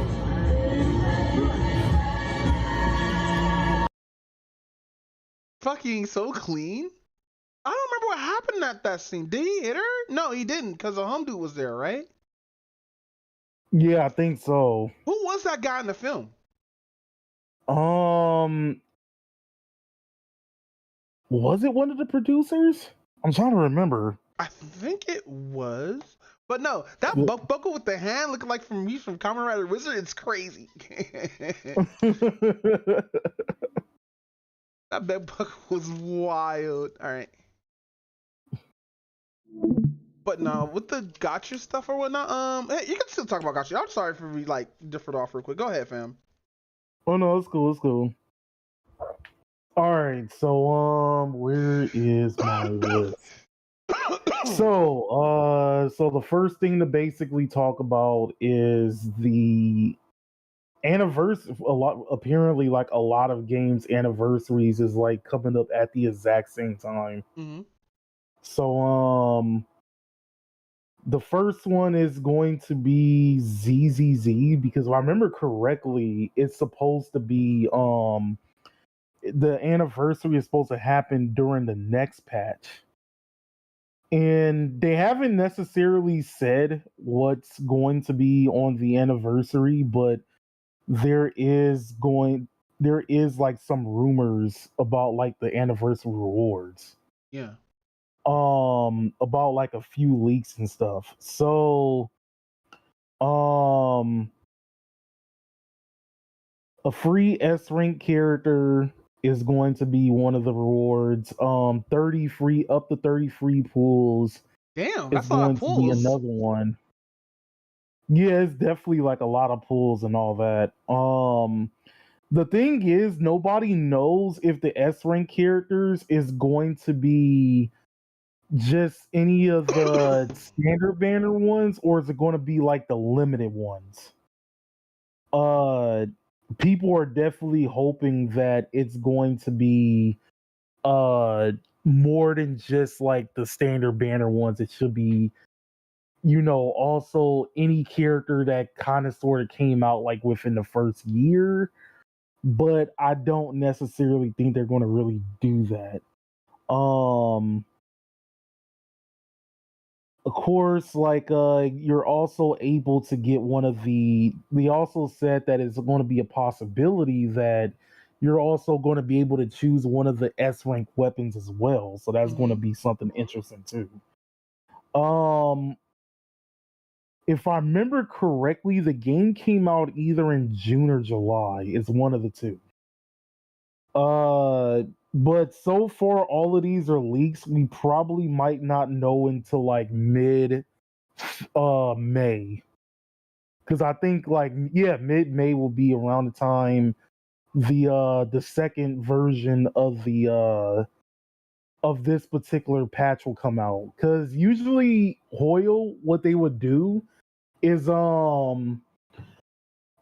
Fucking so clean. I don't remember what happened at that scene. Did he hit her? No, he didn't, because a home dude was there, right? Yeah, I think so. Who was that guy in the film? Was it one of the producers? I'm trying to remember. I think it was. But no, that buckle with the hand looking like from Kamen Rider Wizard, it's crazy. That belt buckle was wild. All right. But no, with the gotcha stuff or whatnot, hey, you can still talk about gotcha. I'm sorry for we like differed off real quick. Go ahead, fam. Oh no, it's cool. It's cool. All right, so where is my list? So the first thing to basically talk about is the anniversary. Apparently, like a lot of games anniversaries is like coming up at the exact same time. Mm-hmm. So the first one is going to be ZZZ, because if I remember correctly, it's supposed to be the anniversary is supposed to happen during the next patch. And they haven't necessarily said what's going to be on the anniversary, but there is like some rumors about like the anniversary rewards. Yeah. About like a few leaks and stuff. So a free S rank character is going to be one of the rewards. 30 free, up to 30 free pools. Damn, Is that's a lot going of to be pools. another one. Yeah, it's definitely like a lot of pools and all that. The thing is, nobody knows if the S rank characters is going to be just any of the standard banner ones, or is it going to be like the limited ones? People are definitely hoping that it's going to be more than just like the standard banner ones. It should be, also any character that kind of sort of came out like within the first year. But I don't necessarily think they're going to really do that. Of course, like you're also able to get one of they also said that it's going to be a possibility that you're also going to be able to choose one of the S rank weapons as well. So that's going to be something interesting too. If I remember correctly, the game came out either in June or July. It's one of the two. But so far, all of these are leaks. We probably might not know until like mid May. Because I think like mid May will be around the time the second version of the of this particular patch will come out. Because usually Hoyle, what they would do is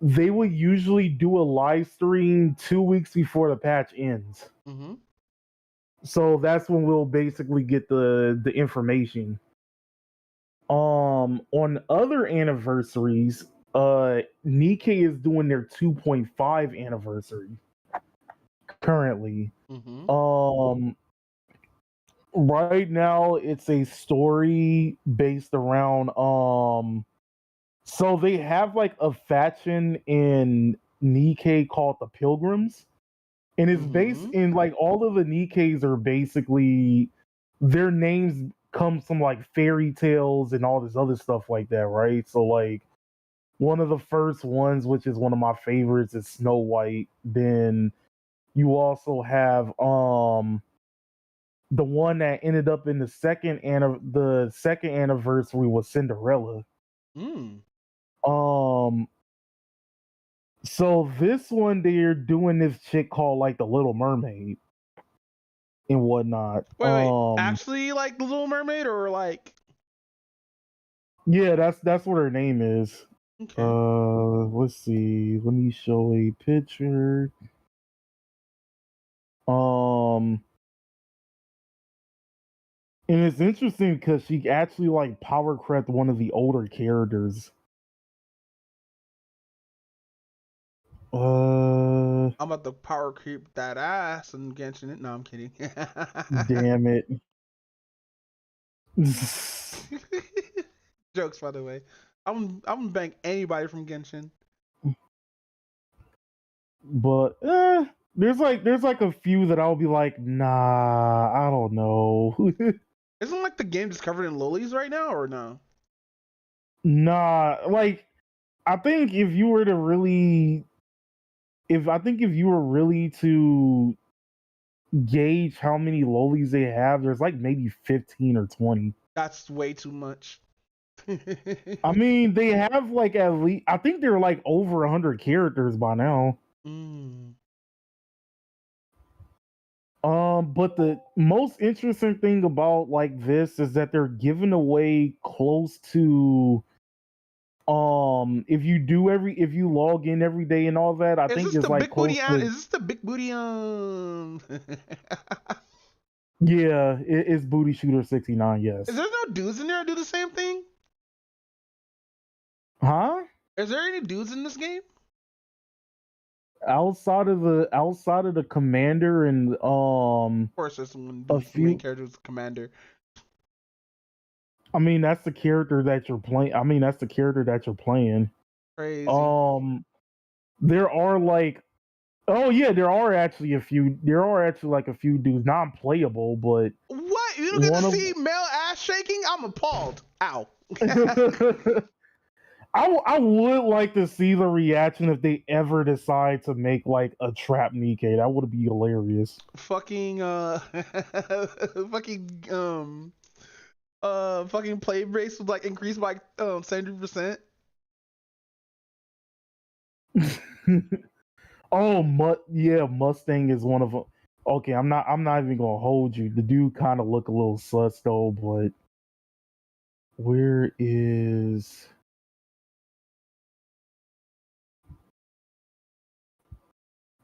they would usually do a live stream 2 weeks before the patch ends. Mm-hmm. So that's when we'll basically get the information. On other anniversaries, Nikkei is doing their 2.5 anniversary currently. Mm-hmm. Right now it's a story based around so they have like a faction in Nikkei called the Pilgrims. And it's based in like all of the Nikkeis are basically their names comes from like fairy tales and all this other stuff like that, right? So like one of the first ones, which is one of my favorites, is Snow White. Then you also have the one that ended up in the second anniversary was Cinderella. So this one they're doing this chick called like the Little Mermaid and whatnot. Wait. Actually, like the Little Mermaid, or like? Yeah, that's what her name is. Okay. Let's see. Let me show a picture. And it's interesting because she actually like power crept one of the older characters. I'm about to power creep that ass and Genshin it. No, I'm kidding. Damn it. Jokes, by the way. I'm gonna bank anybody from Genshin. But there's like a few that I'll be like, nah, I don't know. Isn't like the game just covered in lilies right now, or no? Nah, like I think if you were really to gauge how many lolis they have, there's like maybe 15 or 20. That's way too much. I mean, they have like at least I think they're like over 100 characters by now. But the most interesting thing about like this is that they're giving away close to if you log in every day and all that, I Is think this it's the like big booty? close to, Is this the big booty? yeah, it's Booty Shooter 69, yes. Is there no dudes in there that do the same thing? Huh? Is there any dudes in this game? Outside of the commander and Of course, there's one a dude, the main few. character is the commander. I mean, that's the character that you're playing. Crazy. There are like, oh yeah, there are actually like a few dudes, non-playable, but What? You don't get one to of see male ass shaking? I'm appalled. Ow. I would like to see the reaction if they ever decide to make like a trap Nikkei. That would be hilarious. fucking fucking play race was like increased by 70%. Oh, yeah, Mustang is one of them. Okay, I'm not even gonna hold you. The dude kind of look a little sus though, but where is?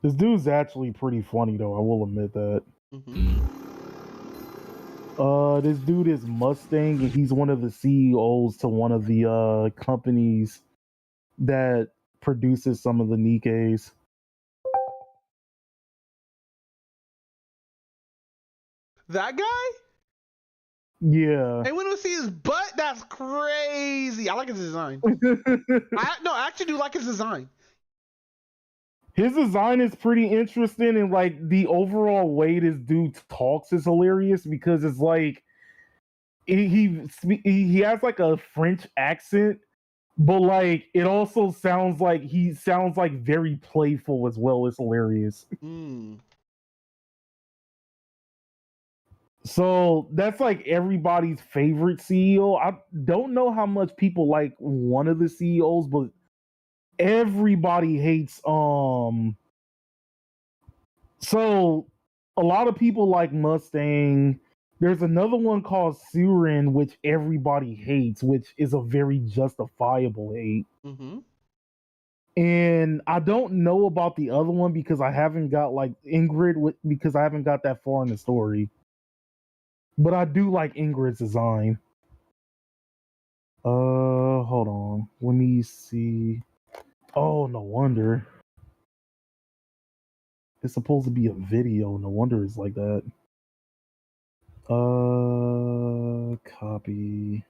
This dude's actually pretty funny though. I will admit that. This dude is Mustang, and he's one of the CEOs to one of the companies that produces some of the Nikkeis. That guy? Yeah. And when we see his butt, that's crazy. I like his design. I actually do like his design. His design is pretty interesting, and like the overall way this dude talks is hilarious because it's like he has like a French accent, but like it also sounds like he sounds like very playful as well. It's hilarious. So that's like everybody's favorite CEO. I don't know how much people like one of the CEOs, but everybody hates so a lot of people like Mustang. There's another one called Surin, which everybody hates, which is a very justifiable hate. And I don't know about the other one because I haven't got like Ingrid because I haven't got that far in the story. But I do like Ingrid's design. Hold on. Let me see. Oh, no wonder. It's supposed to be a video. No wonder it's like that. Copy.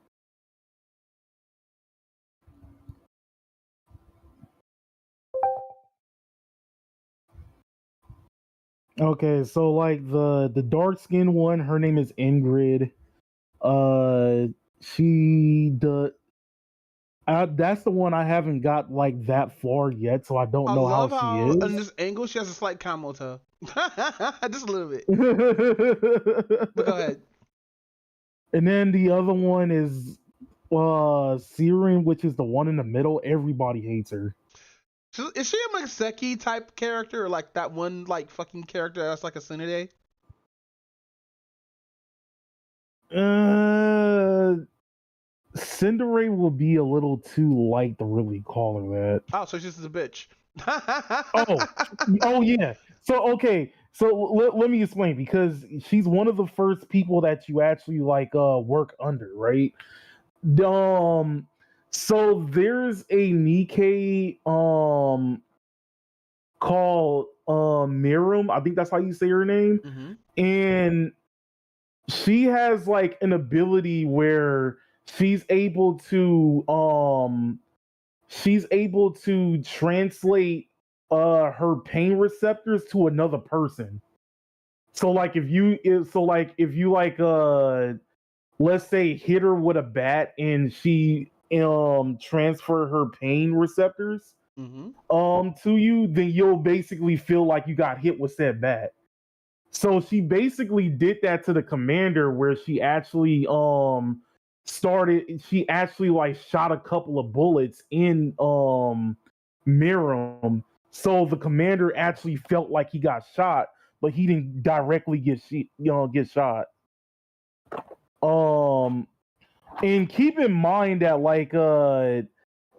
Okay, so like the dark skinned one, her name is Ingrid. That's the one I haven't got like that far yet, so I don't know how she is. In this angle she has a slight camo toe. Just a little bit. But go ahead. And then the other one is Siren, which is the one in the middle. Everybody hates her. So is she a Maseki type character, or like that one like fucking character that's like a Tsunade? Cinderace will be a little too light to really call her that. Oh, so she's just a bitch. oh yeah. So okay. So let me explain, because she's one of the first people that you actually like work under, right? So there's a Nikkei called Mirum. I think that's how you say her name. And she has like an ability where she's able to translate her pain receptors to another person. So like if you let's say hit her with a bat and she transfer her pain receptors to you, then you'll basically feel like you got hit with said bat. So she basically did that to the commander, where she actually she actually like shot a couple of bullets in Miram, so the commander actually felt like he got shot, but he didn't directly get shot. And keep in mind that like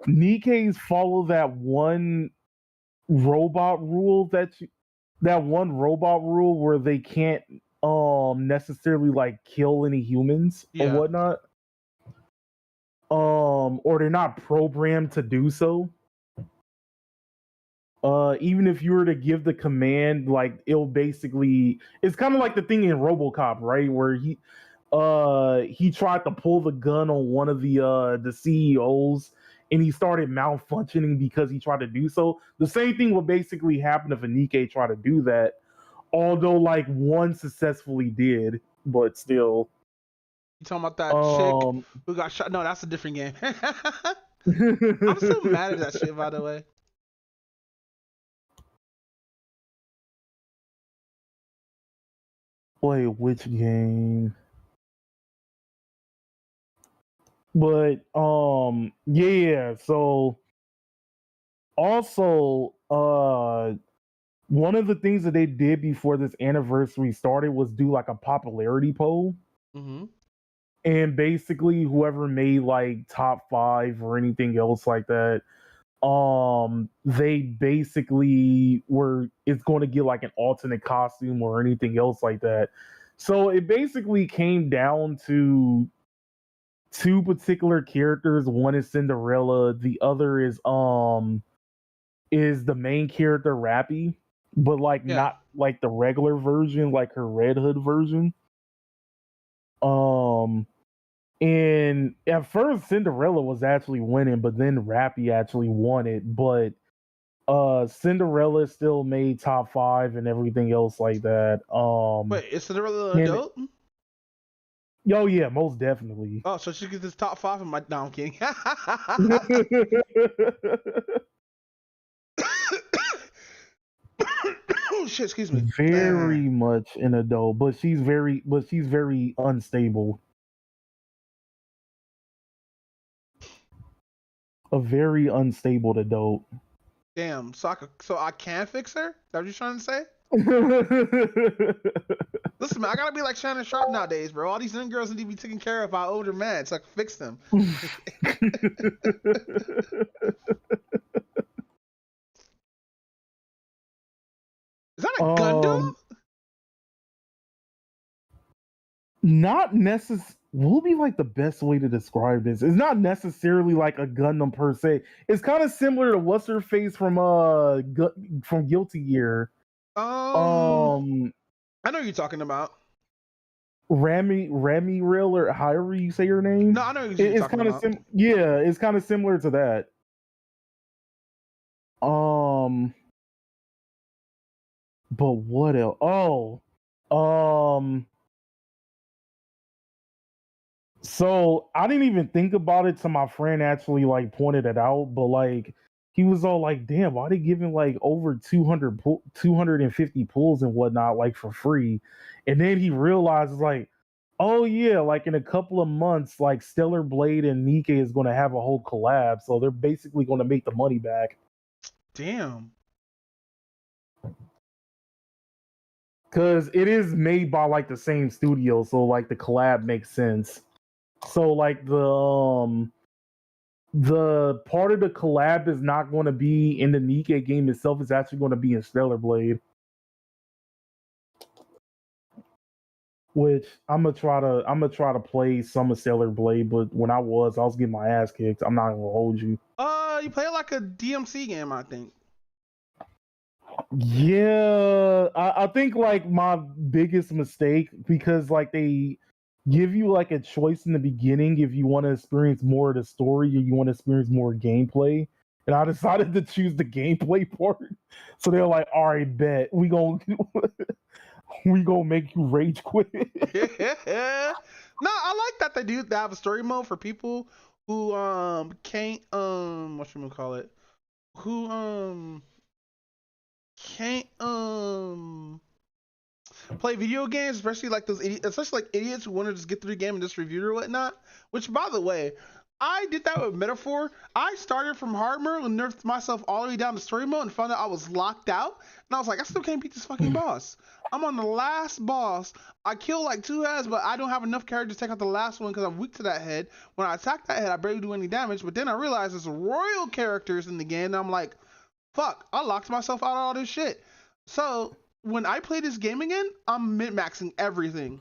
Nikke's follow that one robot rule where they can't necessarily like kill any humans or whatnot. Or they're not programmed to do so. Even if you were to give the command, like it's kind of like the thing in RoboCop, right? Where he tried to pull the gun on one of the CEOs and he started malfunctioning because he tried to do so. The same thing would basically happen if a Nikke tried to do that. Although like one successfully did, but still. You talking about that chick who got shot? No, that's a different game. I'm so mad at that shit, by the way. Wait, which game? But yeah, so also one of the things that they did before this anniversary started was do like a popularity poll. Mm-hmm. And basically whoever made like top 5 or anything else like that, they basically it's going to get like an alternate costume or anything else like that. So it basically came down to 2 particular characters. One is Cinderella, the other is the main character Rappy, but like not like the regular version, like her Red Hood version. And at first Cinderella was actually winning, but then Rappy actually won it. But Cinderella still made top 5 and everything else like that. Wait, is Cinderella an adult? Oh yeah, most definitely. Oh, so she gets this top 5 in my. No, I'm kidding. Oh shit! Excuse me. Very much an adult, but she's very unstable. A very unstable adult. Damn. So I can fix her? Is that what you're trying to say? Listen, man, I gotta be like Shannon Sharp nowadays, bro. All these young girls need to be taken care of by older men, so I can fix them. Is that a Gundam? Not necessarily. What would be like the best way to describe this? It's not necessarily like a Gundam per se. It's kind of similar to what's her face from Guilty Gear. I know what you're talking about. Rami Rail, or however you say her name. No, I know what you're talking about. Yeah, it's kind of similar to that. But what else? So I didn't even think about it till my friend actually like pointed it out, but like he was all like, damn, why they giving like over 250 pulls and whatnot like for free? And then he realizes like, oh yeah, like in a couple of months, like Stellar Blade and Nikke is gonna have a whole collab, so they're basically gonna make the money back. Damn. Cause it is made by like the same studio, so like the collab makes sense. So like the part of the collab is not going to be in the Nikke game itself. It's actually going to be in Stellar Blade, which I'm gonna try to play some of Stellar Blade. But when I was getting my ass kicked. I'm not gonna hold you. You play like a DMC game, I think. Yeah, I think like my biggest mistake, because like they give you like a choice in the beginning if you want to experience more of the story or you want to experience more gameplay, and I decided to choose the gameplay part. So they're like, all right, bet we gonna make you rage quit. Yeah. No, I like that they have a story mode for people who can't whatchamacallit, who can't play video games, especially like those idiots, especially like idiots who want to just get through the game and just review it or whatnot. Which, by the way, I did that with Metaphor. I started from hard mode and nerfed myself all the way down to story mode and found out I was locked out. And I was like, I still can't beat this fucking boss. I'm on the last boss. I killed like 2 heads, but I don't have enough characters to take out the last one because I'm weak to that head. When I attack that head, I barely do any damage. But then I realized there's royal characters in the game. And I'm like, fuck, I locked myself out of all this shit. So when I play this game again, I'm min-maxing everything.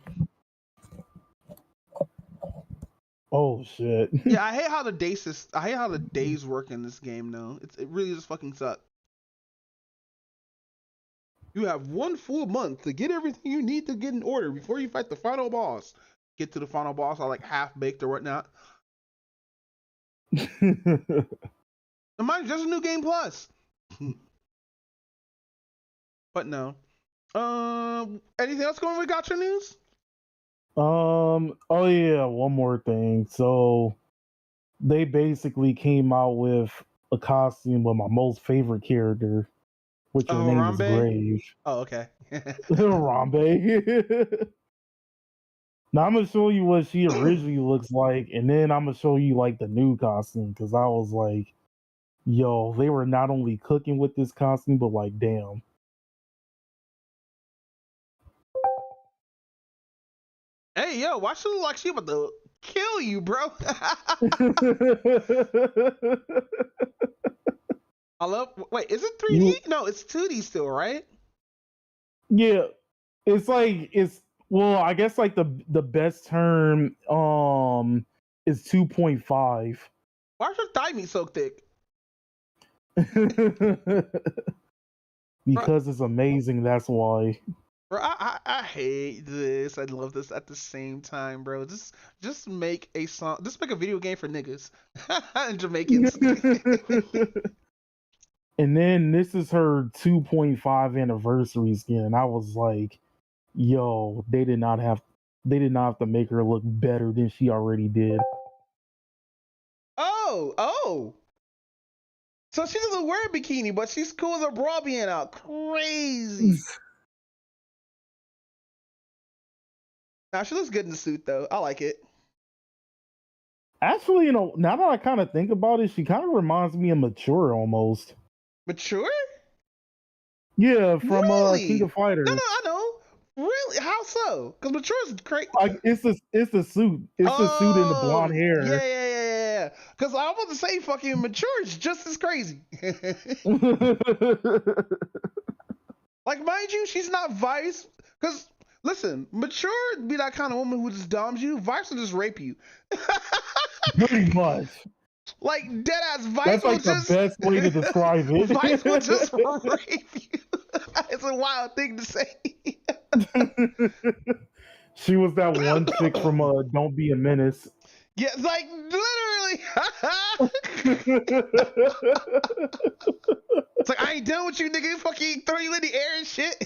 Oh shit. Yeah, I hate how the days work in this game though. It really just fucking sucks. You have 1 full month to get everything you need to get in order before you fight the final boss. Get to the final boss, I like half baked or whatnot. And mind you, there's a new game plus. But no. Anything else going with Gotcha News? Oh yeah, one more thing. So they basically came out with a costume of my most favorite character, which her name is Grave. Oh, okay. Rambe. Now I'm gonna show you what she originally looks like, and then I'm gonna show you like the new costume, because I was like, yo, they were not only cooking with this costume, but like, damn. Hey, yo, why she look like she about to kill you, bro? I love. Wait, is it 3D? No, it's 2D still, right? Yeah, it's like well, I guess like the best term is 2.5. Why is your thigh meat so thick? Because it's amazing. That's why. Bro, I hate this. I love this at the same time, bro. Just make a song. Just make a video game for niggas and Jamaicans. And then this is her 2.5 anniversary skin. And I was like, yo, they did not have to make her look better than she already did. Oh. So she doesn't wear a bikini, but she's cool with her bra being out. Crazy. Now she looks good in the suit though. I like it. Actually, you know, now that I kind of think about it, she kind of reminds me of Mature almost. Mature? Yeah, from really? King of Fighters. No, I know. Really? How so? Because Mature is great. It's the suit. It's the suit and the blonde hair. Yeah. Because I was about to say, fucking Mature is just as crazy. Like, mind you, she's not Vice. Because listen, Mature be that kind of woman who just doms you. Vice will just rape you. Pretty much. Like dead ass Vice. That's like the best way to describe it. Vice will just rape you. It's a wild thing to say. She was that one chick from Don't Be a Menace. Yeah, like literally. It's like, I ain't done with you, nigga. Fucking throw you in the air and shit.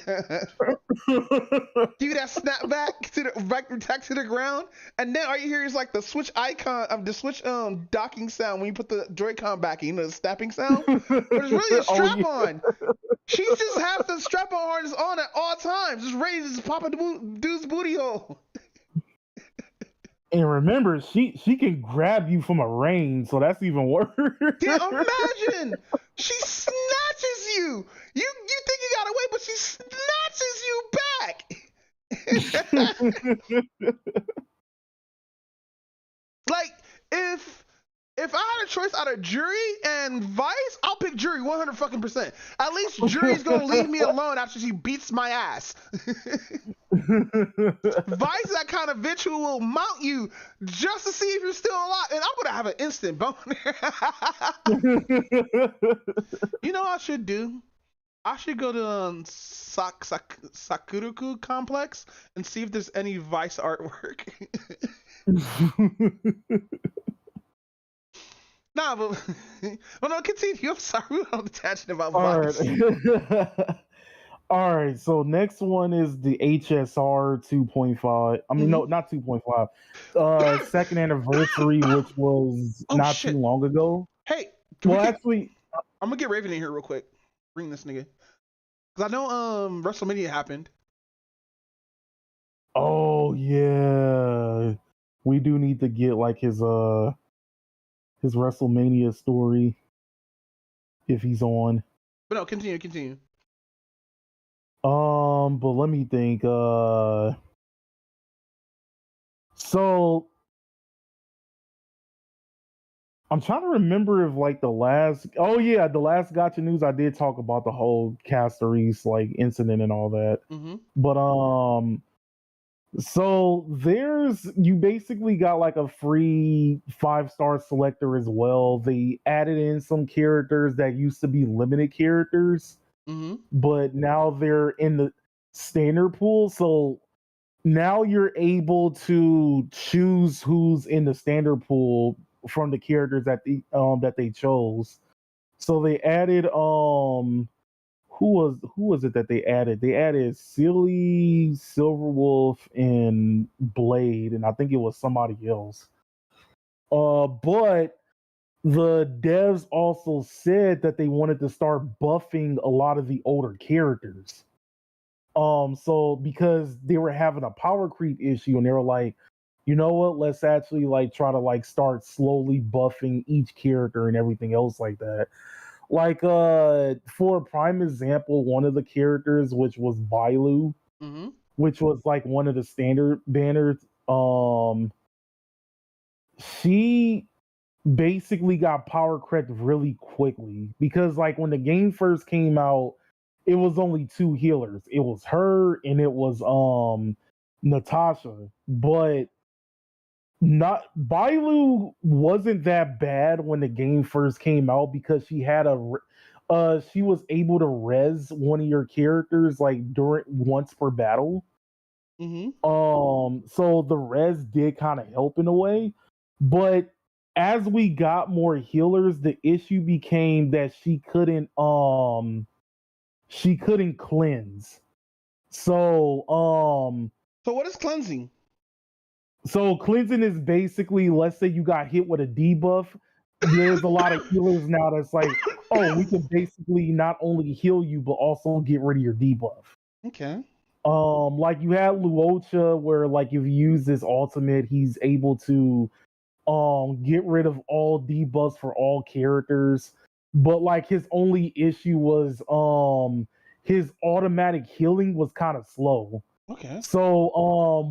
Give you that snap back to the ground, and then all you hear is like the switch icon, the switch docking sound when you put the Joy-Con back in, you know, the snapping sound. But it's really a strap on. She just has the strap on harness on at all times, just ready to just pop a dude's booty hole. And remember, she can grab you from a range, so that's even worse. Yeah, imagine she snatches you. You think you got away, but she snatches you back. Like if I had a choice out of Jury and Vice, I'll pick Jury 100%. At least Jury's gonna leave me alone after she beats my ass. Vice is that kind of bitch who will mount you just to see if you're still alive, and I'm gonna have an instant boner. You know what I should do? I should go to Sakuruku Complex and see if there's any Vice artwork. Nah, but no, continue. I'm sorry, we went on the tangent about Vice. All right, so next one is the HSR 2.5. I mean, no, not 2.5. Second anniversary, which was too long ago. Hey, actually, I'm gonna get Raven in here real quick. Bring this nigga, because I know WrestleMania happened. Oh yeah, we do need to get like his WrestleMania story if he's on. But no, continue. But let me think. So I'm trying to remember if like the last Gotcha News I did talk about the whole Casteries like incident and all that. Mm-hmm. But so you basically got like a free 5-star selector as well. They added in some characters that used to be limited characters, Mm-hmm. but now they're in the standard pool. So now you're able to choose who's in the standard pool from the characters that they chose. So they added who was it that they added? They added Silly, Silverwolf, and Blade, and I think it was somebody else. But the devs also said that they wanted to start buffing a lot of the older characters. So because they were having a power creep issue, and they were like, you know what? Let's actually like try to like start slowly buffing each character and everything else like that. Like for a prime example, one of the characters, which was Bailu, Mm-hmm. which was like one of the standard banners, she basically got power crept really quickly because like when the game first came out, it was only 2 healers. It was her and it was Natasha. But not Bailu wasn't that bad when the game first came out because she was able to res one of your characters like during once per battle. Mm-hmm. So the res did kind of help in a way, but as we got more healers, the issue became that she couldn't cleanse. So So what is cleansing? so cleansing is basically, let's say you got hit with a debuff. There's a lot of healers now that's like, oh, we can basically not only heal you but also get rid of your debuff. Okay. Like you had Luocha, where like if you use this ultimate, he's able to get rid of all debuffs for all characters. But like his only issue was his automatic healing was kind of slow. Okay. So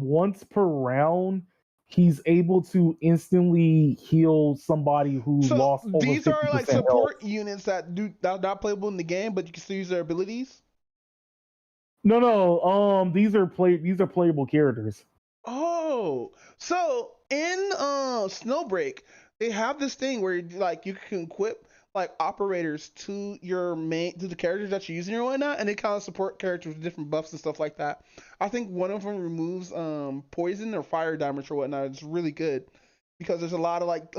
once per round, he's able to instantly heal somebody who lost over 50% these are like support health. units that are not playable in the game, but you can still use their abilities. No, these are playable characters. Oh, so in Snowbreak, they have this thing where like you can equip like operators to the characters that you're using or whatnot, and they kind of support characters with different buffs and stuff like that. I think one of them removes poison or fire damage or whatnot. It's really good because there's a lot of like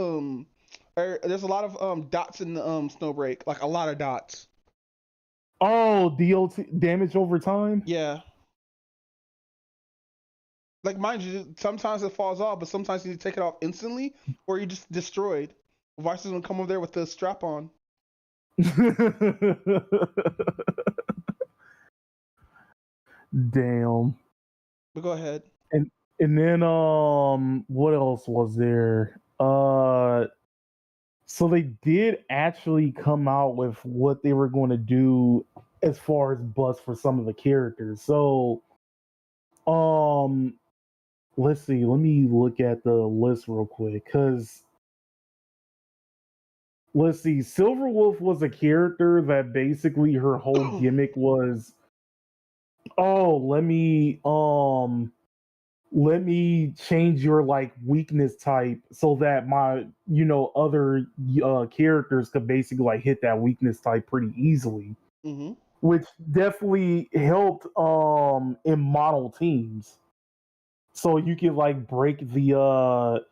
there's a lot of dots in the Snowbreak, like a lot of dots. Oh, DOT damage over time? Yeah. Like mind you, sometimes it falls off, but sometimes you need to take it off instantly, or you're just destroyed. Vices will come over there with the strap on. Damn. But go ahead. And then what else was there? So they did actually come out with what they were going to do as far as buffs for some of the characters. So let's see, let me look at the list real quick cuz let's see, Silverwolf was a character that basically her whole gimmick was, oh, let me change your like weakness type so that my other characters could basically like hit that weakness type pretty easily, Mm-hmm. which definitely helped in model teams. So you can like so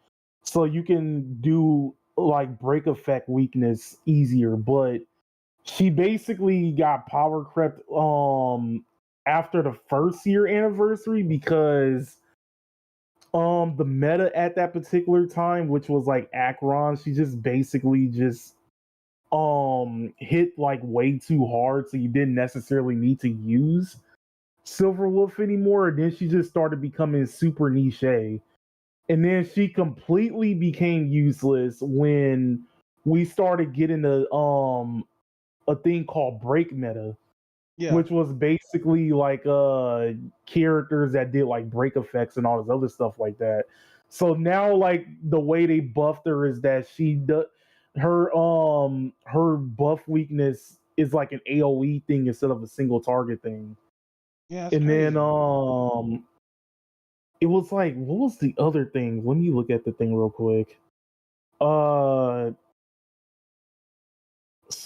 you can do like break effect weakness easier, but she basically got power crept after the first year anniversary because the meta at that particular time, which was like Akron, she just basically just hit like way too hard, so you didn't necessarily need to use Silverwolf anymore. And then she just started becoming super niche. And then she completely became useless when we started getting a thing called break meta, Yeah. which was basically like characters that did like break effects and all this other stuff like that. So now like the way they buffed her is that her buff weakness is like an AoE thing instead of a single target thing. Yeah, that's And crazy. then it was like, what was the other thing? Let me look at the thing real quick. So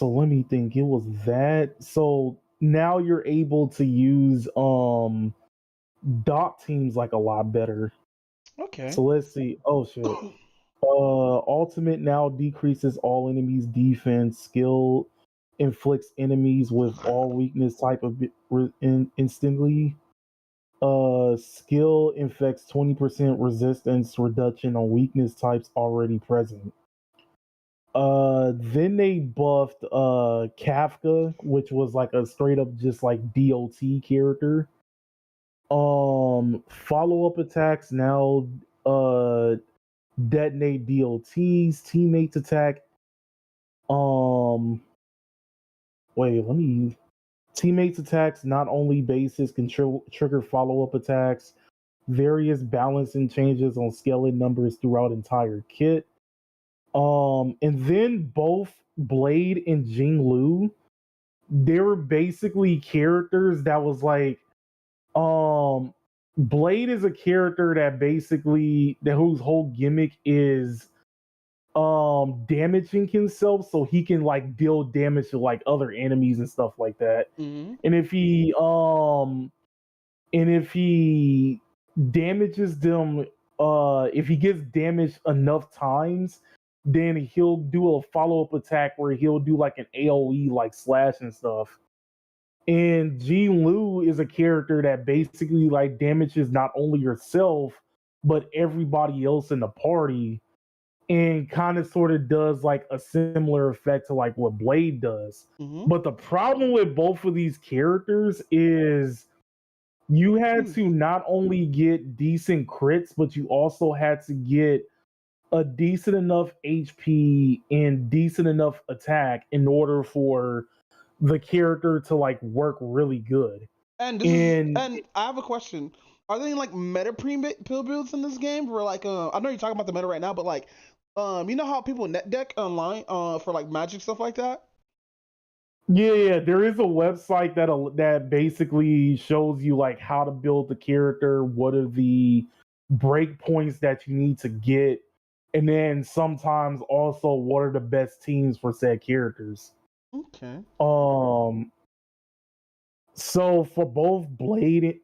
let me think. It was that. So now you're able to use dot teams like a lot better. Okay. So let's see. Oh shit. Ultimate now decreases all enemies' defense. Skill inflicts enemies with all weakness type of instantly. Skill inflicts 20% resistance reduction on weakness types already present. Then they buffed Kafka, which was like a straight up just like DOT character. Follow-up attacks now detonate DOTs, teammates attack. Wait, let me. Teammates attacks not only bases can trigger follow-up attacks. Various balancing changes on skeleton numbers throughout entire kit. And then both Blade and Jinglu, they were basically characters that was like, Blade is a character that basically whose whole gimmick is damaging himself so he can like deal damage to like other enemies and stuff like that. Mm-hmm. And if he damages them, if he gets damaged enough times, then he'll do a follow-up attack where he'll do like an AoE like slash and stuff. And Jean Lu is a character that basically like damages not only yourself but everybody else in the party, and kind of sort of does like a similar effect to like what Blade does. Mm-hmm. But the problem with both of these characters is you had to not only get decent crits, but you also had to get a decent enough HP and decent enough attack in order for the character to like work really good. And I have a question. Are there any like meta pill builds in this game? Where like I know you're talking about the meta right now, but like you know how people net deck online for like magic stuff like that? Yeah, there is a website that basically shows you like how to build the character, what are the breakpoints that you need to get, and then sometimes also what are the best teams for said characters. Okay. So for both Blade and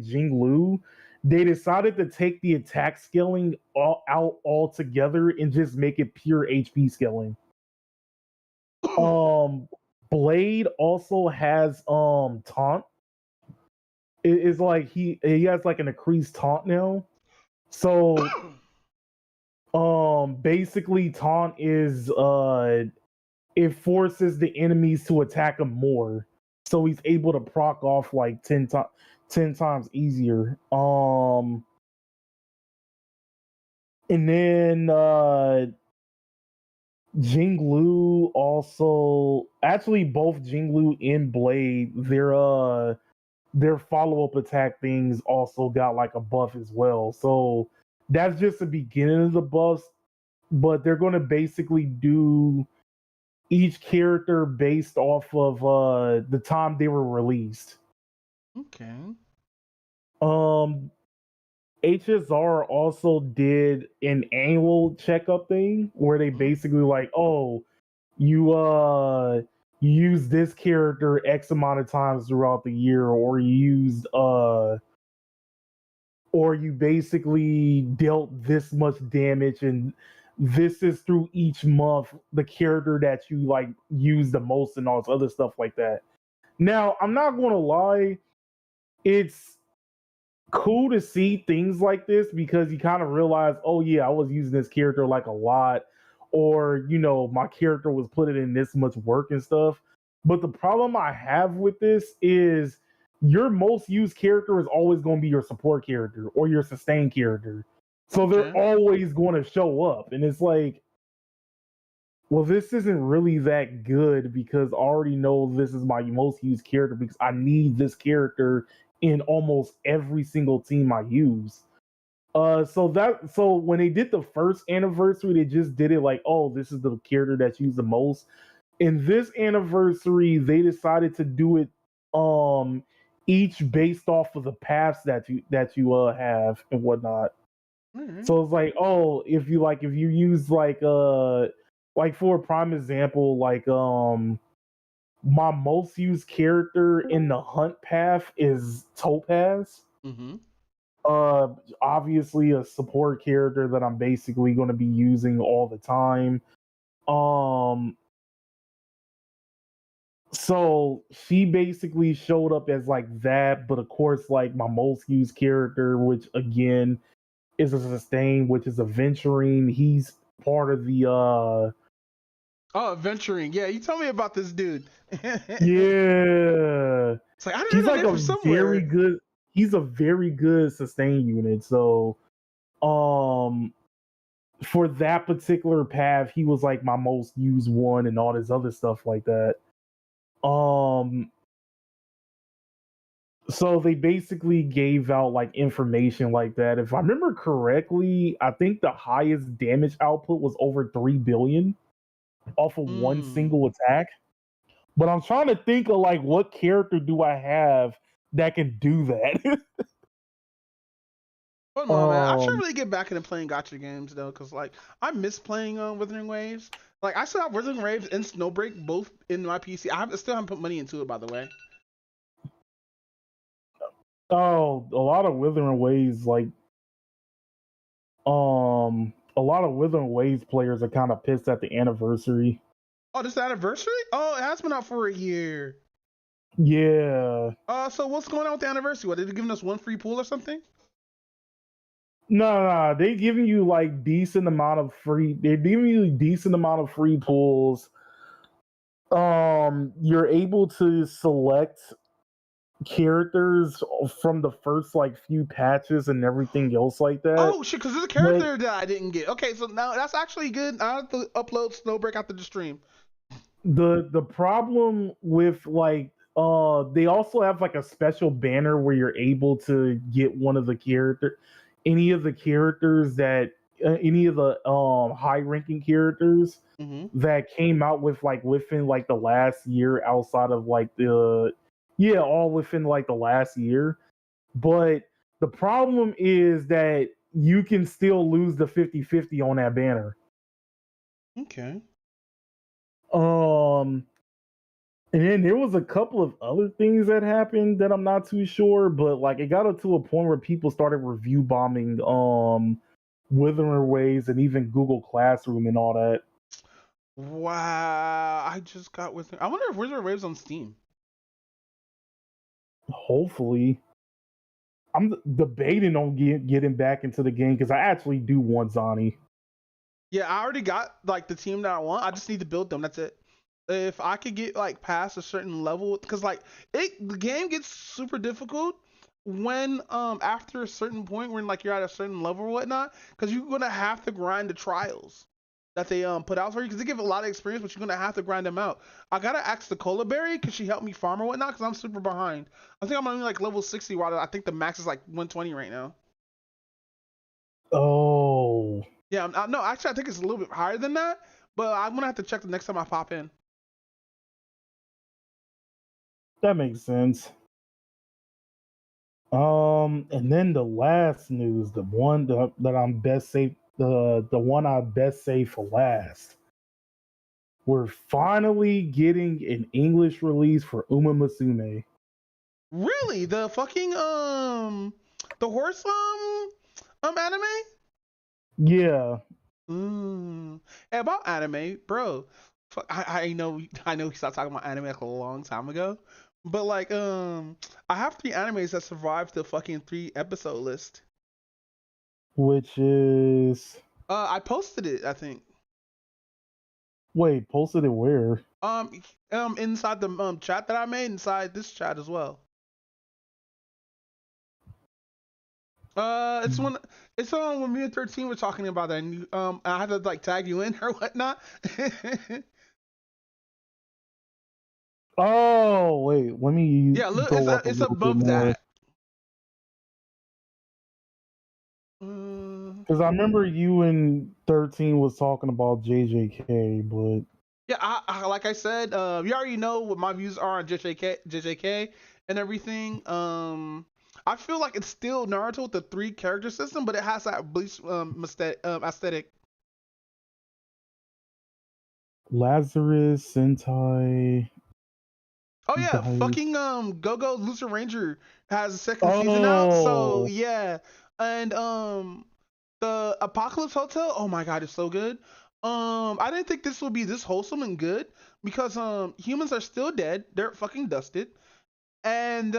Jinglu, they decided to take the attack scaling out altogether and just make it pure HP scaling. Blade also has taunt. It is like he has like an increased taunt now. So basically taunt is it forces the enemies to attack him more. So he's able to proc off like 10 times easier. And then Jinglu also, actually both Jinglu and Blade, their follow-up attack things also got like a buff as well. So that's just the beginning of the buffs, but they're going to basically do each character based off of the time they were released. Okay. HSR also did an annual checkup thing where they basically like, oh, you use this character X amount of times throughout the year, or you basically dealt this much damage, and this is through each month the character that you like use the most and all this other stuff like that. Now, I'm not gonna lie, it's cool to see things like this because you kind of realize, oh yeah, I was using this character like a lot, or my character was putting in this much work and stuff. But the problem I have with this is your most used character is always going to be your support character or your sustain character. So they're always going to show up. And it's like, well, this isn't really that good because I already know this is my most used character because I need this character in almost every single team I use. So when they did the first anniversary, they just did it like, oh, this is the character that's used the most. In this anniversary, they decided to do it each based off of the paths that you have and whatnot. So it's like, oh, if you use like for a prime example, like my most used character in the hunt path is Topaz. Mm-hmm. Obviously a support character that I'm basically going to be using all the time. So she basically showed up as like that, but of course, like my most used character, which again is a sustain, which is Aventurine. He's part of the Oh, Aventurine. Yeah, you told me about this dude. yeah. It's like I didn't He's know like that a from somewhere. very good. He's a very good sustain unit. So, for that particular path, he was like my most used one, and all this other stuff like that. So they basically gave out like information like that. If I remember correctly, I think the highest damage output was over 3 billion off of one single attack. But I'm trying to think of like what character do I have that can do that? Hold on, man. I should really get back into playing gacha games though, cause like I miss playing Withering Waves. Like I still have Withering Waves and Snowbreak both in my PC. I still haven't put money into it, by the way. Oh, a lot of Withering Waves, like a lot of Withering Waves players are kind of pissed at the anniversary. Oh, this is the anniversary? Oh, it has been out for a year. Yeah. So what's going on with the anniversary? What, did they giving us one free pool or something? No, they giving you like decent amount of free. They're giving you decent amount of free pools. You're able to select characters from the first like few patches and everything else like that. Oh shit, because there's a character that I didn't get. Okay, so now that's actually good. I have to upload Snowbreak after the stream. The problem with like they also have like a special banner where you're able to get one of the any of the characters that any of the high ranking characters that came out with like within like the last year outside of like all within like the last year. But the problem is that you can still lose the 50-50 on that banner. Okay. And then there was a couple of other things that happened that I'm not too sure, but like it got up to a point where people started review bombing Withering Waves and even Google Classroom and all that. Wow, I just got Withering. I wonder if Withering Waves on Steam. Hopefully. I'm debating on getting back into the game because I actually do want Zani. Yeah, I already got like the team that I want. I just need to build them. That's it. If I could get like past a certain level, because like the game gets super difficult when after a certain point when like you're at a certain level or whatnot, because you're gonna have to grind the trials that they put out for you, because they give a lot of experience, but you're gonna have to grind them out. I gotta ask the Cola Berry because she helped me farm or whatnot, because I'm super behind. I think I'm only like level 60, while I think the max is like 120 right now. Oh. Yeah, no, actually I think it's a little bit higher than that, but I'm gonna have to check the next time I pop in. That makes sense. And then the last news, the one that I'm best safe, the one I best save for last. We're finally getting an English release for Uma Musume. Really? The fucking the horse anime? Yeah. Hey, about anime, bro. I know we stopped talking about anime like a long time ago. But like I have 3 animes that survived the fucking 3 episode list. Which is I posted it, I think. Wait, posted it where? Inside the chat that I made, inside this chat as well. It's when it's on when me and 13 were talking about that, and I had to like tag you in or whatnot. Oh wait, let me Yeah, look, go up a it's little bit above more that. because I remember you and 13 was talking about JJK, but Yeah, like I said, you already know what my views are on JJK and everything. I feel like it's still Naruto with the 3 character system, but it has that bleach aesthetic. Lazarus Sentai. Oh yeah, Guys. fucking Go Go Lucer Ranger has a second season out, so Oh, yeah. And the Apocalypse Hotel, oh my god, it's so good. I didn't think this would be this wholesome and good because humans are still dead. They're fucking dusted. And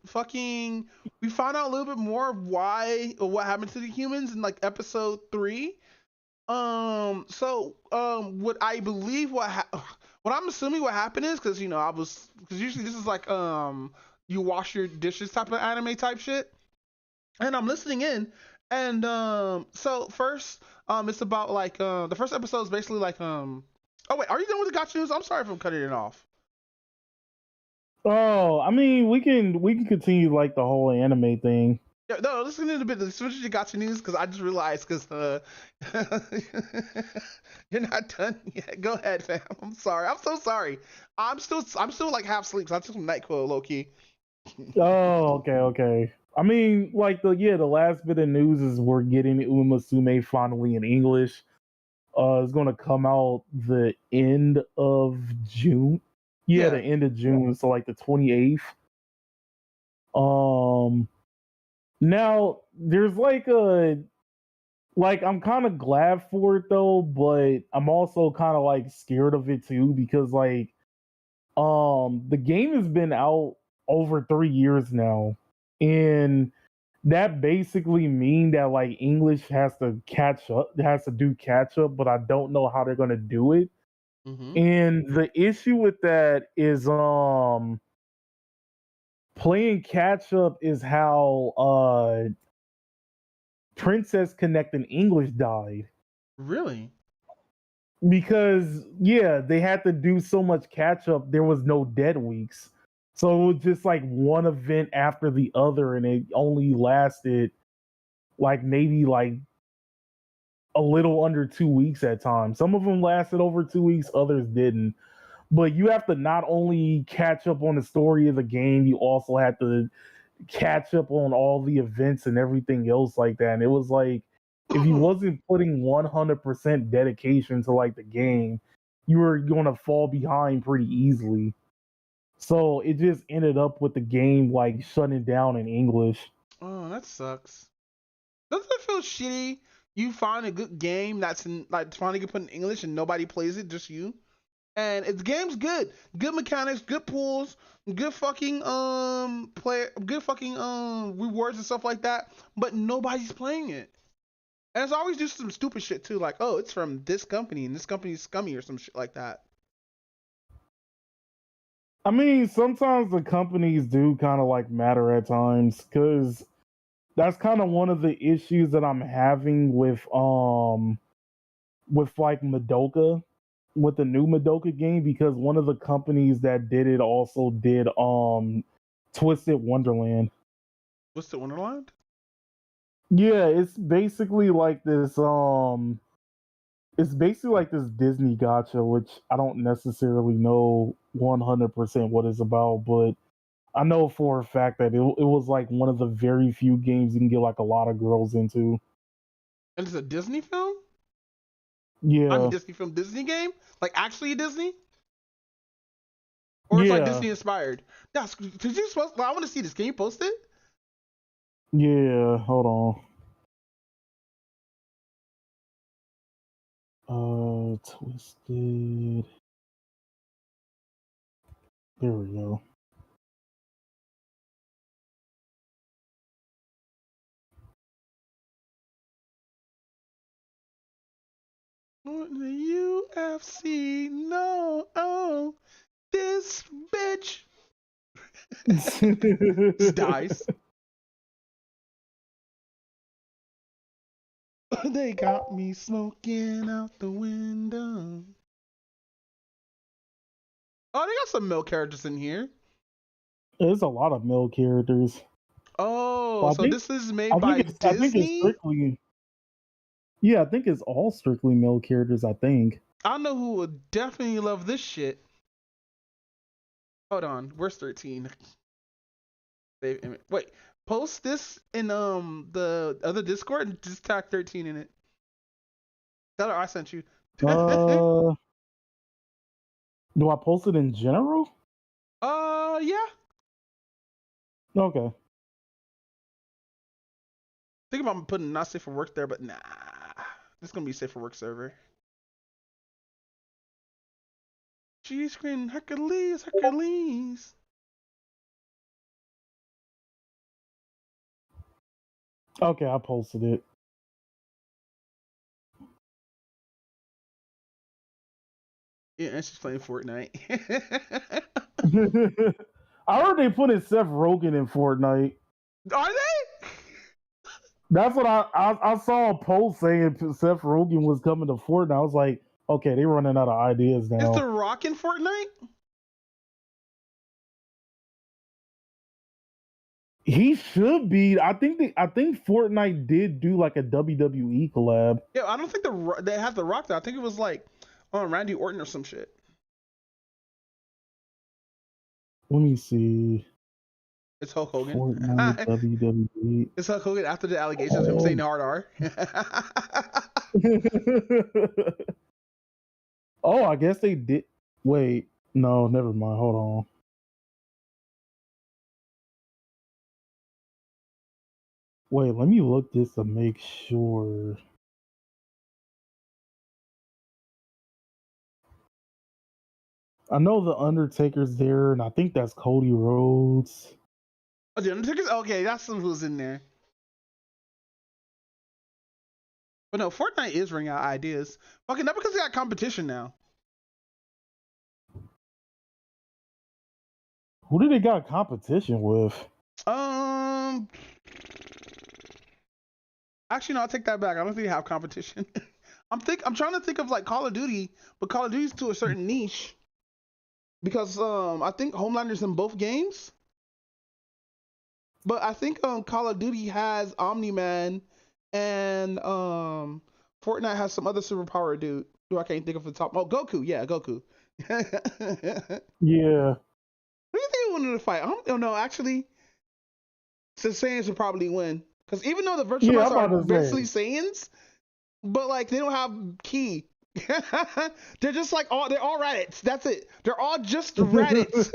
fucking we found out a little bit more of why or what happened to the humans in like episode 3. What I believe what I'm assuming what happened is because because usually this is like you wash your dishes type of anime type shit, and I'm listening in, and so first it's about like the first episode is basically like oh wait, are you done with the gotcha news? I'm sorry if I'm cutting it off. oh, I mean, we can continue like the whole anime thing. Yeah, no, listen in a bit. Switch to gotcha news because I just realized because you're not done yet. Go ahead, fam. I'm sorry. I'm so sorry. I'm still like half asleep. So I took some NyQuil, low key. Oh, okay. I mean, like the last bit of news is we're getting Uma Sume finally in English. It's gonna come out the end of June. Yeah, Yeah, the end of June, so like the 28th. Um Now there's like I'm kind of glad for it though, but I'm also kind of like scared of it too because like the game has been out over 3 years now, and that basically mean that like English has to do catch up, but I don't know how they're going to do it. Mm-hmm. And the issue with that is playing catch up is how Princess Connect in English died. Really? Because yeah, they had to do so much catch up. There was no dead weeks, so it was just like one event after the other, and it only lasted like maybe like a little under 2 weeks at times. Some of them lasted over 2 weeks, others didn't. But you have to not only catch up on the story of the game, you also have to catch up on all the events and everything else like that. And it was like if you wasn't putting 100% dedication to like the game, you were going to fall behind pretty easily. So it just ended up with the game like shutting down in English. Oh, that sucks. Doesn't it feel shitty? You find a good game that's in like finally get put in English and nobody plays it, just you. And the game's good mechanics, good pulls, good fucking good fucking rewards and stuff like that. But nobody's playing it. And it's always just some stupid shit too, like oh, it's from this company and this company's scummy or some shit like that. I mean, sometimes the companies do kind of like matter at times because that's kind of one of the issues that I'm having with like Madoka, with the new Madoka game, because one of the companies that did it also did Twisted Wonderland. What's the Wonderland? Yeah, it's basically like this Disney gotcha, which I don't necessarily know 100% what it's about, but I know for a fact that it was like one of the very few games you can get like a lot of girls into. And it's a Disney film? I mean Yeah. Disney film, Disney game? Like actually Disney? Or it's like Yeah. Disney inspired? That's did you supposed I want to see this. Can you post it? Yeah, hold on. Twisted. There we go. What the UFC? No, oh, this bitch just dies. They got me smoking out the window. Oh, they got some male characters in here. There's a lot of male characters. Oh, so this is made I by think it's Disney? strictly. Yeah, I think it's all strictly male characters. I think. I know who would definitely love this shit. Hold on, where's 13? Wait, post this in the other Discord and just tag 13 in it. Tell her I sent you. Do I post it in general? Yeah. Okay. Think about putting not safe for work there, but nah. This is gonna be safe for work server. G screen Hercules. Okay, I posted it. Yeah, and she's playing Fortnite. I heard they put in Seth Rogen in Fortnite. Are they? That's what I saw a post saying Seth Rogen was coming to Fortnite. I was like, okay, they're running out of ideas now. Is The Rock in Fortnite? He should be. I think Fortnite did do like a WWE collab. Yeah, I don't think they have The Rock there. I think it was like Randy Orton or some shit. Let me see. It's Hulk Hogan. Fortnite, WWE. It's Hulk Hogan after the allegations of him saying hard R. Oh, I guess they did. Wait, no, never mind. Hold on. Wait, let me look this to make sure. I know the Undertaker's there, and I think that's Cody Rhodes. Oh, the Undertaker's? Okay, that's who's in there. But no, Fortnite is running out of ideas. Fucking not because they got competition now. Who did they got competition with? Actually, no, I'll take that back. I don't think they have competition. I'm trying to think of like Call of Duty, but Call of Duty's to a certain niche. Because I think Homelander's in both games. But I think Call of Duty has Omni-Man and Fortnite has some other superpower dude who I can't think of the top. Oh, Goku. Yeah, Goku. Yeah. Who do you think they wanted to fight? I don't know. Actually, Saiyans would probably win. Because even though the virtual mice are basically Saiyans, but like they don't have ki. They're just like they're all Raditz. That's it. They're all just Raditz.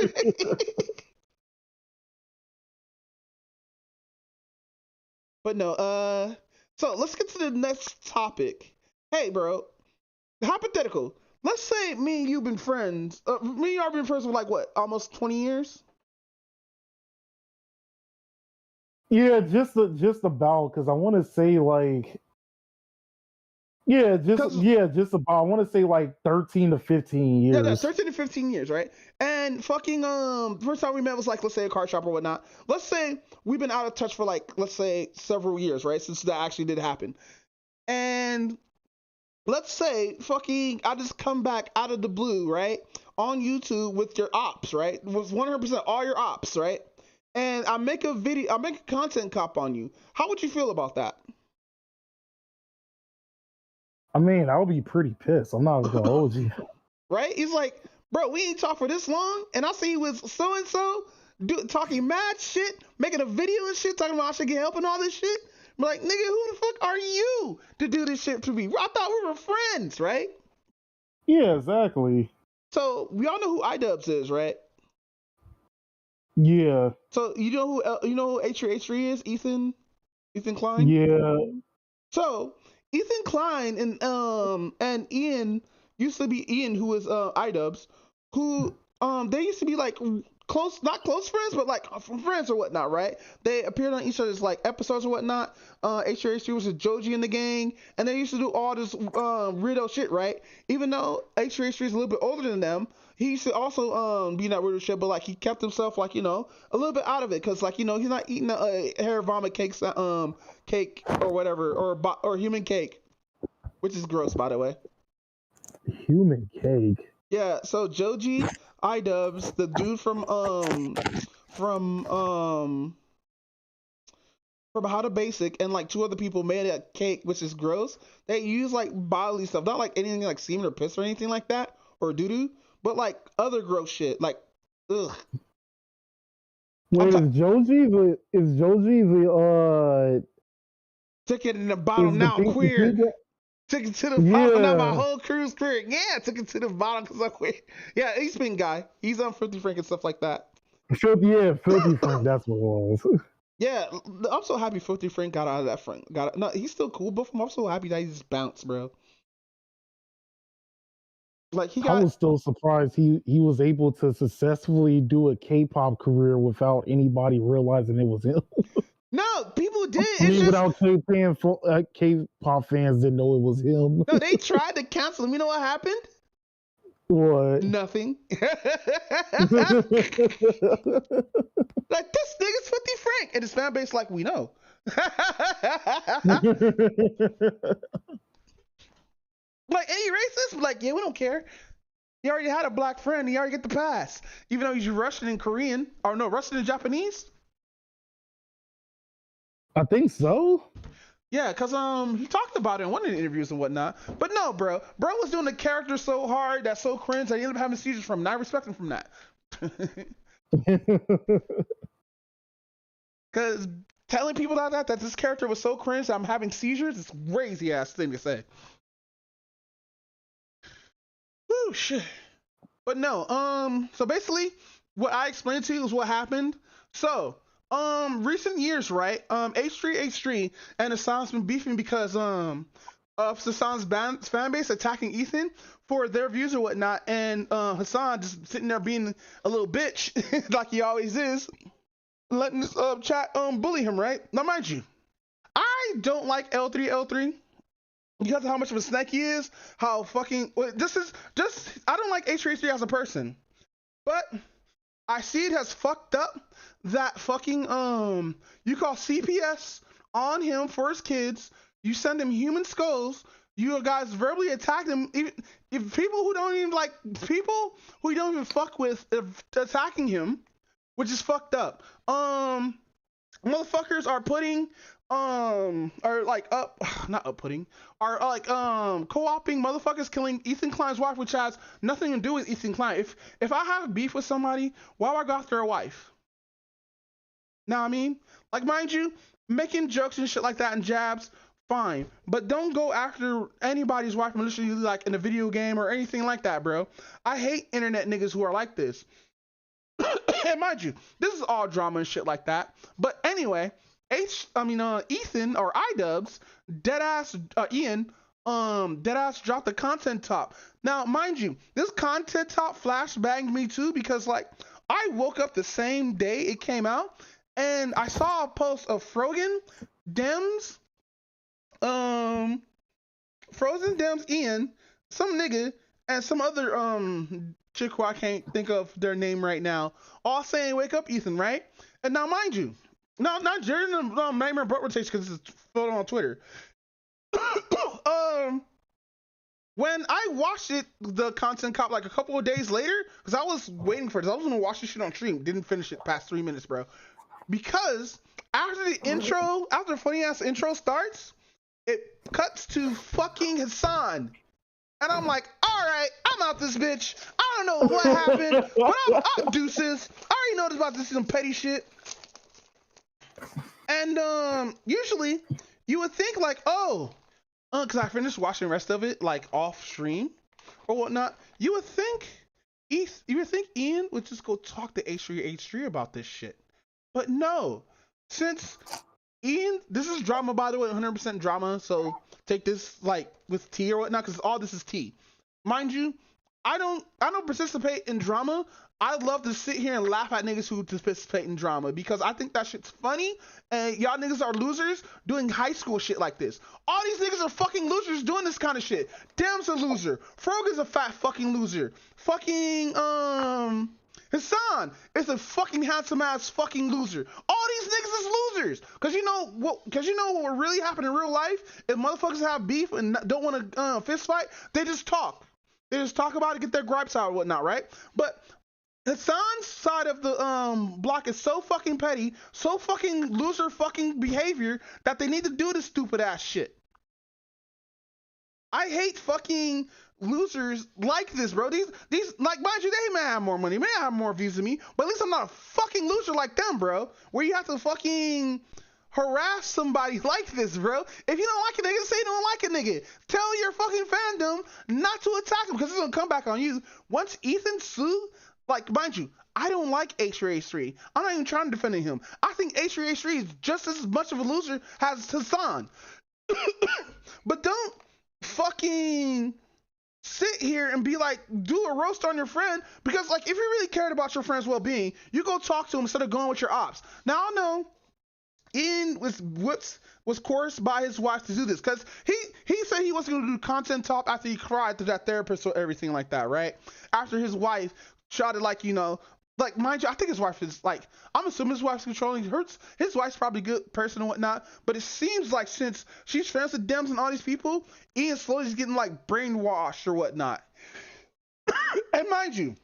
But no, so let's get to the next topic. Hey, bro, hypothetical. Let's say me and you've been friends. Me and you have been friends for like what, almost 20 years? Yeah, just about, because I want to say like, just about. I want to say like 13 to 15 years. Yeah, no, 13 to 15 years, right? And fucking first time we met was like, let's say a car shop or whatnot. Let's say we've been out of touch for like, let's say several years, right? Since that actually did happen. And let's say fucking I just come back out of the blue, right? On YouTube with your ops, right? With 100% all your ops, right? And I make a video, I make a content cop on you. How would you feel about that? I mean, I would be pretty pissed. I'm not gonna hold you. Right? He's like, bro, we ain't talked for this long, and I see you with so and so talking mad shit, making a video and shit, talking about I should get help and all this shit. I'm like, nigga, who the fuck are you to do this shit to me? I thought we were friends, right? Yeah, exactly. So we all know who iDubbbz is, right? Yeah. So you know who H3 is? Ethan Klein. Yeah. So Ethan Klein and Ian used to be Ian, who was iDubbbz, who they used to be like not close friends, but like friends or whatnot, right? They appeared on each other's like episodes or whatnot. H3 was a Joji in the gang, and they used to do all this weirdo shit, right? Even though H3 is a little bit older than them, he used to also be in that weird shit, but like he kept himself like a little bit out of it, cause like he's not eating hair vomit cakes, cake or whatever, or human cake, which is gross, by the way. Human cake. Yeah, so Joji iDubbbz, the dude from How to Basic, and like 2 other people made a cake, which is gross. They use like bodily stuff, not like anything like semen or piss or anything like that, or doo doo, but like other gross shit, like ugh. Wait, is Joji the took it in the bottom now I'm queer. Took it to the bottom. Now my whole crew's queer. Yeah, took it to the bottom because I'm queer. Yeah, he's been guy. He's on 50 Frank and stuff like that. Filthy Frank, that's what it was. Yeah, I'm so happy 50 Frank got out of that Frank. No, he's still cool, but I'm so happy that he just bounced, bro. Like I was still surprised he was able to successfully do a K-pop career without anybody realizing it was him. No, people did. Without K-pop fans didn't know it was him. No, they tried to cancel him. You know what happened? What? Nothing. Like, this nigga's 50 Frank. And his fan base like, we know. Like, any racist? Like, yeah, we don't care. He already had a black friend. He already get the pass. Even though he's Russian and Korean. Or no, Russian and Japanese. I think so. Yeah, because he talked about it in one of the interviews and whatnot. But no, bro was doing the character so hard, that's so cringe, that he ended up having seizures from him. And I respect him from that. Because telling people that this character was so cringe that I'm having seizures is crazy ass thing to say. Woo, shit. But no, so basically what I explained to you is what happened. So recent years, right? H3 and Hassan's been beefing because of Hassan's fan base attacking Ethan for their views or whatnot, and Hassan just sitting there being a little bitch like he always is, letting this chat bully him, right? Now mind you, I don't like L3 because of how much of a snake he is, how fucking this is just I don't like H3 as a person. But I see it has fucked up that fucking you call CPS on him for his kids, you send him human skulls, you guys verbally attack him, if people who don't even fuck with attacking him, which is fucked up. Motherfuckers are putting co-opting motherfuckers killing Ethan Klein's wife, which has nothing to do with Ethan Klein. If I have beef with somebody, why would I go after a wife? Now I mean, like, mind you, making jokes and shit like that and jabs, fine, but don't go after anybody's wife maliciously, like in a video game or anything like that, bro. I hate internet niggas who are like this. And mind you, this is all drama and shit like that. But anyway, Ethan or iDubbbz, Ian, deadass dropped the content top. Now, mind you, this content top flashbanged me too, because like I woke up the same day it came out and I saw a post of Frozen Dems, Ian, some nigga, and some other chick who I can't think of their name right now, all saying wake up Ethan, right? And now mind you, not during the Nightmare Boat rotation, because it's photo on Twitter. When I watched it, the content cop, like a couple of days later, because I was waiting for this, I was gonna watch this shit on stream, didn't finish it past 3 minutes, bro. Because after the funny ass intro starts, it cuts to fucking Hassan. And I'm like, all right, I'm out this bitch. I don't know what happened, but I'm deuces. I already know about this some petty shit. And usually you would think like, because I finished watching the rest of it like off stream or whatnot. You would think Ian would just go talk to H3 about this shit. But no, since Ian, this is drama, by the way, 100% drama. So take this like with tea or whatnot, because all this is tea. Mind you, I don't participate in drama I love to sit here and laugh at niggas who participate in drama because I think that shit's funny, and y'all niggas are losers doing high school shit like this. All these niggas are fucking losers doing this kind of shit. Damn's a loser. Frog is a fat fucking loser. Fucking Hassan is a fucking handsome ass fucking loser. All these niggas is losers. Cause you know what will really happen in real life? If motherfuckers have beef and don't want to fist fight, they just talk. They just talk about it, get their gripes out and whatnot, right? But Hassan's side of the block is so fucking petty, so fucking loser fucking behavior that they need to do this stupid ass shit. I hate fucking losers like this, bro. These like, mind you, they may have more money, may have more views than me, but at least I'm not a fucking loser like them, bro. Where you have to fucking harass somebody like this, bro. If you don't like a nigga, say you don't like a nigga. Tell your fucking fandom not to attack him because it's gonna come back on you. Once Ethan Sue, like, mind you, I don't like H3H3. I'm not even trying to defend him. I think H3H3 is just as much of a loser as Hassan. But don't fucking sit here and be like, do a roast on your friend, because like, if you really cared about your friend's well-being, you go talk to him instead of going with your ops. Now I know Ian was coerced by his wife to do this because he said he wasn't going to do content talk after he cried to that therapist or everything like that, right? After his wife tried to, like, you know, like, mind you, I think his wife is like, I'm assuming his wife's controlling hurts. His wife's probably a good person and whatnot, but it seems like since she's friends with Dems and all these people, Ian slowly is getting like brainwashed or whatnot. And mind you,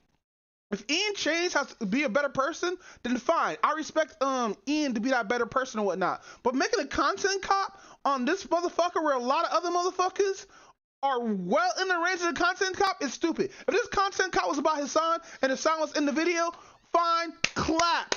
if Ian changed has to be a better person, then fine. I respect Ian to be that better person or whatnot. But making a content cop on this motherfucker where a lot of other motherfuckers are well in the range of the content cop is stupid. If this content cop was about Hassan and Hassan was in the video, fine, clap.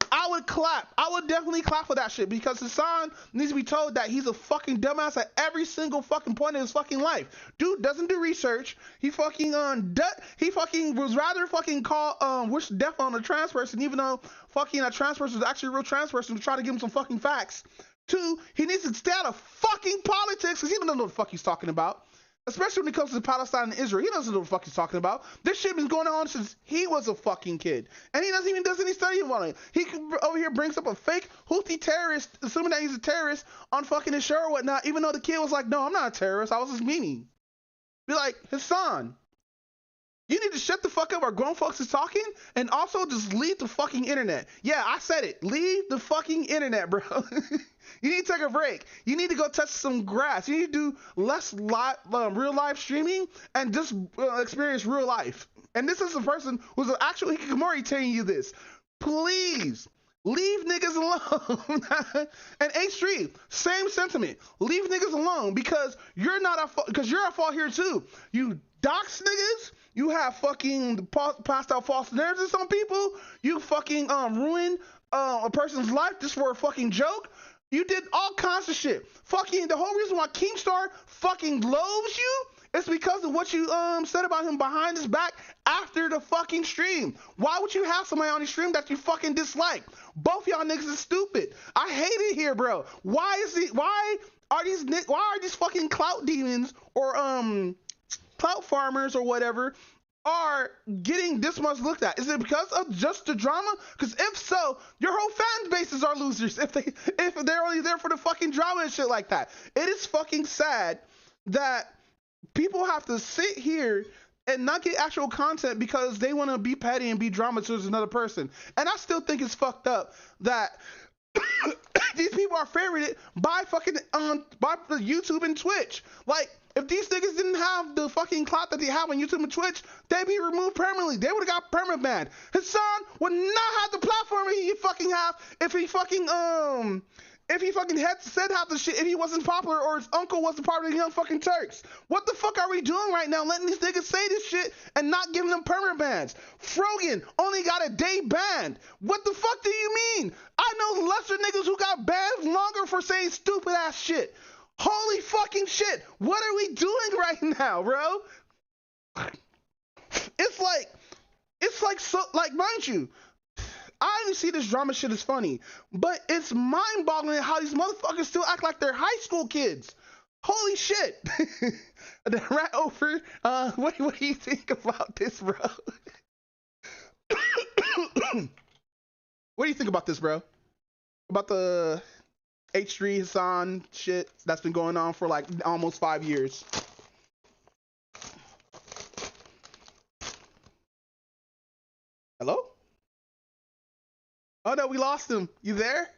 I would clap. I would definitely clap for that shit because Hassan needs to be told that he's a fucking dumbass at every single fucking point in his fucking life. Dude doesn't do research. He fucking was rather fucking call wish death on a trans person, even though fucking that trans person is actually a real trans person, to try to give him some fucking facts. Two, he needs to stay out of fucking politics because he doesn't know what the fuck he's talking about. Especially when it comes to Palestine and Israel. He doesn't know what the fuck he's talking about. This shit been going on since he was a fucking kid. And he doesn't even does any study on it. He over here brings up a fake Houthi terrorist, assuming that he's a terrorist, on fucking his show or whatnot, even though the kid was like, no, I'm not a terrorist. I was just meaning. Be like, Hassan, you need to shut the fuck up while grown folks is talking, and also just leave the fucking internet. Yeah, I said it. Leave the fucking internet, bro. You need to take a break. You need to go touch some grass. You need to do less real life streaming and just experience real life. And this is a person who's an actual hikikomori telling you this. Please leave niggas alone. And H3, same sentiment. Leave niggas alone because you're not at fault. Because you're at fault here too. You dox niggas. You have fucking passed out false narratives on people. You fucking ruin a person's life just for a fucking joke. You did all kinds of shit. Fucking the whole reason why Keemstar fucking loathes you is because of what you said about him behind his back after the fucking stream. Why would you have somebody on your stream that you fucking dislike? Both y'all niggas is stupid. I hate it here, bro. Why are these fucking clout demons or clout farmers or whatever are getting this much looked at? Is it because of just the drama? Because if so, your whole fan bases are losers if they're only there for the fucking drama and shit like that. It is fucking sad that people have to sit here and not get actual content because they want to be petty and be drama towards another person. And I still think it's fucked up that these people are favorited by fucking by YouTube and Twitch. Like, if these niggas didn't have the fucking clout that they have on YouTube and Twitch, they'd be removed permanently. They would have got permanent banned. Hassan would not have the platform he fucking have if he fucking had said half the shit if he wasn't popular or his uncle wasn't part of the Young fucking Turks. What the fuck are we doing right now, letting these niggas say this shit and not giving them permanent bans? Frogan only got a day banned. What the fuck do you mean? I know lesser niggas who got banned longer for saying stupid ass shit. Holy fucking shit. What are we doing right now, bro? It's like, so, like, mind you, I only see this drama shit as funny, but it's mind-boggling how these motherfuckers still act like they're high school kids. Holy shit. Right over, what do you think about this, bro? What do you think about this, bro? About the H3 Hassan shit that's been going on for like almost 5 years. Hello? Oh no, we lost him. You there?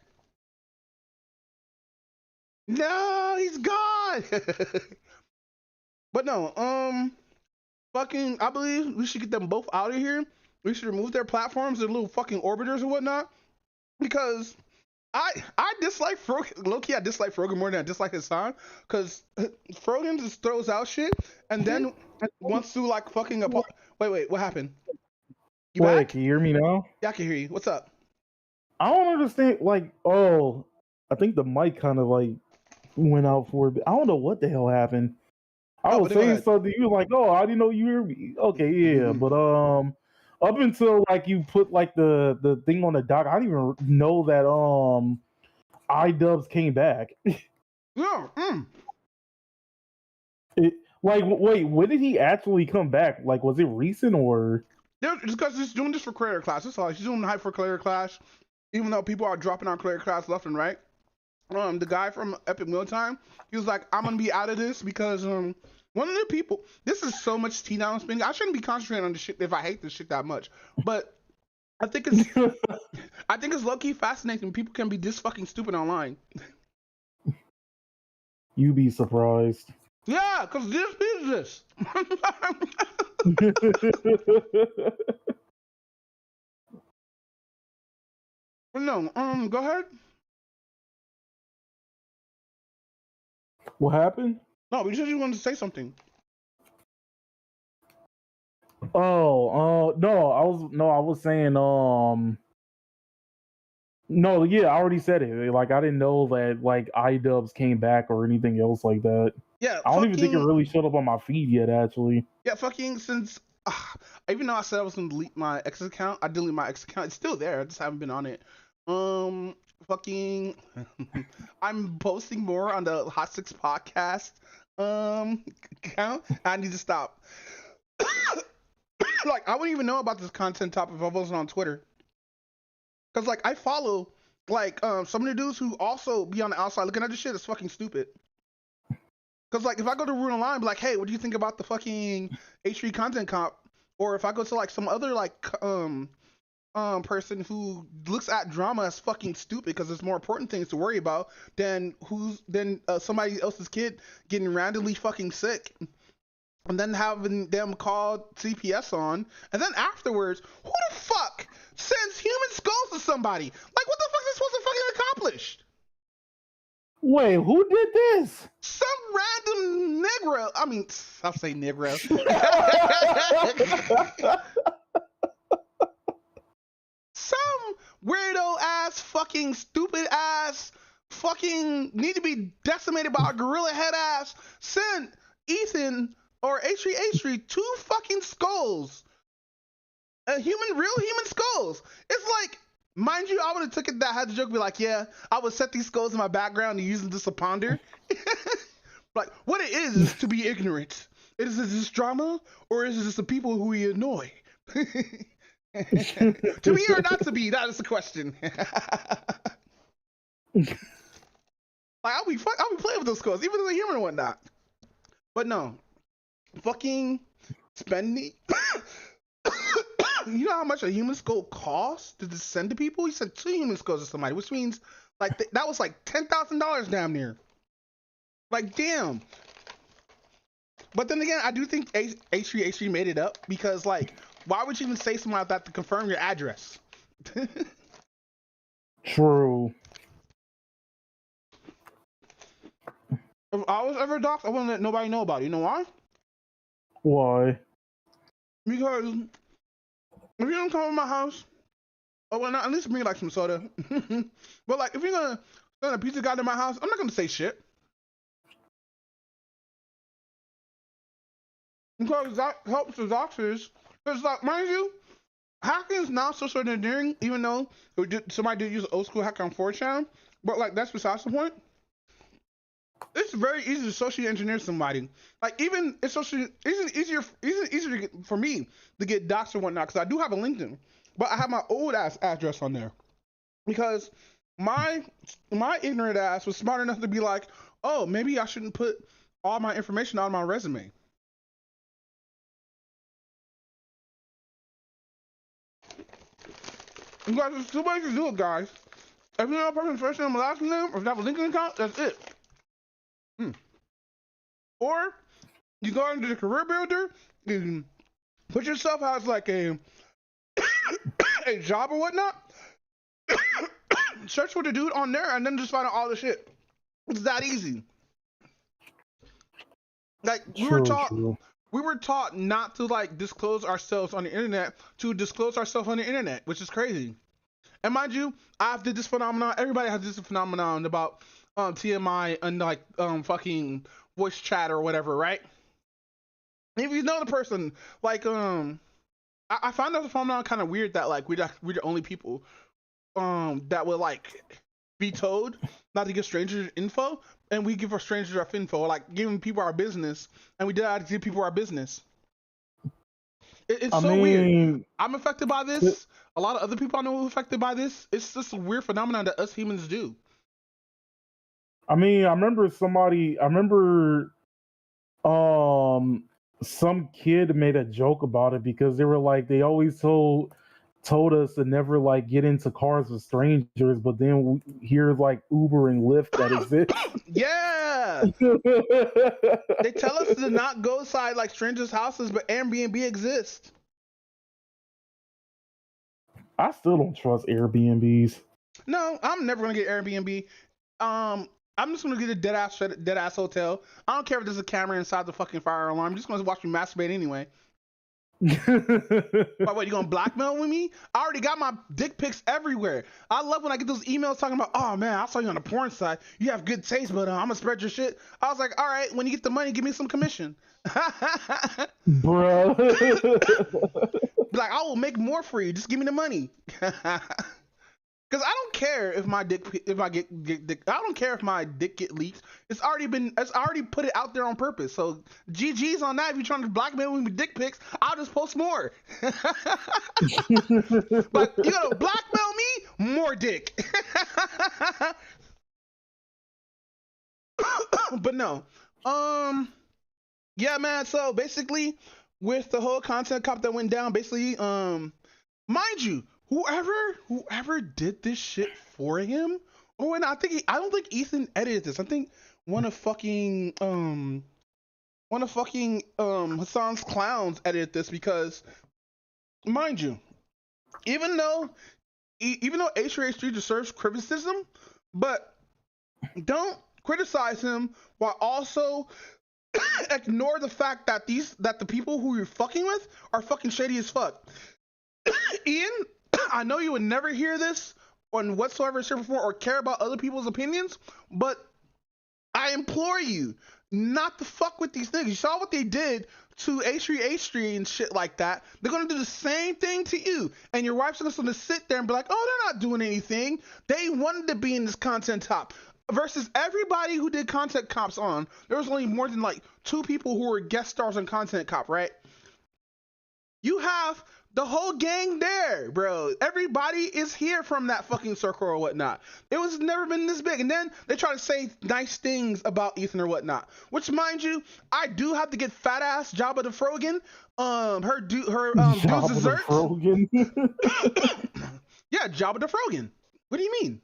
No, he's gone. But no, fucking, I believe we should get them both out of here. We should remove their platforms, their little fucking orbiters and whatnot, because I dislike Frogan. Low key, I dislike Frogan more than I dislike Hassan, because Frogan just throws out shit and then wants to like fucking wait, what happened? You Wait, back? can you hear me now? Yeah, I can hear you. What's up? I don't understand. Like, oh, I think the mic kind of like went out for a bit. I don't know what the hell happened. I was saying something. You were like, "Oh, I didn't know you hear me." Okay, yeah, but up until like you put like the thing on the dock, I didn't even know that iDubbbz came back. Yeah. Like, wait, when did he actually come back? Like, was it recent or? Yeah, it's because he's doing this for Claire class. That's all. He's doing the hype for Claire class, even though people are dropping out Claire class left and right. The guy from Epic Mealtime, he was like, "I'm gonna be out of this because one of the people. This is so much tea now I'm spending. I shouldn't be concentrating on this shit if I hate this shit that much, but I think it's low key fascinating. People can be this fucking stupid online. You be surprised. Yeah, cause this is this. No, go ahead. What happened? No, we just wanted to say something. Oh, no, I was saying, no, yeah, I already said it. Like, I didn't know that like iDubbbz came back or anything else like that. Yeah, I don't even think it really showed up on my feed yet, actually. Yeah, fucking since, even though I said I was gonna delete my X account, I deleted my X account. It's still there. I just haven't been on it. Fucking, I'm posting more on the HotSticks podcast account. I need to stop. Like, I wouldn't even know about this content topic if I wasn't on Twitter. Cause like I follow like some of the dudes who also be on the outside looking at this shit. Is fucking stupid. Cause like if I go to Rune Online, be like, hey, what do you think about the fucking H3 content comp? Or if I go to like some other like person who looks at drama as fucking stupid because there's more important things to worry about than somebody else's kid getting randomly fucking sick. And then having them call CPS on, and then afterwards, who the fuck sends human skulls to somebody? Like, what the fuck is this supposed to fucking accomplish? Wait, who did this? Some random Negro. I mean, I'll say Negro. Some weirdo ass, fucking stupid ass, fucking need to be decimated by a gorilla head ass sent Ethan or H3 two fucking skulls. Real human skulls. It's like, mind you, I would have took it that had the joke be like, yeah, I would set these skulls in my background and use them to ponder. Like, what it is to be ignorant. Is this drama or is it just the people who we annoy? To be or not to be, that is the question. Like, I'll be playing with those skulls, even as a human and whatnot. But no. Fucking spending. You know how much a human skull costs to just send to people? He said 2 human skulls to somebody, which means like that was like $10,000 damn near. Like, damn. But then again, I do think H3 made it up because like, why would you even say something like that to confirm your address? True. If I was ever doxxed, I wouldn't let nobody know about it. You know why? Why? Because if you don't come to my house, oh well, at least bring like some soda. But like, if you're gonna send a pizza guy to my house, I'm not gonna say shit. Because that helps the doxers. Because like, mind you, hacking is now social engineering, even though somebody did use old school hack on 4chan. But like, that's besides the point. It's very easy to socially engineer somebody. Like, even it's easier for me to get doxxed or whatnot because I do have a LinkedIn. but I have my old ass address on there because my ignorant ass was smart enough to be like, oh, maybe I shouldn't put all my information on my resume. You guys, there's two ways to do it, guys. If you know a person's first name and last name, or if you have a LinkedIn account, that's it. Or you go into the career builder, you can put yourself as like a a job or whatnot. Search for the dude on there and then just find out all the shit. It's that easy. Like we were taught not to like disclose ourselves on the internet, to disclose ourselves on the internet, which is crazy. And mind you, I've did this phenomenon. Everybody has this phenomenon about TMI and like fucking voice chat or whatever, right? If you know the person, like I found out the phenomenon kind of weird that like we're the only people that would like be told not to give strangers info, and we give our strangers our info, like giving people our business, and we did not give people our business. It's so weird. I'm affected by this. A lot of other people I know are affected by this. It's just a weird phenomenon that us humans do. I remember some kid made a joke about it because they were like, they always told us to never like get into cars with strangers, but then we hear like Uber and Lyft that exist. Yeah. They tell us to not go inside like strangers' houses, but Airbnb exists. I still don't trust Airbnbs. No, I'm never gonna get Airbnb. I'm just gonna get a dead ass hotel. I don't care if there's a camera inside the fucking fire alarm. I'm just gonna watch me masturbate anyway. What, you gonna blackmail with me? I already got my dick pics everywhere. I love when I get those emails talking about, oh man, I saw you on a porn site. You have good taste, but I'm gonna spread your shit. I was like, all right, when you get the money, give me some commission. Bro. Like, I will make more for you. Just give me the money. Because I don't care if my dick, I don't care if my dick get leaked. It's already put it out there on purpose. So GG's on that. If you're trying to blackmail me with dick pics, I'll just post more. But you gonna blackmail me? More dick. But no. Yeah, man. So basically, with the whole content cop that went down, basically, mind you, whoever did this shit for him, and I don't think Ethan edited this. I think one of fucking Hassan's clowns edited this, because mind you, even though H3H3 deserves criticism, but don't criticize him while also ignore the fact that the people who you're fucking with are fucking shady as fuck. Ian, I know you would never hear this on whatsoever shit before or care about other people's opinions, but I implore you not to fuck with these niggas. You saw what they did to H3H3 and shit like that. They're gonna do the same thing to you, and your wife's just gonna sit there and be like, oh, they're not doing anything. They wanted to be in this content top. Versus everybody who did content cops on, there was only more than like 2 people who were guest stars on content cop, right? You have the whole gang there, bro. Everybody is here from that fucking circle or whatnot. It was never been this big. And then they try to say nice things about Ethan or whatnot. Which, mind you, I do have to get fat ass Jabba the Frogan. Her dude's desserts. Yeah, Jabba the Frogan. What do you mean?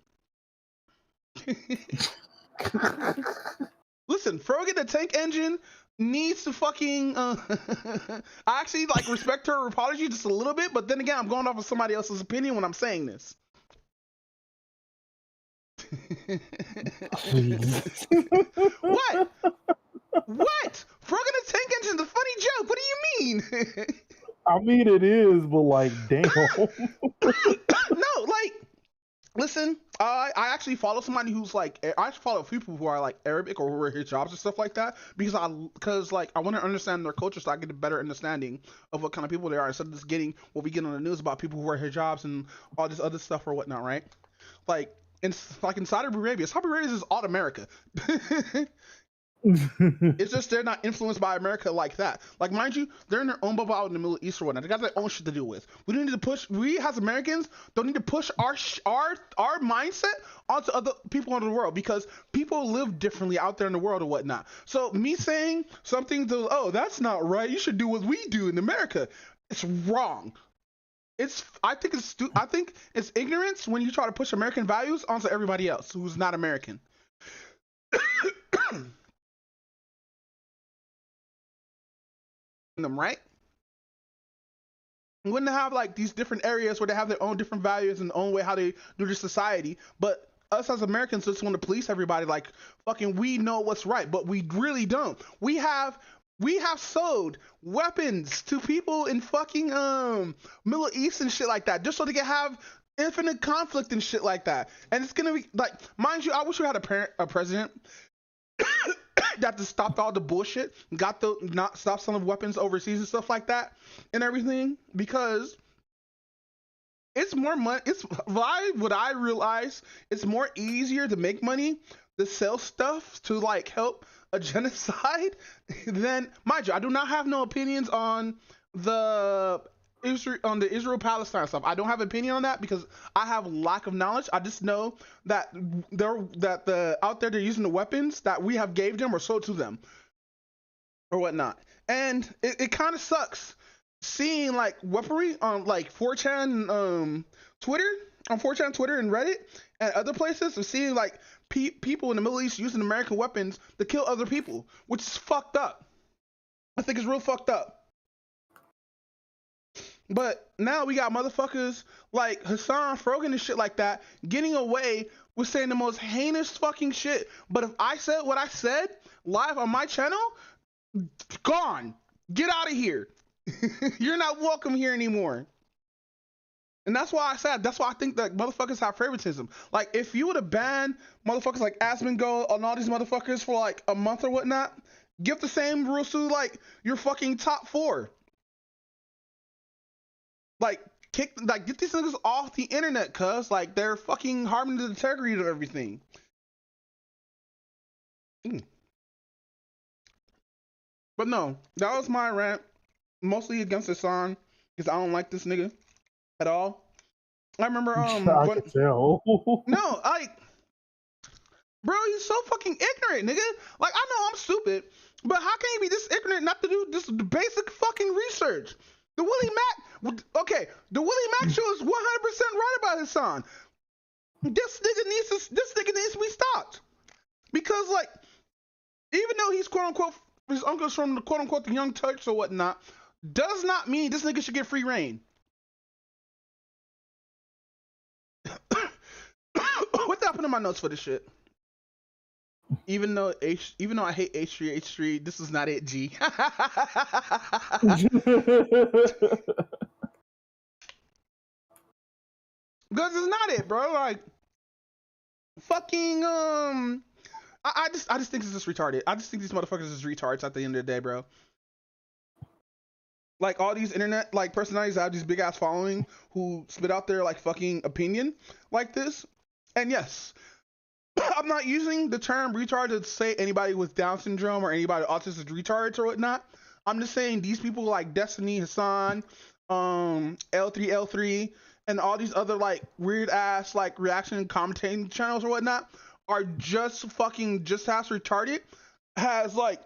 Listen, Frogan the tank engine needs to fucking I actually like respect her apology just a little bit, but then again, I'm going off of somebody else's opinion when I'm saying this. What? Frogan the tank engine is a funny joke. What do you mean? I mean, it is, but like, damn. No, like, listen, I actually follow somebody who's like, I actually follow a few people who are like Arabic or who are hijabs and stuff like that, because I want to understand their culture, so I get a better understanding of what kind of people they are, instead of just getting what we get on the news about people who wear hijabs and all this other stuff or whatnot, right? Like in Saudi Arabia is all America. It's just they're not influenced by America like that. Like, mind you, they're in their own bubble out in the Middle East or whatnot. They got their own shit to deal with. We don't need to push. We as Americans don't need to push our mindset onto other people in the world, because people live differently out there in the world or whatnot. So me saying something to, oh, that's not right, you should do what we do in America, it's wrong. I think it's ignorance when you try to push American values onto everybody else who's not American. Them, right? You wouldn't have like these different areas where they have their own different values and their own way how they do their society, but us as Americans just want to police everybody like fucking we know what's right, but we really don't. We have sold weapons to people in fucking Middle East and shit like that just so they can have infinite conflict and shit like that. And it's gonna be like, mind you, I wish we had a president that to stop all the bullshit, not stop selling weapons overseas and stuff like that and everything, because it's more money. What I realize, it's more easier to make money to sell stuff to like help a genocide than, mind you, I do not have no opinions on the Israel-Palestine stuff. I don't have an opinion on that because I have lack of knowledge. I just know that out there they're using the weapons that we have gave them or sold to them or whatnot. And it kind of sucks seeing like weaponry on like 4chan Twitter and Reddit and other places, and seeing like people in the Middle East using American weapons to kill other people, which is fucked up. I think it's real fucked up. But now we got motherfuckers like Hassan Frogan and shit like that getting away with saying the most heinous fucking shit. But if I said what I said live on my channel, gone. Get out of here. You're not welcome here anymore. And that's why I think that motherfuckers have favoritism. Like, if you would have banned motherfuckers like Asmongold and all these motherfuckers for like a month or whatnot, give the same rules to like your fucking top 4. Like, get these niggas off the internet, cuz like they're fucking harming the integrity of everything. But no, that was my rant, mostly against Hassan, because I don't like this nigga at all. I remember I can tell. No, like, bro, he's so fucking ignorant, nigga. Like, I know I'm stupid, but how can you be this ignorant not to do this basic fucking research? The Willie Mack show is 100% right about Hassan. This nigga needs to be stopped, because like, even though he's quote unquote his uncle's from the quote unquote the Young Turks or whatnot, does not mean this nigga should get free reign. What happened in my notes for this shit? Even though I hate H3, this is not it, G. Because it's not it, bro. Like, fucking I just think it's just retarded. I just think these motherfuckers is retards at the end of the day, bro. Like, all these internet like personalities that have these big ass following who spit out their like fucking opinion like this. And yes, I'm not using the term retard to say anybody with Down syndrome or anybody autistic retards or whatnot. I'm just saying these people like Destiny, Hassan, L3, and all these other like weird ass like reaction commentating channels or whatnot are just as retarded as like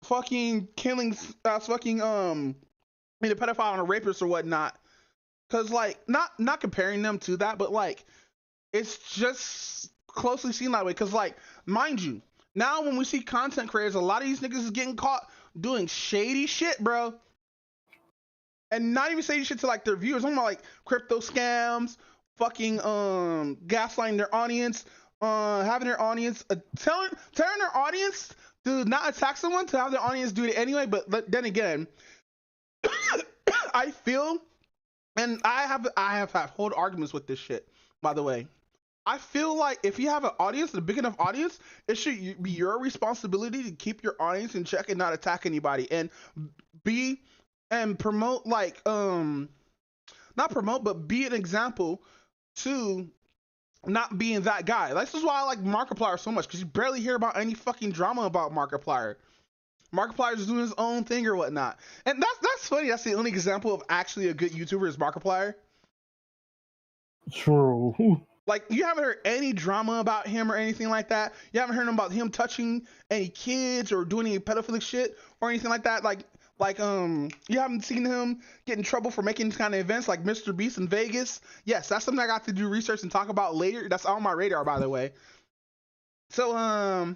fucking killing fucking a pedophile and a rapist or whatnot. Cause like not comparing them to that, but like it's just closely seen that way. Cause like, mind you, now when we see content creators, a lot of these niggas is getting caught doing shady shit, bro. And not even shady shit to like their viewers. I'm talking about like crypto scams, fucking gaslighting their audience, having their audience telling their audience to not attack someone, to have their audience do it anyway. But then again, I feel, and I have had whole arguments with this shit, by the way. I feel like if you have an audience, a big enough audience, it should be your responsibility to keep your audience in check and not attack anybody, and promote like not promote, but be an example to not being that guy. This is why I like Markiplier so much, because you barely hear about any fucking drama about Markiplier. Markiplier's doing his own thing or whatnot. And that's funny. That's the only example of actually a good YouTuber is Markiplier. True. Like, you haven't heard any drama about him or anything like that. You haven't heard about him touching any kids or doing any pedophilic shit or anything like that. Like you haven't seen him get in trouble for making these kind of events like Mr. Beast in Vegas. Yes, that's something I got to do research and talk about later. That's on my radar, by the way. So,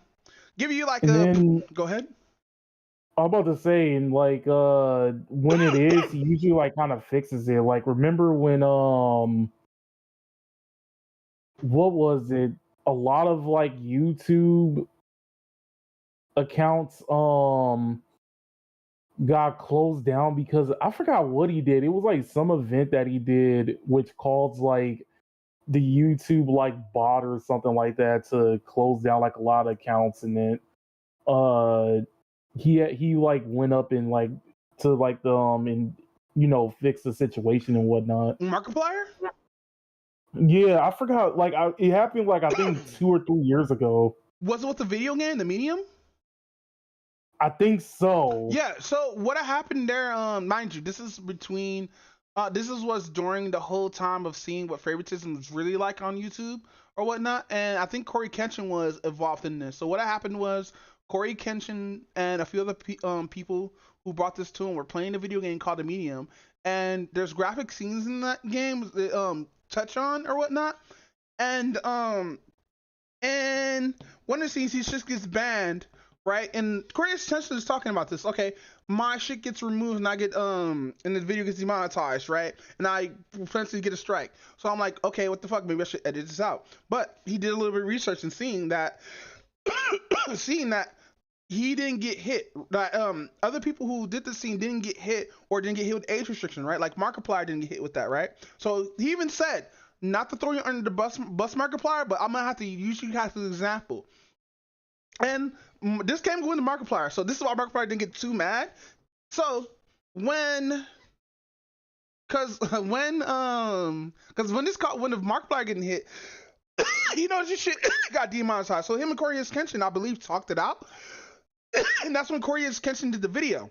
give you like go ahead. I'm about to say, and like when it is, he usually like kind of fixes it. Like, remember when what was it? A lot of like YouTube accounts got closed down because I forgot what he did. It was like some event that he did which caused like the YouTube like bot or something like that to close down like a lot of accounts, and then he like went up and like to like the and fix the situation and whatnot. Markiplier? Yeah, I forgot. Like it happened like I think 2 or 3 years ago. Was it with the video game, the Medium? I think so. Yeah. So what happened there? Mind you, this is was during the whole time of seeing what favoritism was really like on YouTube or whatnot, and I think Corey Kenshin was involved in this. So what happened was Corey Kenshin and a few other people who brought this to him were playing a video game called The Medium, and there's graphic scenes in that game that touch on or whatnot, and one of the scenes he just gets banned. Right, and Corey Kenshin is talking about this. Okay, my shit gets removed and I get and the video gets demonetized, right? And I potentially get a strike. So I'm like, okay, what the fuck? Maybe I should edit this out. But he did a little bit of research and seeing that he didn't get hit. That other people who did the scene didn't get hit or didn't get hit with age restriction, right? Like Markiplier didn't get hit with that, right? So he even said not to throw you under the bus Markiplier, but I'm gonna have to use you guys as an example. And this came with the Markiplier, so this is why Markiplier didn't get too mad. So when the Markiplier getting hit, this shit got demonetized. So him and Corey Kenshin, I believe, talked it out, and that's when Corey Kenshin did the video.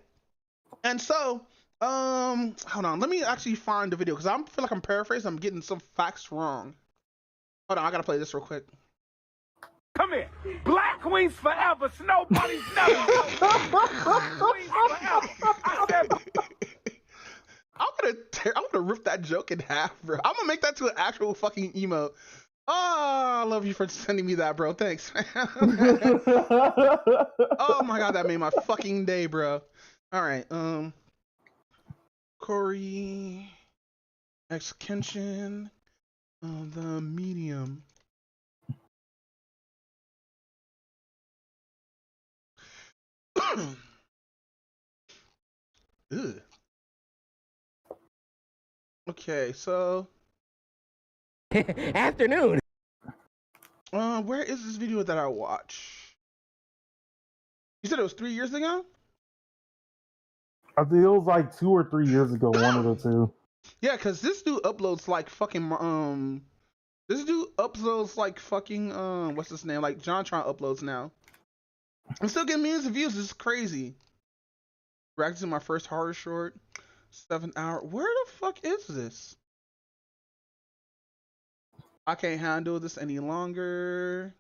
And so, hold on, let me actually find the video because I feel like I'm paraphrasing. I'm getting some facts wrong. Hold on, I gotta play this real quick. Come here. Black Queens forever. Nobody's never. Black Queens forever. I said. I'm gonna rip that joke in half, bro. I'm gonna make that to an actual fucking emote. Oh, I love you for sending me that, bro. Thanks. Oh my god, that made my fucking day, bro. All right, Corey X Kenshin, The Medium. Ugh. Okay, so afternoon. Where is this video that I watch? You said it was 3 years ago? I think it was like 2 or 3 years ago, one of the two. Yeah, cause this dude uploads like fucking what's his name? Like JonTron uploads now. I'm still getting millions of views. This is crazy. Reacted to my first horror short. 7 hour. Where the fuck is this? I can't handle this any longer.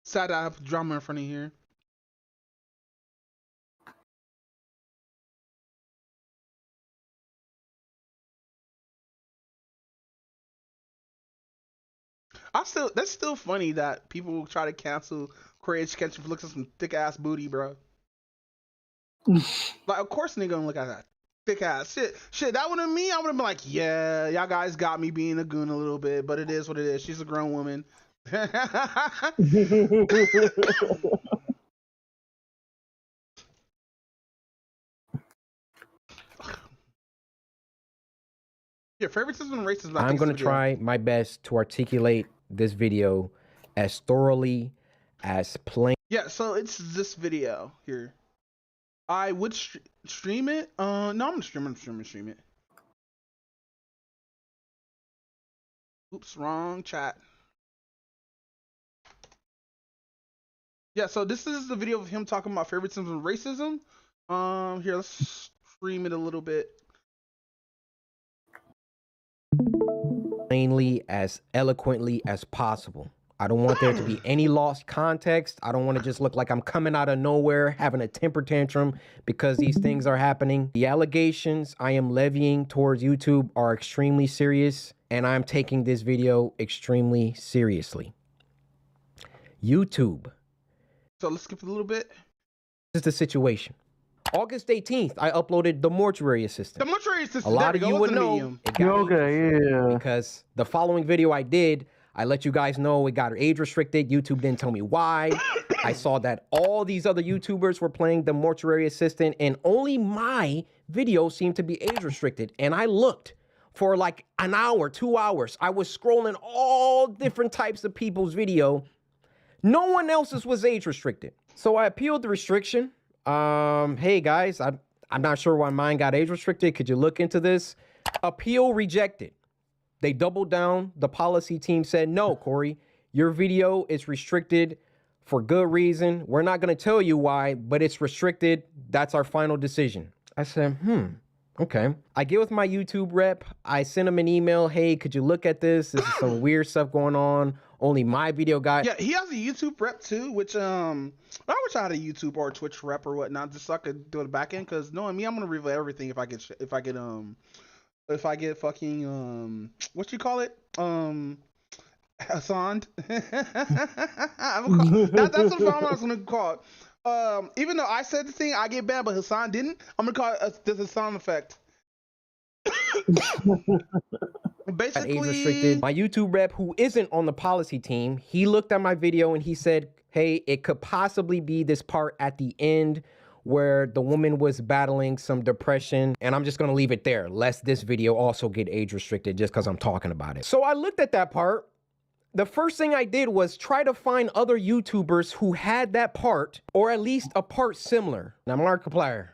Sad I have drama in front of here. That's still funny that people try to cancel Corey Kenshin for looking at some thick ass booty, bro. Like, of course they gonna look at that thick ass shit. That would have me. I would have been like, yeah, y'all guys got me being a goon a little bit, but it is what it is. She's a grown woman. Your favoritism and racism. I'm going to try my best to articulate this video as thoroughly as plain. Yeah, so it's this video here. I would stream it. No, I'm gonna stream it. Oops, wrong chat. Yeah, so this is the video of him talking about favoritism and racism. Here, let's stream it a little bit. Plainly, as eloquently as possible. I don't want there to be any lost context. I don't want to just look like I'm coming out of nowhere, having a temper tantrum because these things are happening. The allegations I am levying towards YouTube are extremely serious, and I'm taking this video extremely seriously. YouTube. So let's skip a little bit. This is the situation. August 18th, I uploaded the mortuary assistant. The mortuary assistant. A lot of you would know it got because the following video I did, I let you guys know it got age restricted. YouTube didn't tell me why. I saw that all these other YouTubers were playing the mortuary assistant and only my video seemed to be age restricted. And I looked for like an hour, 2 hours. I was scrolling all different types of people's video. No one else's was age restricted. So I appealed the restriction. Hey guys, I'm not sure why mine got age restricted. Could you look into this? Appeal rejected. They doubled down. The policy team said, no, Corey, your video is restricted for good reason. We're not going to tell you why, but it's restricted. That's our final decision. I said, okay. I get with my YouTube rep. I sent him an email. Hey, could you look at this? This is some weird stuff going on. Only my video got. Yeah, he has a YouTube rep too, which I wish I had a YouTube or a Twitch rep or whatnot, just so I could do it back end. Because knowing me, I'm gonna reveal everything if I get fucking what you call it, Hassan. That's what I was gonna call it. Even though I said the thing, I get banned, but Hassan didn't. I'm gonna call it the Hassan effect. Basically, age restricted. My YouTube rep, who isn't on the policy team, he looked at my video and he said, hey, it could possibly be this part at the end where the woman was battling some depression. And I'm just going to leave it there, lest this video also get age restricted just because I'm talking about it. So I looked at that part. The first thing I did was try to find other YouTubers who had that part, or at least a part similar. Now, Markiplier,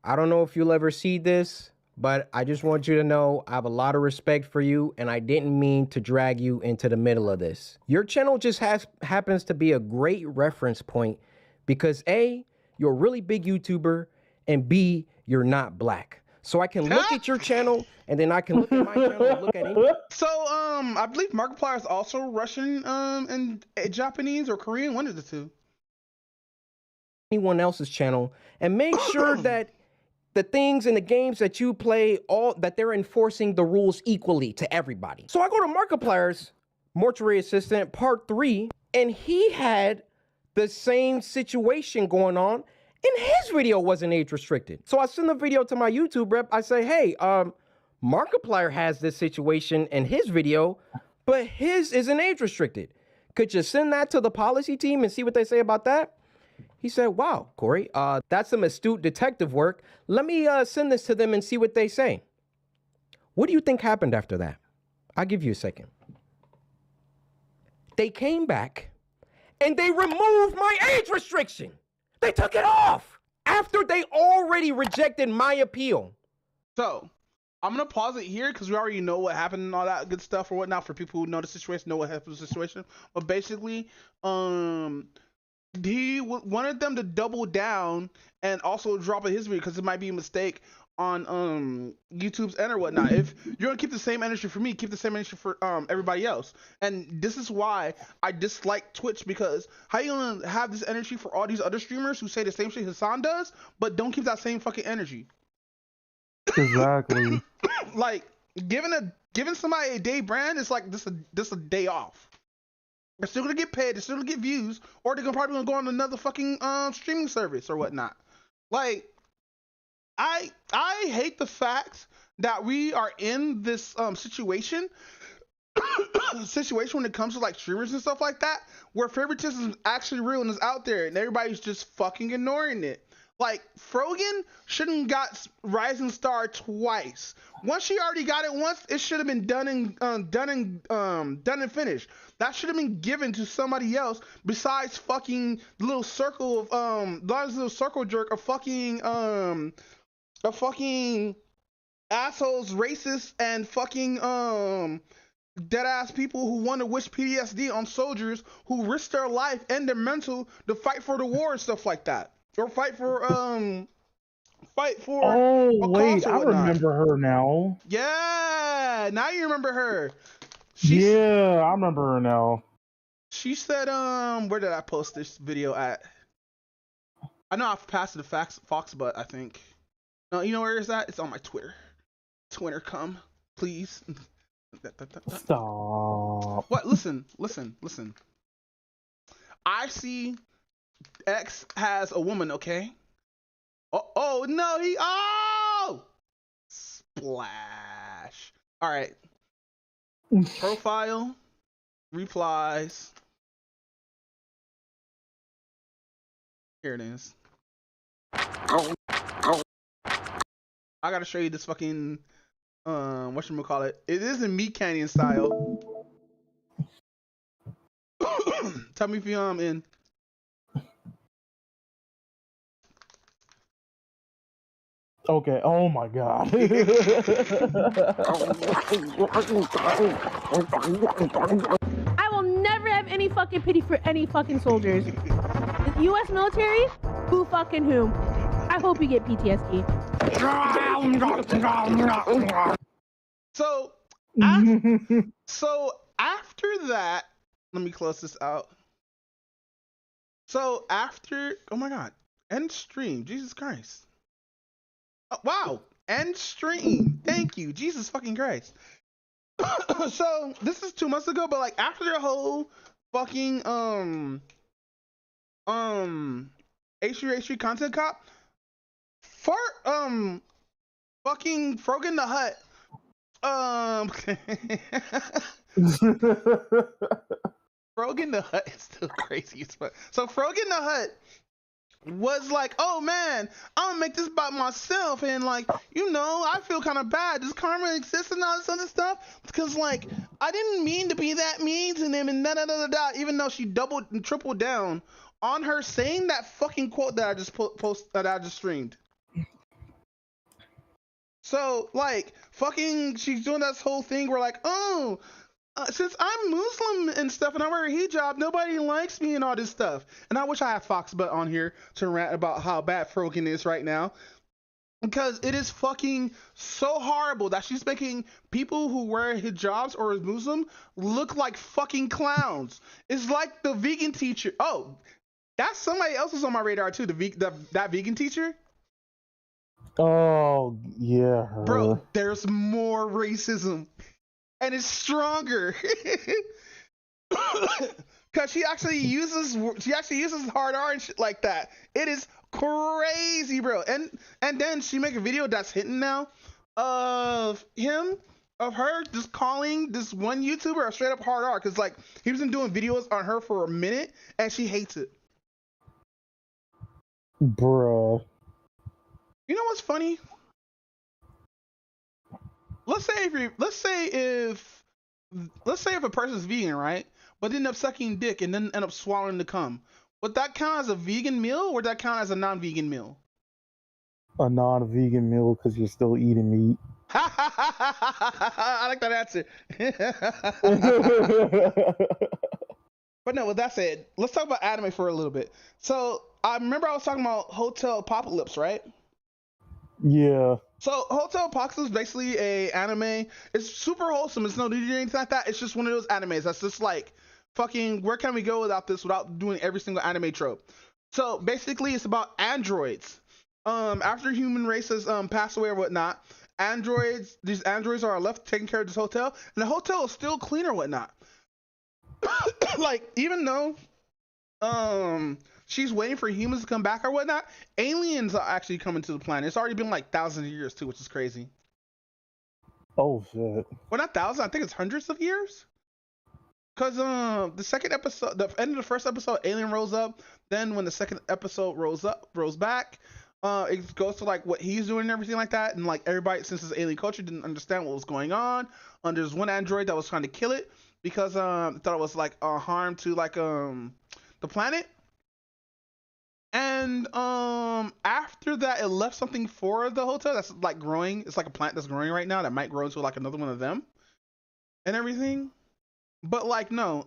I don't know if you'll ever see this, but I just want you to know I have a lot of respect for you, and I didn't mean to drag you into the middle of this. Your channel just happens to be a great reference point because A, you're a really big YouTuber, and B, you're not black. So I can look at your channel, and then I can look at my channel and look at it. So, I believe Markiplier is also Russian and Japanese or Korean, one of the two. Anyone else's channel, and make sure that the things and the games that you play, that they're enforcing the rules equally to everybody. So I go to Markiplier's mortuary assistant part 3, and he had the same situation going on, and his video wasn't age restricted. So I send the video to my YouTube rep. I say, hey, Markiplier has this situation in his video, but his isn't age restricted. Could you send that to the policy team and see what they say about that? He said, wow, Corey, that's some astute detective work. Let me send this to them and see what they say. What do you think happened after that? I'll give you a second. They came back and they removed my age restriction. They took it off after they already rejected my appeal. So I'm going to pause it here because we already know what happened and all that good stuff or whatnot. For people who know the situation, know what happened to the situation. But basically, he wanted them to double down and also drop his video because it might be a mistake on YouTube's end or whatnot. If you're gonna keep the same energy for me, keep the same energy for everybody else. And this is why I dislike Twitch, because how you gonna have this energy for all these other streamers who say the same shit Hassan does, but don't keep that same fucking energy? Exactly. Like giving somebody a day brand is like this a day off. They're still gonna get paid, they're still gonna get views, or they're probably gonna go on another fucking streaming service or whatnot. Like, I hate the fact that we are in this situation when it comes to like streamers and stuff like that, where favoritism is actually real and is out there, and everybody's just fucking ignoring it. Like Frogan shouldn't got Rising Star twice. Once she already got it once, it should have been done and finished. That should have been given to somebody else besides fucking the little circle of little circle jerk of fucking assholes, racists, and fucking dead ass people who want to wish PTSD on soldiers who risk their life and their mental to fight for the war and stuff like that, or fight for Oh wait, I remember her now. Yeah, now you remember her. Yeah, I remember her now. She said, where did I post this video at? I know I've passed it to Fox, but I think no, you know where is that? It's on my Twitter. Twitter, come please. Stop. What? Listen. I see X has a woman, okay? Oh no, splash. All right. Profile, replies. Here it is. I gotta show you this fucking whatchamacallit. It is in Meat Canyon style. Tell me if you in. Okay. Oh my god. I will never have any fucking pity for any fucking soldiers. The U.S. military, who fucking whom? I hope you get PTSD. So after that, let me close this out. So after, oh my god, end stream, Jesus Christ. Oh, wow, end stream. Thank you, Jesus fucking Christ. So this is 2 months ago, but like after the whole fucking H3 content cop, for fucking Frogan the Hut, Frogan the Hut is still crazy as fuck. So Frogan the Hut was like, oh man, I'm gonna make this about myself, and like, you know, I feel kind of bad. Does karma exist and all this other stuff? Because like, I didn't mean to be that mean to them, and even though she doubled and tripled down on her saying that fucking quote that I just that I just streamed. So like, fucking, she's doing this whole thing where like, oh, since I'm Muslim and stuff and I wear a hijab, nobody likes me and all this stuff. And I wish I had Foxbutt on here to rant about how bad Frogan is right now. Because it is fucking so horrible that she's making people who wear hijabs or is Muslim look like fucking clowns. It's like the vegan teacher. Oh, that's somebody else is on my radar too. That vegan teacher. Oh yeah, her. Bro, there's more racism. And it's stronger. Cause she actually uses hard R and shit like that. It is crazy, bro. And then she make a video that's hitting now of her just calling this one YouTuber a straight up hard R, cause like he was doing videos on her for a minute and she hates it. Bruh. You know what's funny? Let's say if a person's vegan, right? But end up sucking dick and then end up swallowing the cum. Would that count as a vegan meal or would that count as a non-vegan meal? A non-vegan meal because you're still eating meat. I like that answer. But no, with that said, let's talk about anime for a little bit. So I remember I was talking about Hotel Apocalypse, right? Yeah. So Hotel Apocalypse is basically a anime. It's super wholesome. It's no nudity or anything like that. It's just one of those animes that's just like, fucking, where can we go without this without doing every single anime trope? So basically it's about androids. After human race has passed away or whatnot, these androids are left taking care of this hotel, and the hotel is still clean or whatnot. Like, even though she's waiting for humans to come back or whatnot, aliens are actually coming to the planet. It's already been like thousands of years too, which is crazy. Oh shit. Well, not thousands, I think it's hundreds of years. Cause the second episode, the end of the first episode, alien rose up. Then when the second episode rose back, it goes to like what he's doing and everything like that, and like everybody, since it's alien culture, didn't understand what was going on. There's one android that was trying to kill it because it thought it was like a harm to like the planet. And after that, it left something for the hotel that's like growing. It's like a plant that's growing right now that might grow into like another one of them and everything. But like no,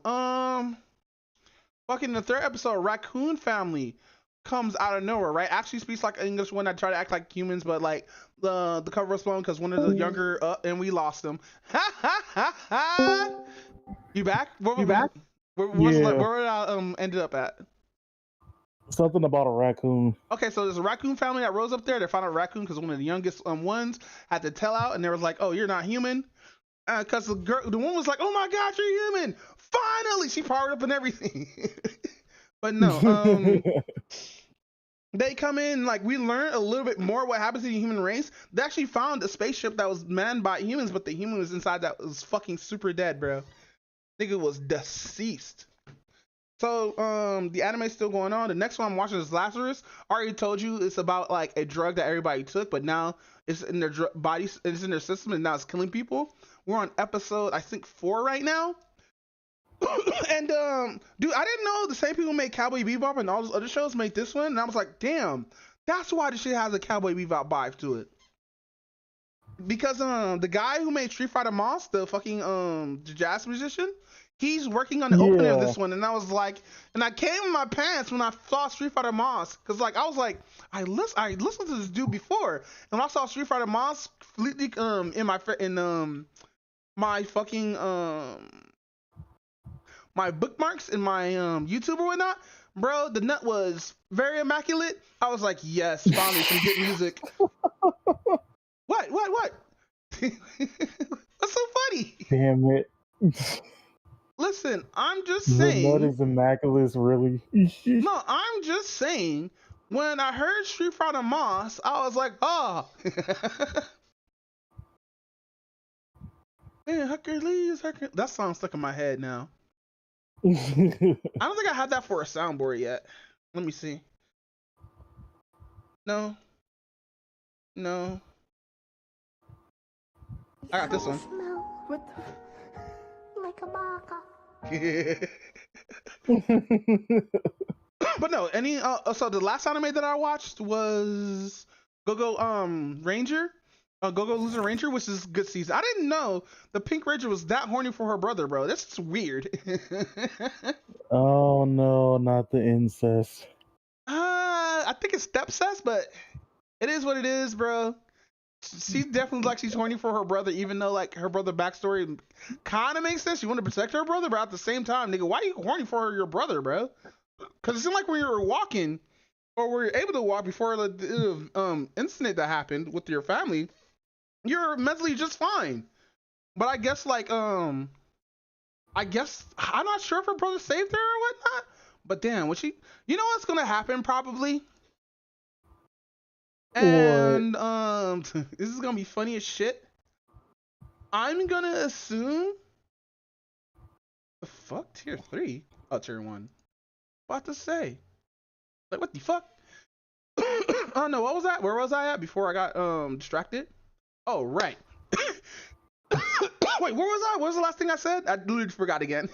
fucking the third episode, Raccoon Family comes out of nowhere, right? Actually speaks like an English one that try to act like humans, but like the cover was blown because one of the younger and we lost them. You back? You back? Where I ended up at? Something about a raccoon. Okay, so there's a raccoon family that rose up there. They found a raccoon because one of the youngest ones had to tell out, and they was like, "Oh, you're not human," because the woman was like, "Oh my God, you're human! Finally!" She powered up and everything. But no, they come in, like we learned a little bit more what happens to the human race. They actually found a spaceship that was manned by humans, but the human was inside that was fucking super dead, bro. Nigga was deceased. So the anime's still going on. The next one I'm watching is Lazarus. I already told you it's about like a drug that everybody took, but now it's in their bodies, it's in their system, and now it's killing people. We're on episode I think 4 right now. And dude, I didn't know the same people made Cowboy Bebop and all those other shows made this one, and I was like, damn, that's why this shit has a Cowboy Bebop vibe to it. Because the guy who made Street Fighter Moss, the fucking the jazz musician, he's working on the opening of this one, and I was like, and I came in my pants when I saw Street Fighter Moss, because like I was like, I listened to this dude before, and when I saw Street Fighter Moss completely in my fucking my bookmarks in my YouTube or whatnot, bro, the nut was very immaculate. I was like, yes, finally some good music. What? What's so funny? Damn it. Listen, I'm just saying. The nut is immaculate, really. No, I'm just saying. When I heard Street Fighter Moss, I was like, oh. Man, Hercules. That song's stuck in my head now. I don't think I had that for a soundboard yet. Let me see. No. I got this one. Like a baka. But no, so the last anime that I watched was Go-Go Ranger. Go-Go Loser Ranger, which is good season. I didn't know the Pink Ranger was that horny for her brother, bro. That's just weird. Oh no, not the incest. I think it's stepcest, but it is what it is, bro. She definitely like she's horny for her brother, even though like her brother backstory kind of makes sense. She want to protect her brother, but at the same time, nigga, why are you horny for your brother, bro? Because it seemed like when you were walking, or were able to walk before the incident that happened with your family, you're mentally just fine. But I guess like I'm not sure if her brother saved her or whatnot. But damn, you know what's gonna happen probably? And this is gonna be funny as shit. I'm gonna assume the fuck tier 3? Oh, tier 1. What to say? Like what the fuck? Oh no, what was that? Where was I at before I got distracted? Oh right. Wait, where was I? What was the last thing I said? I literally forgot again.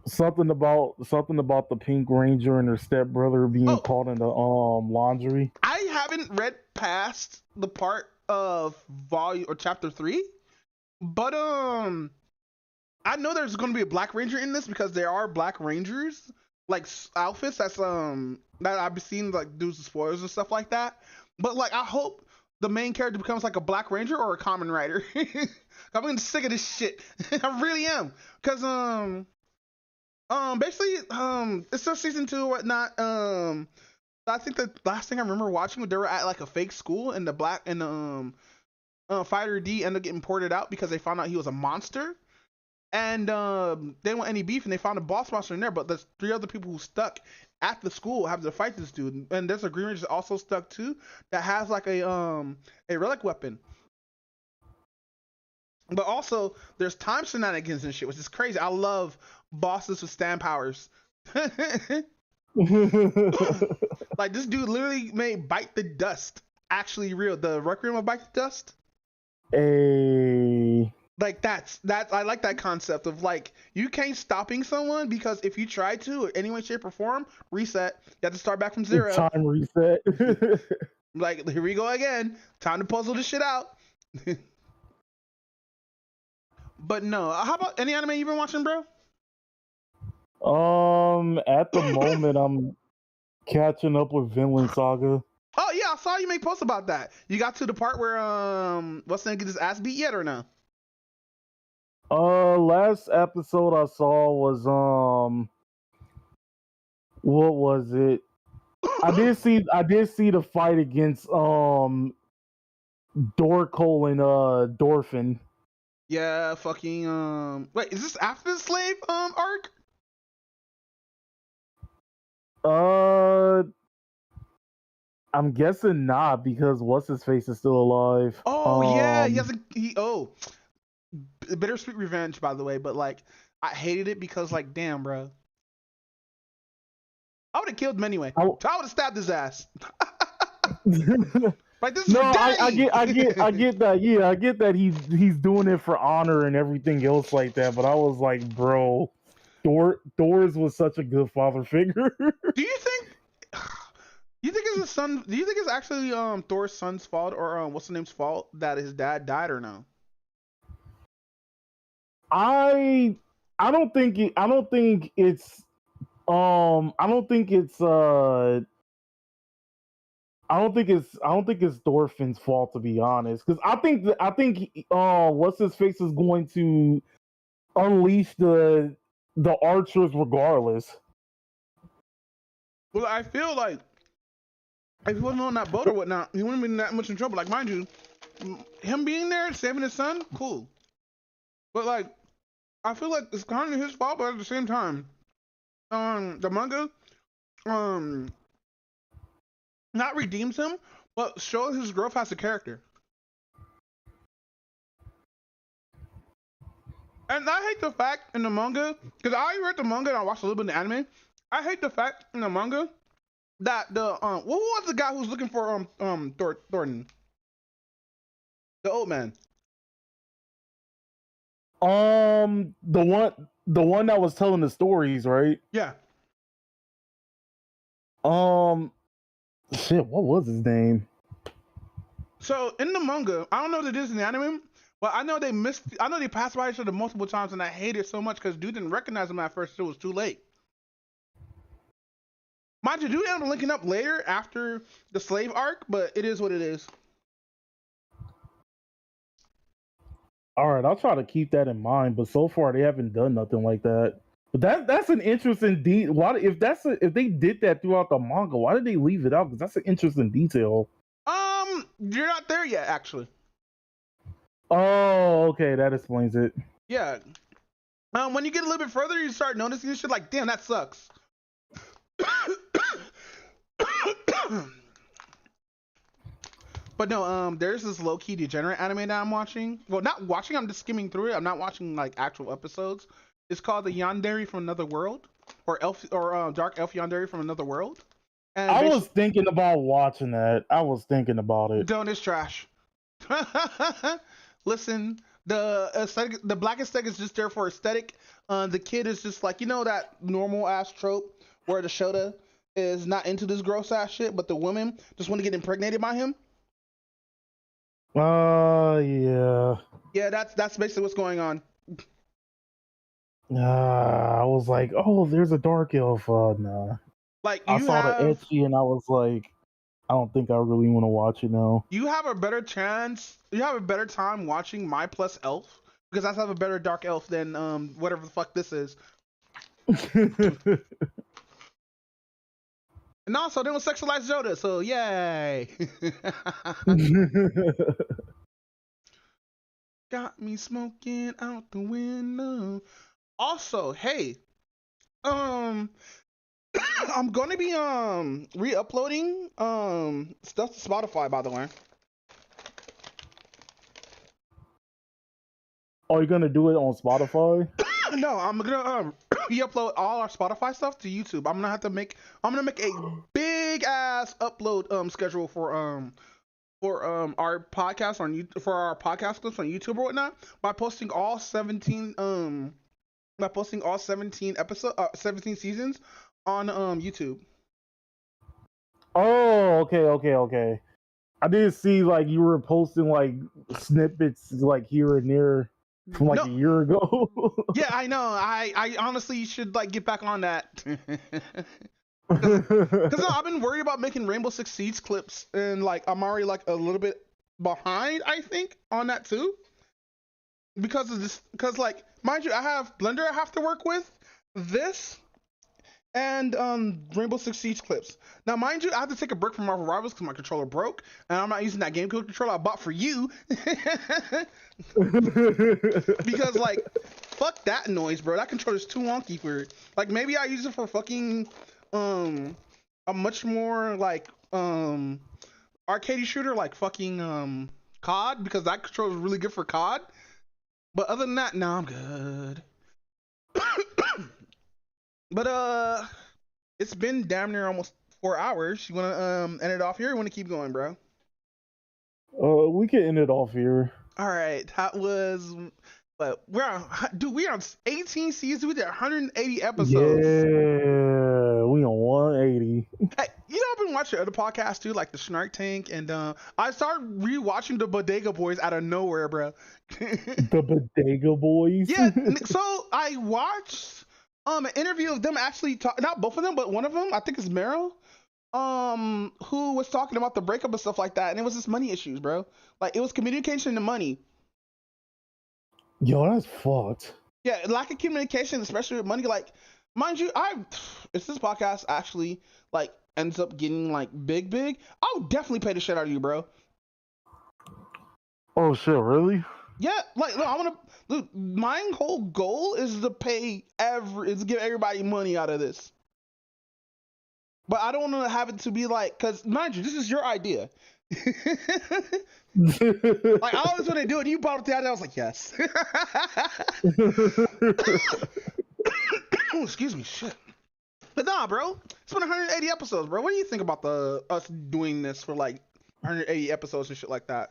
Something about the Pink Ranger and her stepbrother being caught in the laundry. I haven't read past the part of volume or chapter 3, but I know there's going to be a Black Ranger in this because there are Black Rangers like outfits that's that I've seen like dudes with spoilers and stuff like that. But like I hope the main character becomes like a Black Ranger or a Common Rider. I'm getting sick of this shit. I really am, because basically it's still season 2 or whatnot. I think the last thing I remember watching, they were at like a fake school, and the Fighter D ended up getting ported out because they found out he was a monster, and they didn't want any beef, and they found a boss monster in there. But there's 3 other people who stuck at the school having to fight this dude, and there's a Green Ranger also stuck too that has like a relic weapon. But also there's time shenanigans and shit, which is crazy. I love bosses with stand powers. Like this dude literally made Bite the Dust actually real. The Requiem of Bite the Dust. Like that's I like that concept of like you can't stopping someone because if you try to or any way, shape, or form, reset. You have to start back from zero. Time reset. Like here we go again. Time to puzzle this shit out. But no, how about any anime you've been watching, bro? At the moment, I'm catching up with Vinland Saga. Oh yeah, I saw you make posts about that. You got to the part where what's the name, get his ass beat yet or no? Last episode I saw was what was it? I did see the fight against Dorko and Dorfin. Yeah, fucking wait, is this after the slave arc? I'm guessing not because what's his face is still alive. Oh yeah, Bittersweet Revenge, by the way, but like I hated it because like damn, bro. I would have killed him anyway. I would have stabbed his ass. Like this is no, I get that. Yeah, I get that he's doing it for honor and everything else like that. But I was like, bro, Doors was such a good father figure. Do you think it's his son? Do you think it's actually Thor's son's fault or what's the name's fault that his dad died or no? I don't think it's Dorfin's fault, to be honest, because I think what's his face is going to unleash the archers regardless. Well, I feel like if he wasn't on that boat or whatnot, he wouldn't have been that much in trouble. Like, mind you, him being there saving his son, cool. But like, I feel like it's kind of his fault, but at the same time, the manga, not redeems him, but shows his growth as a character. And I hate the fact in the manga, because I read the manga and I watched a little bit of the anime. I hate the fact in the manga that the what was the guy who's looking for Thornton? The old man. The one that was telling the stories, right? Yeah. Shit, what was his name? So in the manga, I don't know what it is in the anime, but I know they passed by each other multiple times, and I hate it so much because dude didn't recognize him at first, so it was too late. Mind you, dude ended up linking up later after the slave arc, but it is what it is. All right, I'll try to keep that in mind, but so far they haven't done nothing like that. But that's an interesting why if they did that throughout the manga, why did they leave it out? Because that's an interesting detail. You're not there yet, actually. Oh, okay, that explains it. Yeah. When you get a little bit further, you start noticing this shit like, damn, that sucks. But no, there's this low-key degenerate anime that I'm watching. Well, not watching, I'm just skimming through it. I'm not watching like actual episodes. It's called the Yandere from Another World, or Dark Elf Yandere from Another World. And I was thinking about watching that. I was thinking about it. Don't, it's trash. Listen, the black aesthetic is just there for aesthetic. The kid is just like, you know, that normal ass trope where the Shota is not into this gross ass shit, but the women just want to get impregnated by him. Yeah. Yeah, that's basically what's going on. I was like, oh, there's a dark elf. Nah. Like I saw the ecchi and I was like, I don't think I really want to watch it now. You have a better chance. You have a better time watching My Plus Elf because I have a better dark elf than whatever the fuck this is. And also, they don't sexualize Yoda, so yay! Got me smoking out the window. Also, hey, I'm gonna be re-uploading stuff to Spotify, by the way. Oh, you're gonna do it on Spotify? No, I'm gonna we upload all our Spotify stuff to YouTube. I'm gonna make a big ass upload schedule for our podcast on YouTube, for our podcast clips on YouTube or whatnot, by posting all 17 17 seasons on YouTube. Oh, okay. I did see like you were posting like snippets like here and there from like a year ago. Yeah, I know. I honestly should like get back on that. Because I've been worried about making Rainbow Six Siege clips, and like I'm already like a little bit behind, I think, on that too. Because of this, because like, mind you, I have Blender I have to work with, this, and Rainbow Six Siege clips. Now, mind you, I have to take a break from Marvel Rivals because my controller broke, and I'm not using that GameCube controller I bought for you. Because like, fuck that noise, bro. That controller's too wonky for it. Like, maybe I use it for fucking a much more like arcade shooter like fucking COD, because that controller is really good for COD. But other than that, nah, I'm good. But it's been damn near almost 4 hours. You wanna end it off here or wanna keep going, bro? We can end it off here. All right, that was, but we're on 18 seasons. We did 180 episodes. Yeah, we on 180. Hey, you know, I've been watching other podcasts too, like the Snark Tank, and I started rewatching the Bodega Boys out of nowhere, bro. The Bodega Boys. Yeah, so I watched an interview of them actually not both of them, but one of them, I think it's Meryl, who was talking about the breakup and stuff like that, and it was just money issues, bro. Like, it was communication and money. Yo, that's fucked. Yeah, lack of communication, especially with money. Like, mind you, if this podcast actually like ends up getting like big, I'll definitely pay the shit out of you, bro. Oh shit, really? Yeah, like, look, my whole goal is to give everybody money out of this. But I don't want to have it to be like, because mind you, this is your idea. Like, I always want to do it. You brought up the idea, I was like, yes. Excuse me, shit. But nah, bro, it's been 180 episodes, bro. What do you think about us doing this for like 180 episodes and shit like that?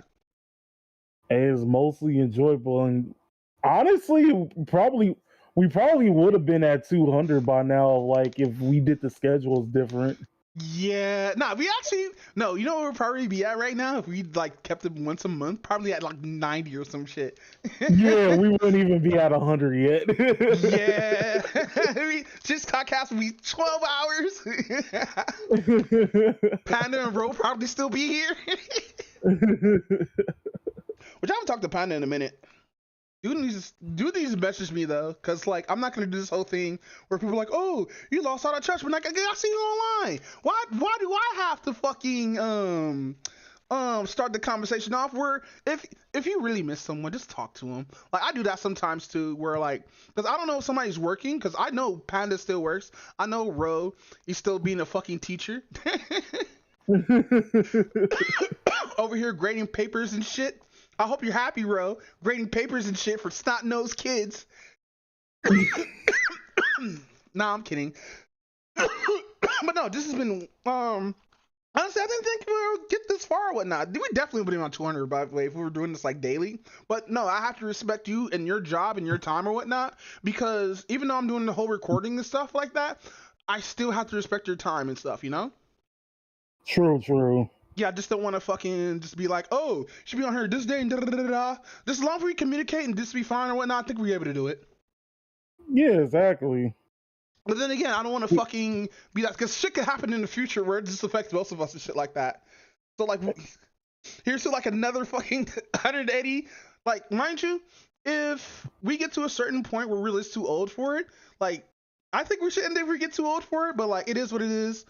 It's mostly enjoyable, and honestly, we probably would have been at 200 by now, like if we did the schedules different. Yeah, we actually, no, you know where we'd probably be at right now if we like kept it once a month? Probably at like 90 or some shit. Yeah, we wouldn't even be at 100 yet. Yeah, just podcast would be 12 hours. Panda and Ro probably still be here. Which I haven't talked to Panda in a minute. Dude needs to message me though, cause like I'm not gonna do this whole thing where people are like, "Oh, you lost out at church," but like, I see you online. Why do I have to fucking start the conversation off? Where if you really miss someone, just talk to them. Like, I do that sometimes too, where like, cause I don't know if somebody's working, cause I know Panda still works. I know Ro, he's still being a fucking teacher. Over here grading papers and shit. I hope you're happy, Ro, grading papers and shit for snot-nosed kids. Nah, I'm kidding. But no, this has been, honestly, I didn't think we would get this far or whatnot. We definitely would have been on 200, by the way, if we were doing this like daily. But no, I have to respect you and your job and your time or whatnot, because even though I'm doing the whole recording and stuff like that, I still have to respect your time and stuff, you know? True. Yeah, I just don't want to fucking just be like, oh, you should be on here this day and da-da-da-da-da. Just as long as we communicate and just be fine or whatnot, I think we're able to do it. Yeah, exactly. But then again, I don't want to fucking be that, because shit could happen in the future where it just affects both of us and shit like that. So like, here's to like another fucking 180. Like, mind you, if we get to a certain point where we're just too old for it, like, I think we should never get too old for it, but like, it is what it is.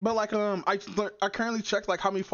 But like, I currently checked like how many